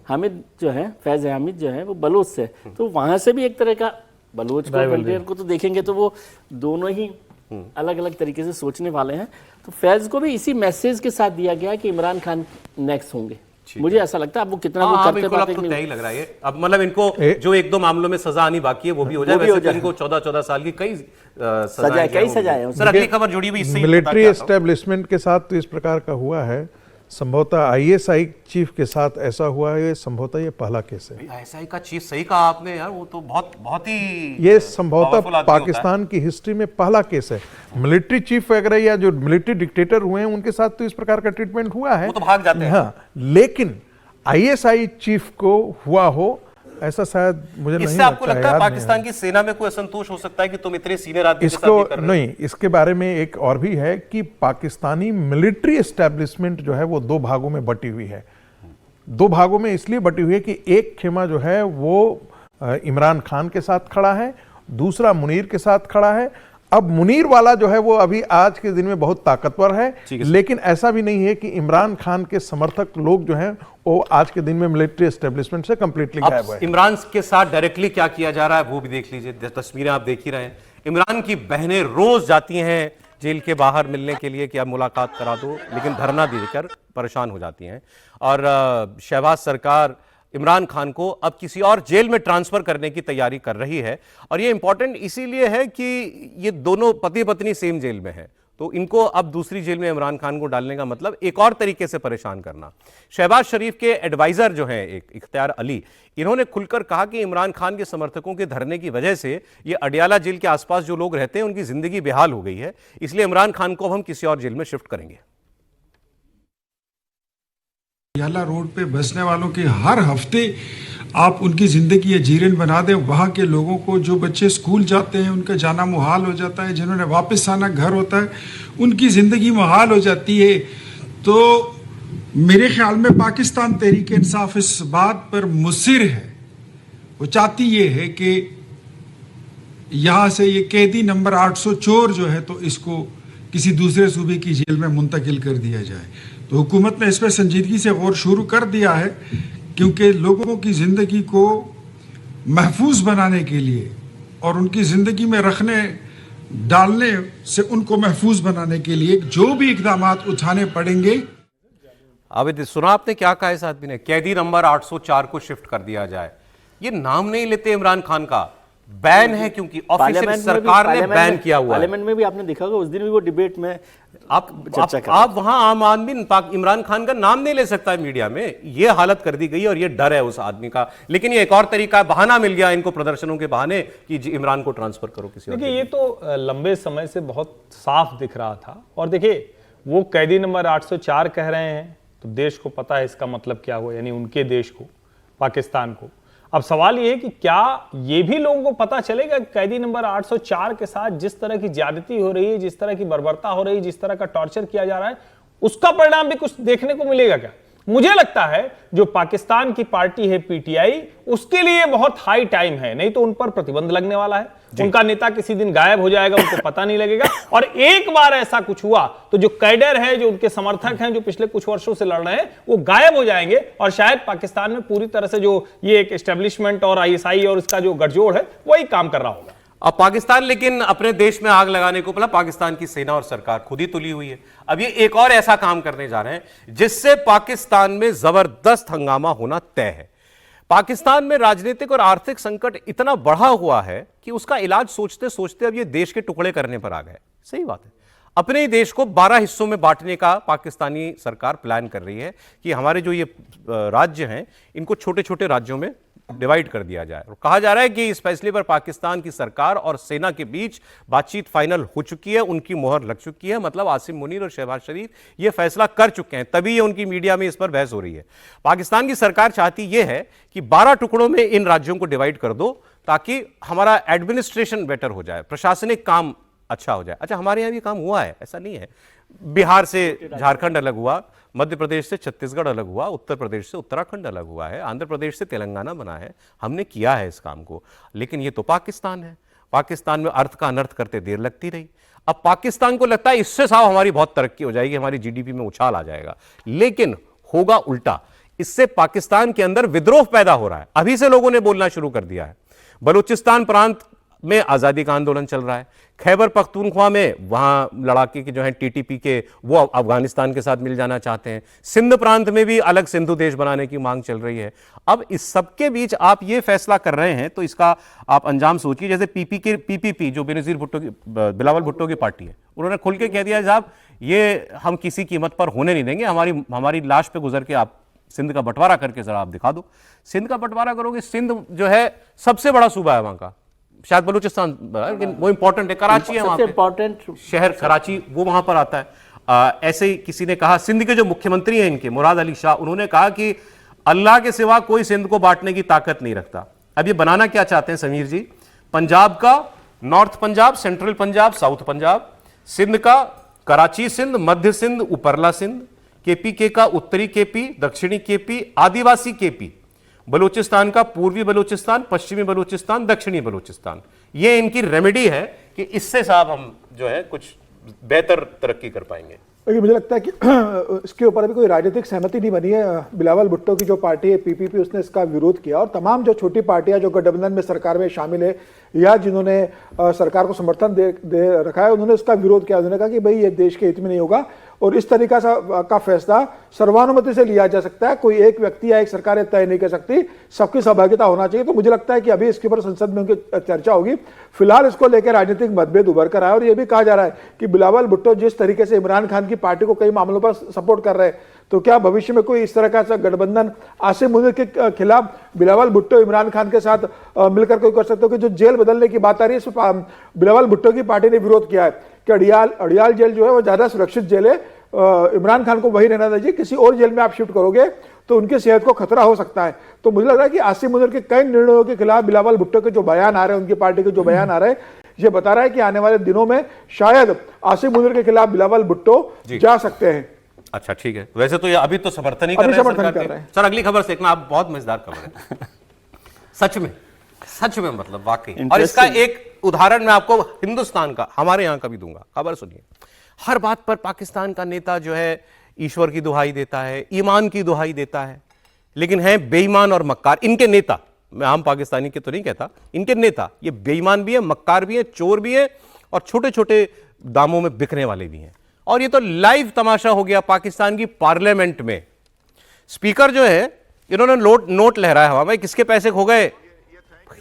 हामिद जो है, फैज़ हामिद जो है वो बलोच से, तो वहां से भी एक तरह का बलोच को, फ्रंटियर को तो देखेंगे तो वो दोनों ही अलग अलग तरीके से सोचने वाले हैं। तो फैज़ को भी इसी मैसेज के साथ दिया गया कि इमरान खान नेक्स्ट होंगे। मुझे ऐसा लगता है अब वो कितना वो करते पाते तो तय लग रहा है। अब मतलब इनको जो एक दो मामलों में सजा आनी बाकी है वो भी हो जाए। वैसे तो इनको 14-14 साल की कई सजाएं। सर, अगली खबर जुड़ी हुई इससे, मिलिट्री एस्टेब्लिशमेंट के साथ तो इस प्रकार का हुआ है। संभवतः आईएसआई चीफ के साथ ऐसा हुआ है, संभवतः ये पहला केस है। आईएसआई का चीफ, सही कहा आपने यार, वो तो बहुत ही ये संभवतः पाकिस्तान की हिस्ट्री में पहला केस है। मिलिट्री चीफ वगैरह या जो मिलिट्री डिक्टेटर हुए हैं उनके साथ तो इस प्रकार का ट्रीटमेंट हुआ है, वो तो भाग जाते हैं। हाँ, लेकिन आईएसआई चीफ को हुआ हो ऐसा शायद मुझे नहीं लगता। इससे आपको लगता है पाकिस्तान की सेना में कोई असंतोष हो सकता है कि तुम इतने सीनियर आदमी के साथ ये कर रहे हो? नहीं, इसके बारे में एक और भी है कि पाकिस्तानी मिलिट्री एस्टेब्लिशमेंट जो है वो दो भागों में बटी हुई है। दो भागों में इसलिए बटी हुई है कि एक खेमा जो है वो इमरान खान के साथ खड़ा है, दूसरा मुनीर के साथ खड़ा है। अब मुनीर वाला जो है वो अभी आज के दिन में बहुत ताकतवर है, लेकिन ऐसा भी नहीं है कि इमरान खान के समर्थक लोग जो हैं वो आज के दिन में मिलिट्री एस्टेब्लिशमेंट से कंप्लीटली गायब हुए। इमरान के साथ डायरेक्टली क्या किया जा रहा है वो भी देख लीजिए, तस्वीरें आप देख ही रहे हैं। इमरान की बहनें रोज जाती हैं जेल के बाहर मिलने के लिए कि अब मुलाकात करा दो, लेकिन धरना देकर परेशान हो जाती हैं। और शहबाज सरकार इमरान खान को अब किसी और जेल में ट्रांसफर करने की तैयारी कर रही है। और ये इंपॉर्टेंट इसीलिए है कि ये दोनों पति पत्नी सेम जेल में है, तो इनको अब दूसरी जेल में इमरान खान को डालने का मतलब एक और तरीके से परेशान करना। शहबाज शरीफ के एडवाइजर जो हैं एक इख्तियार अली, इन्होंने खुलकर कहा कि इमरान खान के समर्थकों के धरने की वजह से ये अडियाला जेल के आसपास जो लोग रहते हैं उनकी जिंदगी बेहाल हो गई है, इसलिए इमरान खान को अब हम किसी और जेल में शिफ्ट करेंगे। अडियाला रोड पे बसने वालों के हर हफ्ते आप उनकी जिंदगी जीर्ण बना दें। वहाँ के लोगों को, जो बच्चे स्कूल जाते हैं उनका जाना मुहाल हो जाता है, जिन्होंने वापस आना घर होता है उनकी जिंदगी मुहाल हो जाती है। तो मेरे ख्याल में पाकिस्तान तहरीक इंसाफ इस बात पर मुसिर है, वो चाहती ये है कि यहाँ से ये कैदी नंबर 800 चोर जो है तो इसको किसी दूसरे सूबे की जेल में मुंतकिल कर दिया जाए। तो हुकूमत ने इस पर संजीदगी से गौर शुरू कर दिया है, क्योंकि लोगों की ज़िंदगी को महफूज बनाने के लिए और उनकी ज़िंदगी में रखने डालने से उनको महफूज बनाने के लिए जो भी इकदाम उठाने पड़ेंगे। अब सुना आपने क्या कहा इस आदमी ने, कैदी नंबर 804 को शिफ्ट कर दिया जाए। ये नाम नहीं लेते इमरान खान का, बैन है क्योंकि ऑफिशियल सरकार ने बैन किया हुआ है। पार्लियामेंट में भी आपने देखा होगा, उस दिन भी वो डिबेट में आप वहां आम आदमी इमरान खान का नाम नहीं ले सकता है मीडिया में। ये हालत कर दी गई और ये डर है उस आदमी का। लेकिन ये एक और तरीका, बहाना मिल गया इनको प्रदर्शनों के बहाने कि इमरान को ट्रांसफर करो किसी और। देखिए ये तो लंबे समय से बहुत साफ दिख रहा था। और देखिए वो कैदी नंबर 804 कह रहे हैं तो देश को पता है इसका मतलब क्या हुआ, यानी उनके देश को, पाकिस्तान को। अब सवाल ये है कि क्या ये भी लोगों को पता चलेगा कि कैदी नंबर 804 के साथ जिस तरह की ज्यादती हो रही है, जिस तरह की बर्बरता हो रही है, जिस तरह का टॉर्चर किया जा रहा है, उसका परिणाम भी कुछ देखने को मिलेगा क्या? मुझे लगता है जो पाकिस्तान की पार्टी है पीटीआई, उसके लिए बहुत हाई टाइम है, नहीं तो उन पर प्रतिबंध लगने वाला है। उनका नेता किसी दिन गायब हो जाएगा, उनको पता नहीं लगेगा। और एक बार ऐसा कुछ हुआ तो जो कैडर है, जो उनके समर्थक हैं, जो पिछले कुछ वर्षों से लड़ रहे हैं, वो गायब हो जाएंगे और शायद पाकिस्तान में पूरी तरह से जो ये एक एस्टेब्लिशमेंट और आईएसआई और इसका जो गठजोड़ है वही काम कर रहा होगा। अब पाकिस्तान लेकिन अपने देश में आग लगाने को, पाकिस्तान की सेना और सरकार खुद ही तुली हुई है। अब ये एक और ऐसा काम करने जा रहे हैं जिससे पाकिस्तान में जबरदस्त हंगामा होना तय है। पाकिस्तान में राजनीतिक और आर्थिक संकट इतना बढ़ा हुआ है कि उसका इलाज सोचते सोचते अब ये देश के टुकड़े करने पर आ गए। सही बात है, अपने ही देश को 12 हिस्सों में बांटने का पाकिस्तानी सरकार प्लान कर रही है कि हमारे जो ये राज्य हैं इनको छोटे छोटे राज्यों में डिवाइड कर दिया जाए। और कहा जा रहा है कि इस फैसले पर पाकिस्तान की सरकार और सेना के बीच बातचीत फाइनल हो चुकी है, उनकी मोहर लग चुकी है। मतलब आसिम मुनीर और शहबाज शरीफ ये फैसला कर चुके हैं, तभी ये उनकी मीडिया में इस पर बहस हो रही है। पाकिस्तान की सरकार चाहती यह है कि 12 टुकड़ों में इन राज्यों को डिवाइड कर दो ताकि हमारा एडमिनिस्ट्रेशन बेटर हो जाए, प्रशासनिक काम अच्छा हो जाए। अच्छा, हमारे यहाँ भी काम हुआ है, ऐसा नहीं है। बिहार से झारखंड अलग हुआ, मध्य प्रदेश से छत्तीसगढ़ अलग हुआ, उत्तर प्रदेश से उत्तराखंड अलग हुआ है, आंध्र प्रदेश से तेलंगाना बना है। हमने किया है इस काम को। लेकिन ये तो पाकिस्तान है, पाकिस्तान में अर्थ का अनर्थ करते देर लगती रही। अब पाकिस्तान को लगता है इससे साहब हमारी बहुत तरक्की हो जाएगी, हमारी जीडीपी में उछाल आ जाएगा। लेकिन होगा उल्टा, इससे पाकिस्तान के अंदर विद्रोह पैदा हो रहा है। अभी से लोगों ने बोलना शुरू कर दिया है। बलूचिस्तान प्रांत में आजादी का आंदोलन चल रहा है। खैबर पख्तूनख्वा में वहां लड़ाके के जो हैं टीटीपी के, वो अफगानिस्तान के साथ मिल जाना चाहते हैं। सिंध प्रांत में भी अलग सिंधु देश बनाने की मांग चल रही है। अब इस सबके बीच आप ये फैसला कर रहे हैं तो इसका आप अंजाम सोचिए। जैसे पीपीपी जो बेनजीर भुट्टो की, बिलावल भुट्टो की पार्टी है, उन्होंने खुल के कह दिया साहब ये हम किसी कीमत पर होने नहीं देंगे, हमारी लाश पे गुजर के आप सिंध का बंटवारा करके जरा आप दिखा दो। सिंध का बंटवारा करोगे, सिंध जो है सबसे बड़ा सूबा है वहां का, शायद बलूचिस्तान, लेकिन वो इंपॉर्टेंट है, कराची है वहां पे, इंपॉर्टेंट शहर कराची वो वहां पर आता है। ऐसे ही किसी ने कहा, सिंध के जो मुख्यमंत्री हैं इनके, मुराद अली शाह, उन्होंने कहा कि अल्लाह के सिवा कोई सिंध को बांटने की ताकत नहीं रखता। अब ये बनाना क्या चाहते हैं समीर जी? पंजाब का north Punjab, central Punjab, south Punjab, Sindh का कराची सिंध, मध्य सिंध, उपरला सिंध, केपी का उत्तरी केपी, दक्षिणी केपी, आदिवासी केपी, बलूचिस्तान का पूर्वी बलूचिस्तान, पश्चिमी बलूचिस्तान, दक्षिणी बलूचिस्तान। ये इनकी रेमेडी है कि इससे साहब हम जो है कुछ बेहतर तरक्की कर पाएंगे। लेकिन मुझे लगता है कि इसके ऊपर अभी कोई राजनीतिक सहमति नहीं बनी है। बिलावल भुट्टो की जो पार्टी है पीपीपी, उसने इसका विरोध किया और तमाम जो छोटी पार्टियां जो गठबंधन में सरकार में शामिल है या जिन्होंने सरकार को समर्थन दे रखा है, उन्होंने इसका विरोध किया। उन्होंने कहा कि भाई ये देश के हित में नहीं होगा और इस तरीका का फैसला सर्वानुमति से लिया जा सकता है। कोई एक व्यक्ति या एक सरकार तय नहीं कर सकती, सबकी सहभागिता होना चाहिए। तो मुझे लगता है कि अभी इसके ऊपर संसद में उनकी चर्चा होगी। फिलहाल इसको लेकर राजनीतिक मतभेद उभर कर आए और यह भी कहा जा रहा है कि बिलावल भुट्टो जिस तरीके से इमरान खान की पार्टी को कई मामलों पर सपोर्ट कर रहे हैं, तो क्या भविष्य में कोई इस तरह का गठबंधन आसिम मुनीर के खिलाफ बिलावल भुट्टो इमरान खान के साथ मिलकर कोई कर सकते हो? कि जो जेल बदलने की बात आ रही है, बिलावल भुट्टो की पार्टी ने विरोध किया है कि अड़ियाल जेल जो है वो ज्यादा सुरक्षित जेल है, इमरान खान को वही रहना चाहिए, किसी और जेल में आप शिफ्ट करोगे तो उनकी सेहत को खतरा हो सकता है। तो मुझे लग रहा है कि आसिम मुनीर के कई निर्णयों के खिलाफ बिलावल भुट्टो के जो बयान आ रहे हैं, उनकी पार्टी के जो बयान आ रहे हैं, ये बता रहा है कि आने वाले दिनों में शायद आसिम मुनीर के खिलाफ बिलावल भुट्टो जा सकते हैं। अच्छा, ठीक है। वैसे तो ये अभी तो समर्थन ही कर रहे हैं। सर अगली खबर देखना आप, बहुत मजेदार खबर है सच में मतलब वाकई। और इसका एक उदाहरण मैं आपको हिंदुस्तान का, हमारे यहां का भी दूंगा। खबर सुनिए। हर बात पर पाकिस्तान का नेता जो है ईश्वर की दुहाई देता है, ईमान की दुहाई देता है, लेकिन है बेईमान और मक्कार। इनके नेता, मैं आम पाकिस्तानी के तो नहीं कहता, इनके नेता ये बेईमान भी है, मक्कार भी है, चोर भी है और छोटे छोटे दामों में बिकने वाले भी हैं। और ये तो लाइव तमाशा हो गया पाकिस्तान की पार्लियामेंट में। स्पीकर जो है, इन्होंने नोट लहराया हवा में, किसके पैसे खो गए,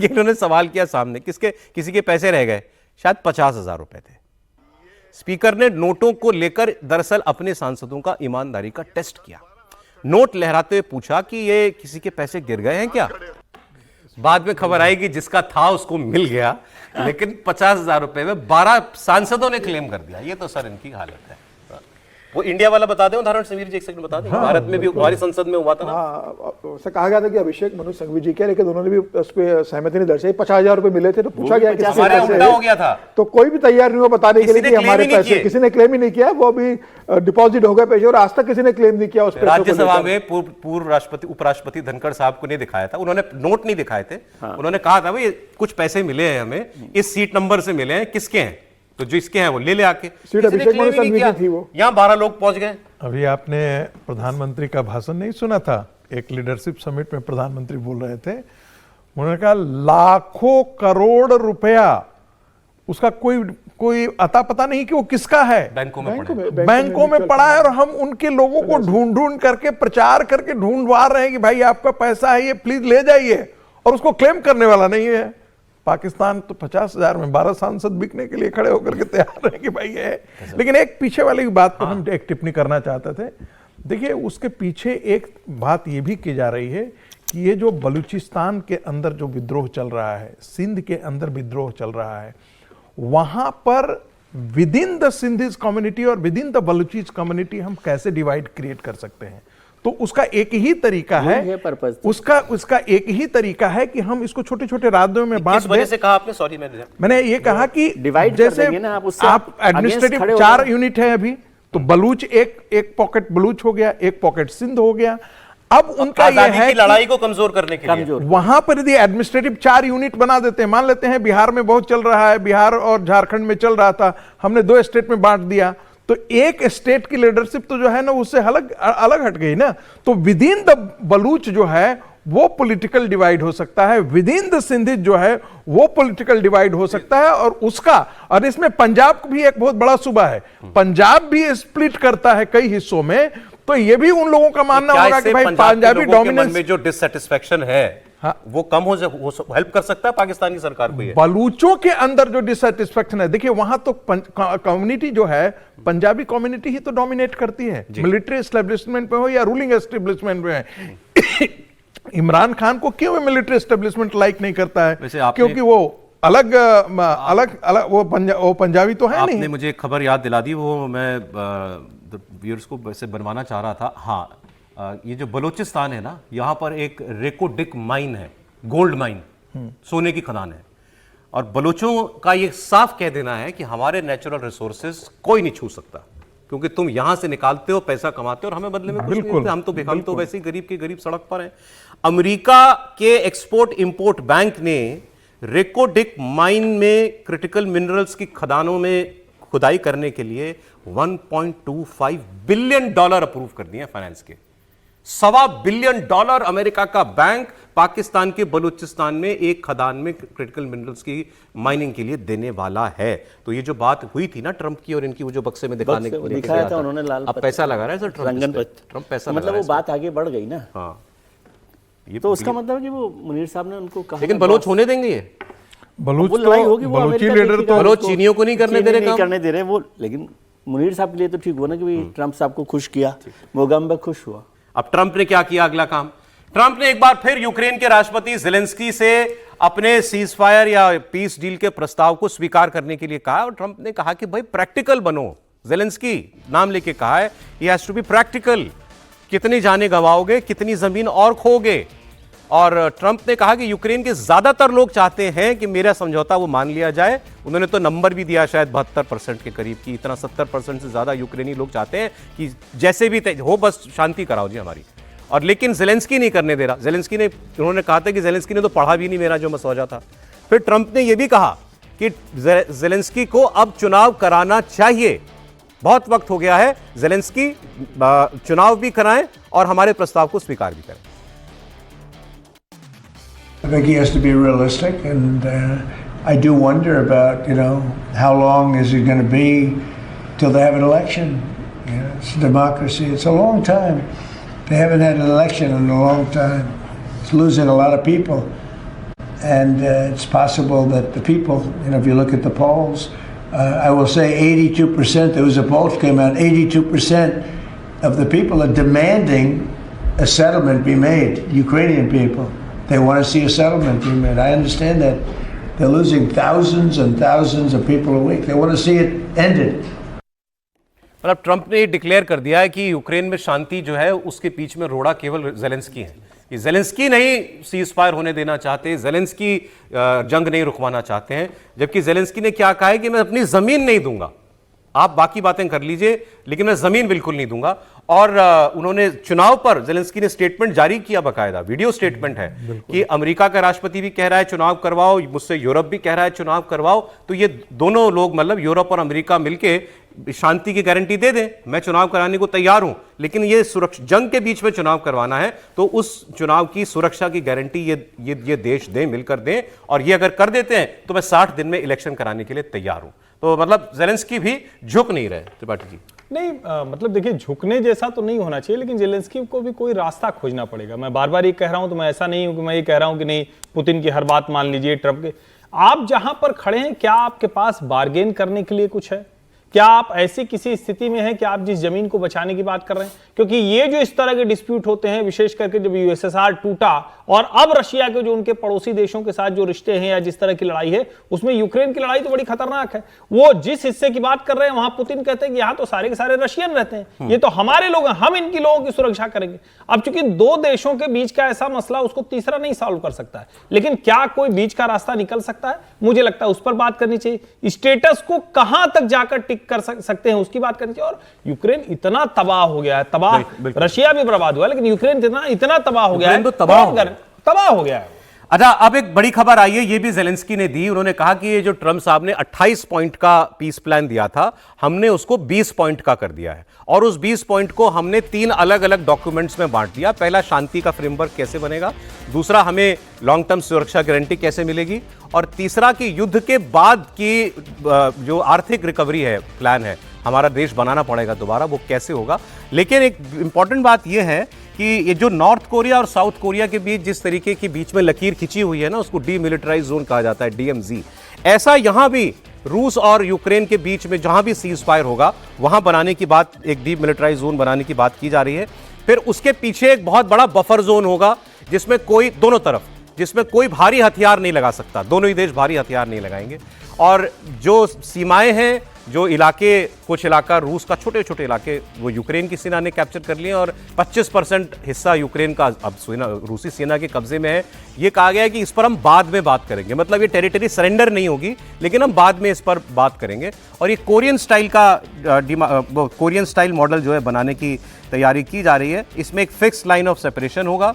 ये इन्होंने सवाल किया सामने, किसी के पैसे रह गए, शायद 50,000 रुपए थे। स्पीकर ने नोटों को लेकर दरअसल अपने सांसदों का ईमानदारी का टेस्ट किया। नोट लहराते हुए पूछा कि ये किसी के पैसे गिर गए हैं क्या। बाद में खबर आई कि जिसका था उसको मिल गया, लेकिन 50,000 रुपए में 12 सांसदों ने क्लेम कर दिया। ये तो सर इनकी हालत है। वो इंडिया वाला बता दें उदाहरण, समीर जी एक सेकंड बता दें। भारत में भी हमारी संसद में हुआ था ना। हाँ, कहा गया था कि अभिषेक मनु सिंघवी जी के, लेकिन उन्होंने भी उस पर सहमति नहीं दर्शाई। 50,000 रुपए मिले थे तो पूछा गया कि उल्टा हो गया था, तो कोई भी तैयार नहीं हुआ बताने के लिए कि हमारे पैसे, किसी ने क्लेम ही नहीं किया। वो अभी डिपॉजिट हो गए पैसे और आज तक किसी ने क्लेम नहीं किया उस पर। राज्यसभा में पूर्व राष्ट्रपति उपराष्ट्रपति धनखड़ साहब को नहीं दिखाया था, उन्होंने नोट नहीं दिखाए थे। उन्होंने कहा था भाई कुछ पैसे मिले हैं हमें, इस सीट नंबर से मिले हैं, किसके हैं, तो जो इसके हैं वो ले आके। सीट अभिषेक मनु सिंघवी की थी वो। यहाँ 12 लोग पहुंच गए। अभी आपने प्रधानमंत्री का भाषण नहीं सुना था? एक लीडरशिप समिट में प्रधानमंत्री बोल रहे थे, उन्होंने कहा लाखों करोड़ रुपया, उसका कोई अता पता नहीं कि वो किसका है, बैंकों में पड़ा है, और हम उनके लोगों को ढूंढ करके प्रचार करके ढूंढवा रहे हैं कि भाई आपका पैसा है, ये प्लीज ले जाइए, और उसको क्लेम करने वाला नहीं है। पाकिस्तान तो 50,000 में 12 सांसद बिकने के लिए खड़े होकर के तैयार हैं कि भाई ये है। लेकिन एक पीछे वाली बात पर हम एक टिप्पणी करना चाहते थे। देखिए, उसके पीछे एक बात ये भी की जा रही है कि ये जो बलूचिस्तान के अंदर जो विद्रोह चल रहा है, सिंध के अंदर विद्रोह चल रहा है, वहां पर with in the Sindhis community और विद इन द बलूचिस कम्युनिटी हम कैसे डिवाइड क्रिएट कर सकते हैं। तो उसका एक ही तरीका है, उसका एक ही तरीका है कि हम इसको छोटे छोटे राज्यों में बांट दें। से कहा आपने, सॉरी मैंने ये कहा कि डिवाइड जैसे आप एडमिनिस्ट्रेटिव 4 यूनिट है अभी, तो बलूच एक पॉकेट बलूच हो गया, एक पॉकेट सिंध हो गया। अब उनका ये है कि लड़ाई को कमजोर करने के लिए वहां पर यदि एडमिनिस्ट्रेटिव 4 यूनिट बना देते हैं, मान लेते हैं बिहार में बहुत चल रहा है, बिहार और झारखंड में चल रहा था, हमने 2 स्टेट में बांट दिया, तो एक स्टेट की लीडरशिप तो जो है ना उससे अलग हट गई ना। तो विद इन द बलूच जो है वो पॉलिटिकल डिवाइड हो सकता है, विद इन द सिंधी जो है वो पॉलिटिकल डिवाइड हो सकता है। और इसमें पंजाब भी एक बहुत बड़ा सूबा है, पंजाब भी स्प्लिट करता है कई हिस्सों में। तो ये भी उन लोगों का मानना होगा कि भाई पंजाबी डोमिनेंस में जो डिससैटिस्फैक्शन है, हाँ, वो कम हो हेल्प कर सकता है पाकिस्तान की सरकार को। ये बलूचों के अंदर जो डिससैटिस्फैक्शन है, देखिए वहां तो कम्युनिटी जो है, पंजाबी कम्युनिटी ही तो डोमिनेट करती है, मिलिट्री एस्टेब्लिशमेंट में हो या रूलिंग एस्टेब्लिशमेंट में है। इमरान खान को क्यों मिलिट्री एस्टेब्लिशमेंट लाइक नहीं करता है? क्योंकि वो अलग वो पंजाबी तो है नहीं। आपने मुझे खबर याद दिला दी, वो मैं व्यूअर्स को वैसे बनवाना चाह रहा था। हाँ, ये जो बलूचिस्तान है ना, यहाँ पर एक रेकोडिक माइन है, गोल्ड माइन, सोने की खदान है, और बलूचों का ये साफ कह देना है कि हमारे नेचुरल रिसोर्सेज कोई नहीं छू सकता, क्योंकि तुम यहां से निकालते हो, पैसा कमाते हो, और हमें बदले में कुछ नहीं देते। हम तो वैसे ही गरीब के गरीब सड़क पर हैं। अमेरिका के एक्सपोर्ट इंपोर्ट बैंक ने रेकोडिक माइन में क्रिटिकल मिनरल्स की खदानों में खुदाई करने के लिए $1.25 बिलियन अप्रूव कर दिए फाइनेंस के। $1.25 बिलियन अमेरिका का बैंक पाकिस्तान के बलूचिस्तान में एक खदान में क्रिटिकल मिनरल्स की माइनिंग के लिए देने वाला है। तो ये जो बात हुई थी ना ट्रंप की और इनकी, वो जो बक्से में दिखाने दिखाया था उन्होंने, लाल अब पैसा लगा रहा है सर ट्रंप पैसा, मतलब वो बात आगे बढ़ गई ना। हाँ, ये तो उसका मतलब है कि वो मुनीर साहब ने उनको कहा, लेकिन बलोच होने देंगे ये? बलूच लड़ाई होगी, वो बलूची लीडर तो बलोच चीनियों को नहीं करने दे रहे वो। लेकिन मुनीर साहब के लिए तो ठीक हुआ ना कि ट्रंप साहब को खुश किया, मोगम्बिक खुश हुआ। अब ट्रंप ने क्या किया अगला काम? ट्रंप ने एक बार फिर यूक्रेन के राष्ट्रपति ज़ेलेंस्की से अपने सीज फायर या पीस डील के प्रस्ताव को स्वीकार करने के लिए कहा, और ट्रंप ने कहा कि भाई प्रैक्टिकल बनो। ज़ेलेंस्की नाम लेके कहा है, he has to be practical. कितनी जानें गंवाओगे, कितनी जमीन और खोगे? और ट्रंप ने कहा कि यूक्रेन के ज्यादातर लोग चाहते हैं कि मेरा समझौता वो मान लिया जाए। उन्होंने तो नंबर भी दिया शायद 72% के करीब की, इतना 70% से ज्यादा यूक्रेनी लोग चाहते हैं कि जैसे भी हो बस शांति कराओ जी हमारी। और लेकिन ज़ेलेंस्की नहीं करने दे रहा। उन्होंने कहा था कि ज़ेलेंस्की ने तो पढ़ा भी नहीं मेरा जो मसौदा था। फिर ट्रंप ने यह भी कहा कि ज़ेलेंस्की को अब चुनाव कराना चाहिए, बहुत वक्त हो गया है, ज़ेलेंस्की चुनाव भी कराएं और हमारे प्रस्ताव को स्वीकार भी करें। I think he has to be realistic, and I do wonder about, how long is it going to be till they have an election? It's a democracy. It's a long time. They haven't had an election in a long time. It's losing a lot of people. And it's possible that the people, if you look at the polls, I will say 82%, there was a poll that came out, 82% of the people are demanding a settlement be made, Ukrainian people. They want to see a settlement be made. I understand that. They're losing thousands and thousands of people a week. They want to see it ended. मतलब Trump ने declare कर दिया है कि Ukraine में शांति जो है उसके बीच में रोड़ा केवल जेलेंस्की है। कि जेलेंस्की नहीं सीज फायर होने देना चाहते, जेलेंस्की जंग नहीं रुकवाना चाहते हैं, जबकि जेलेंस्की ने क्या कहा है कि मैं अपनी जमीन नहीं दूंगा, आप बाकी बातें कर लीजिए लेकिन मैं जमीन बिल्कुल नहीं दूंगा। और उन्होंने चुनाव पर जेलेंस्की ने स्टेटमेंट जारी किया, बकायदा वीडियो स्टेटमेंट है कि अमेरिका का राष्ट्रपति भी कह रहा है चुनाव करवाओ, मुझसे यूरोप भी कह रहा है चुनाव करवाओ, तो ये दोनों लोग मतलब यूरोप और अमेरिका मिलके शांति की गारंटी दे दें, मैं चुनाव कराने को तैयार हूं, लेकिन ये सुरक्षा जंग के बीच में चुनाव करवाना है तो उस चुनाव की सुरक्षा की गारंटी ये देश दें, मिलकर दें, और ये अगर कर देते हैं तो मैं 60 दिन में इलेक्शन कराने के लिए तैयार हूं। तो मतलब जेलेंस्की भी झुक नहीं रहे। त्रिपाठी जी नहीं, मतलब देखिए झुकने जैसा तो नहीं होना चाहिए, लेकिन जेलेंस्की को भी कोई रास्ता खोजना पड़ेगा। मैं बार बार ये कह रहा हूं, तो मैं ऐसा नहीं हूं कि मैं ये कह रहा हूं कि नहीं पुतिन की हर बात मान लीजिए, ट्रंप के। आप जहां पर खड़े हैं, क्या आपके पास बार्गेन करने के लिए कुछ है? क्या आप ऐसी किसी स्थिति में हैं कि आप जिस जमीन को बचाने की बात कर रहे हैं? क्योंकि ये जो इस तरह के डिस्प्यूट होते हैं, विशेष करके जब यूएसएसआर टूटा और अब रशिया के जो उनके पड़ोसी देशों के साथ जो रिश्ते हैं या जिस तरह की लड़ाई है, उसमें यूक्रेन की लड़ाई तो बड़ी खतरनाक है। वो जिस हिस्से की बात कर रहे हैं वहां पुतिन कहते हैं कि यहां तो सारे के सारे रशियन रहते हैं, ये तो हमारे लोग हैं, हम इनकी लोगों की सुरक्षा करेंगे। अब चूंकि दो देशों के बीच का ऐसा मसला, उसको तीसरा नहीं सॉल्व कर सकता है, लेकिन क्या कोई बीच का रास्ता निकल सकता है? मुझे लगता है उस पर बात करनी चाहिए। स्टेटस को कहां तक जाकर टिक कर सकते हैं उसकी बात करनी चाहिए। और यूक्रेन इतना तबाह हो गया है, तबाह, रशिया भी बर्बाद हुआ, लेकिन यूक्रेन इतना तबाह हो गया है, तो तबाह हो गया है। अच्छा, अब एक बड़ी खबर आई है, ये भी जेलेंस्की ने दी। उन्होंने कहा कि ये जो ट्रंप साहब ने 28 पॉइंट का पीस प्लान दिया था, हमने उसको 20 पॉइंट का कर दिया है, और उस 20 पॉइंट को हमने 3 अलग अलग डॉक्यूमेंट्स में बांट दिया। पहला, शांति का फ्रेमवर्क कैसे बनेगा, दूसरा, हमें लॉन्ग टर्म सुरक्षा गारंटी कैसे मिलेगी, और तीसरा कि युद्ध के बाद की जो आर्थिक रिकवरी है, प्लान है, हमारा देश बनाना पड़ेगा दोबारा, वो कैसे होगा। लेकिन एक इंपॉर्टेंट बात यह है कि ये जो नॉर्थ कोरिया और साउथ कोरिया के बीच जिस तरीके की बीच में लकीर खिंची हुई है ना, उसको डीमिलिटराइज जोन कहा जाता है, DMZ। ऐसा यहां भी रूस और यूक्रेन के बीच में जहां भी सीज फायर होगा वहां बनाने की बात, एक डीमिलिटराइज जोन बनाने की बात की जा रही है। फिर उसके पीछे एक बहुत बड़ा बफर जोन होगा जिसमें कोई, दोनों तरफ, जिसमें कोई भारी हथियार नहीं लगा सकता, दोनों ही देश भारी हथियार नहीं लगाएंगे। और जो सीमाएं हैं, जो इलाके, कुछ इलाका रूस का, छोटे छोटे इलाके, वो यूक्रेन की सेना ने कैप्चर कर लिए, और 25% हिस्सा यूक्रेन का अब रूसी सेना के कब्जे में है। ये कहा गया है कि इस पर हम बाद में बात करेंगे, मतलब ये टेरिटरी सरेंडर नहीं होगी, लेकिन हम बाद में इस पर बात करेंगे। और ये कोरियन स्टाइल का कोरियन स्टाइल मॉडल जो है बनाने की तैयारी की जा रही है। इसमें एक फिक्स लाइन ऑफ सेपरेशन होगा।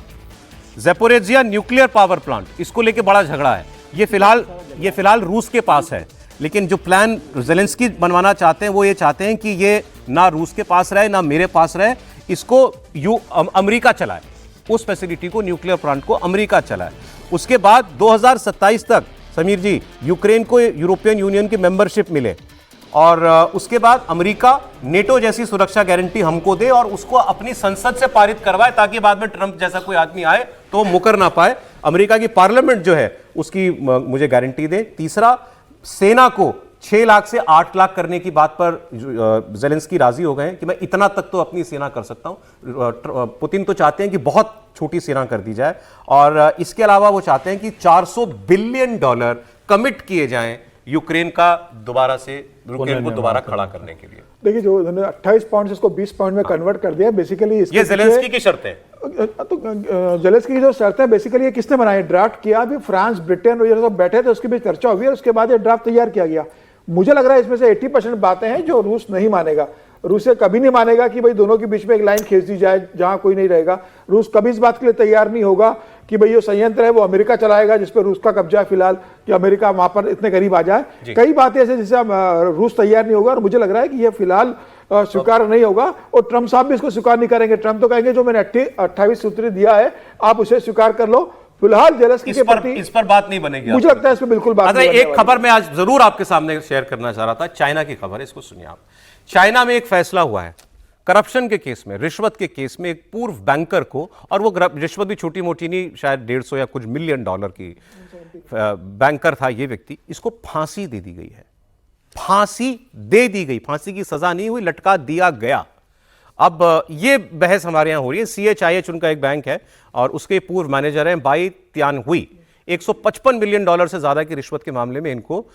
ज़ैपोरिज़िया न्यूक्लियर पावर प्लांट, इसको लेके बड़ा झगड़ा है। ये फिलहाल रूस के पास है, लेकिन जो प्लान जेलेंस्की बनवाना चाहते हैं वो ये चाहते हैं कि ये ना रूस के पास रहे ना मेरे पास रहे, इसको अमेरिका चलाए, उस फैसिलिटी को, न्यूक्लियर प्लांट को अमेरिका चलाए। उसके बाद 2027 तक समीर जी यूक्रेन को यूरोपियन यूनियन की मेंबरशिप मिले, और उसके बाद अमेरिका नेटो जैसी सुरक्षा गारंटी हमको दे और उसको अपनी संसद से पारित करवाए, ताकि बाद में ट्रंप जैसा कोई आदमी आए तो मुकर ना पाए। अमेरिका की पार्लियामेंट जो है उसकी मुझे गारंटी दे। तीसरा, सेना को 6 लाख से 8 लाख करने की बात पर जेलेंस्की राजी हो गए कि मैं इतना तक तो अपनी सेना कर सकता हूं। पुतिन तो चाहते हैं कि बहुत छोटी सेना कर दी जाए, और इसके अलावा वो चाहते हैं कि $400 बिलियन कमिट किए जाएं यूक्रेन का दोबारा से, यूक्रेन को दोबारा खड़ा करने के लिए। देखिए, जो उन्होंने 28 पॉइंट इसको 20 पॉइंट में कन्वर्ट कर दिया, बेसिकली ये जेलेंस्की की शर्त है। तो जेलेंस्की की जो शर्त है, बेसिकली ये किसने बनाई, ड्राफ्ट किया, अभी फ्रांस, ब्रिटेन और ये सब बैठे थे, उसके बीच चर्चा हुई है, उसके बाद ये ड्राफ्ट तैयार किया गया। मुझे लग रहा है इसमें से 80% बातें हैं जो रूस नहीं मानेगा। रूस कभी नहीं मानेगा कि भाई दोनों के बीच में एक लाइन खींच दी जाए जहां कोई नहीं रहेगा। रूस कभी इस बात के लिए तैयार नहीं होगा कि भाई ये संयंत्र है वो अमेरिका चलाएगा, जिस पर रूस का कब्जा है फिलहाल, कि अमेरिका वहां पर इतने करीब आ जाए। कई बातें ऐसे जिससे रूस तैयार नहीं होगा, और मुझे लग रहा है कि ये फिलहाल स्वीकार नहीं होगा, और ट्रंप साहब भी इसको स्वीकार नहीं करेंगे। ट्रंप तो कहेंगे जो मैंने 28 सूत्री दिया है आप उसे स्वीकार कर लो। फिलहाल जेलेंस्की के प्रति इस पर बात नहीं बनेगी, मुझे लगता है इस पर बिल्कुल बात नहीं। एक खबर मैं आज जरूर आपके सामने शेयर करना चाह रहा था, चाइना की खबर है, इसको सुनिए आप। चाइना में एक फैसला हुआ है करप्शन के केस में, रिश्वत के केस में एक पूर्व बैंकर को, और वो रिश्वत भी छोटी मोटी नहीं, शायद 150 या कुछ मिलियन डॉलर की बैंकर था ये व्यक्ति, इसको फांसी दे दी गई है। फांसी दे दी गई, फांसी की सजा नहीं हुई, लटका दिया गया। अब ये बहस हमारे यहां हो रही है। CHIH उनका एक बैंक है और उसके पूर्व मैनेजर हैं बाई त्यानहुई। 155 मिलियन डॉलर से ज्यादा की रिश्वत के मामले में इनको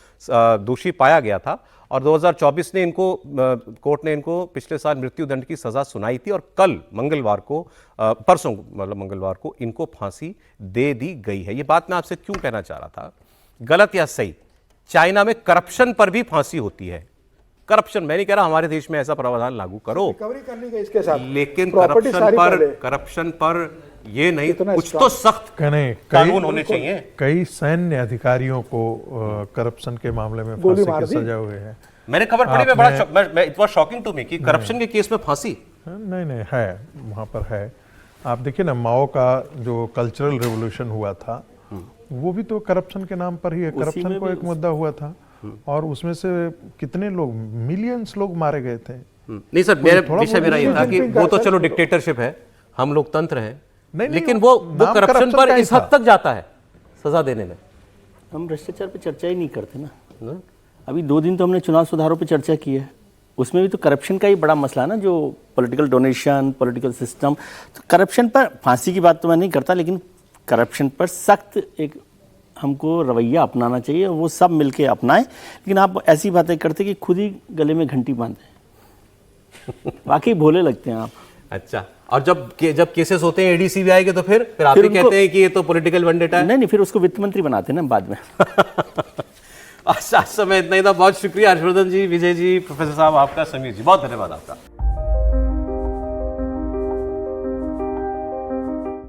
दोषी पाया गया था और 2024 ने इनको कोर्ट ने इनको पिछले साल मृत्यु दंड की सजा सुनाई थी और कल मंगलवार को, परसों मतलब मंगलवार को इनको फांसी दे दी गई है। ये बात मैं आपसे क्यों कहना चाह रहा था, गलत या सही, चाइना में करप्शन पर भी फांसी होती है। करप्शन, मैं नहीं कह रहा हमारे देश में ऐसा प्रावधान लागू करो, रिकवरी करनी है इसके साथ, लेकिन करप्शन पर ये नहीं, कुछ तो सख्त कानून होने चाहिए। कई सैन्य अधिकारियों को करप्शन के मामले में फांसी की सजा हुई है। मैंने खबर पढ़ी, मैं बड़ा it was shocking to me कि करप्शन के केस में फांसी। नहीं है, वहां पर है। आप देखिए ना, माओ का जो कल्चरल रेवोल्यूशन हुआ था वो भी तो करप्शन के नाम पर ही है। करप्शन को एक मुद्दा हुआ था और उसमें से कितने लोग, मिलियंस लोग मारे गए थे। नहीं सर, मेरा ये था कि वो तो चलो डिक्टेटरशिप है, हम लोकतंत्र हैं, लेकिन वो करप्शन पर इस हद तक जाता है सजा देने में। हम भ्रष्टाचार पे चर्चा ही नहीं करते ना। अभी 2 दिन तो हमने चुनाव सुधारों पे चर्चा की है, उसमें भी तो करप्शन का ही बड़ा मसला है ना, जो पॉलिटिकल डोनेशन, पॉलिटिकल सिस्टम। तो करप्शन पर फांसी की बात तो मैं नहीं करता, लेकिन करप्शन पर सख्त एक हमको रवैया अपनाना चाहिए, वो सब मिलके अपनाएं। लेकिन आप ऐसी बातें करते कि खुद ही गले में घंटी बांधे, वाकई भोले लगते हैं आप। अच्छा, और जब केसेस होते हैं AD-CBI के तो फिर आप ही कहते हैं कि ये तो पॉलिटिकल वेंडेटा है। नहीं, फिर उसको वित्त मंत्री बनाते हैं ना बाद में। आज समय इतना ही था। बहुत शुक्रिया हर्षवर्धन जी, विजय जी, प्रोफेसर साहब आपका, समीर जी, बहुत धन्यवाद आपका।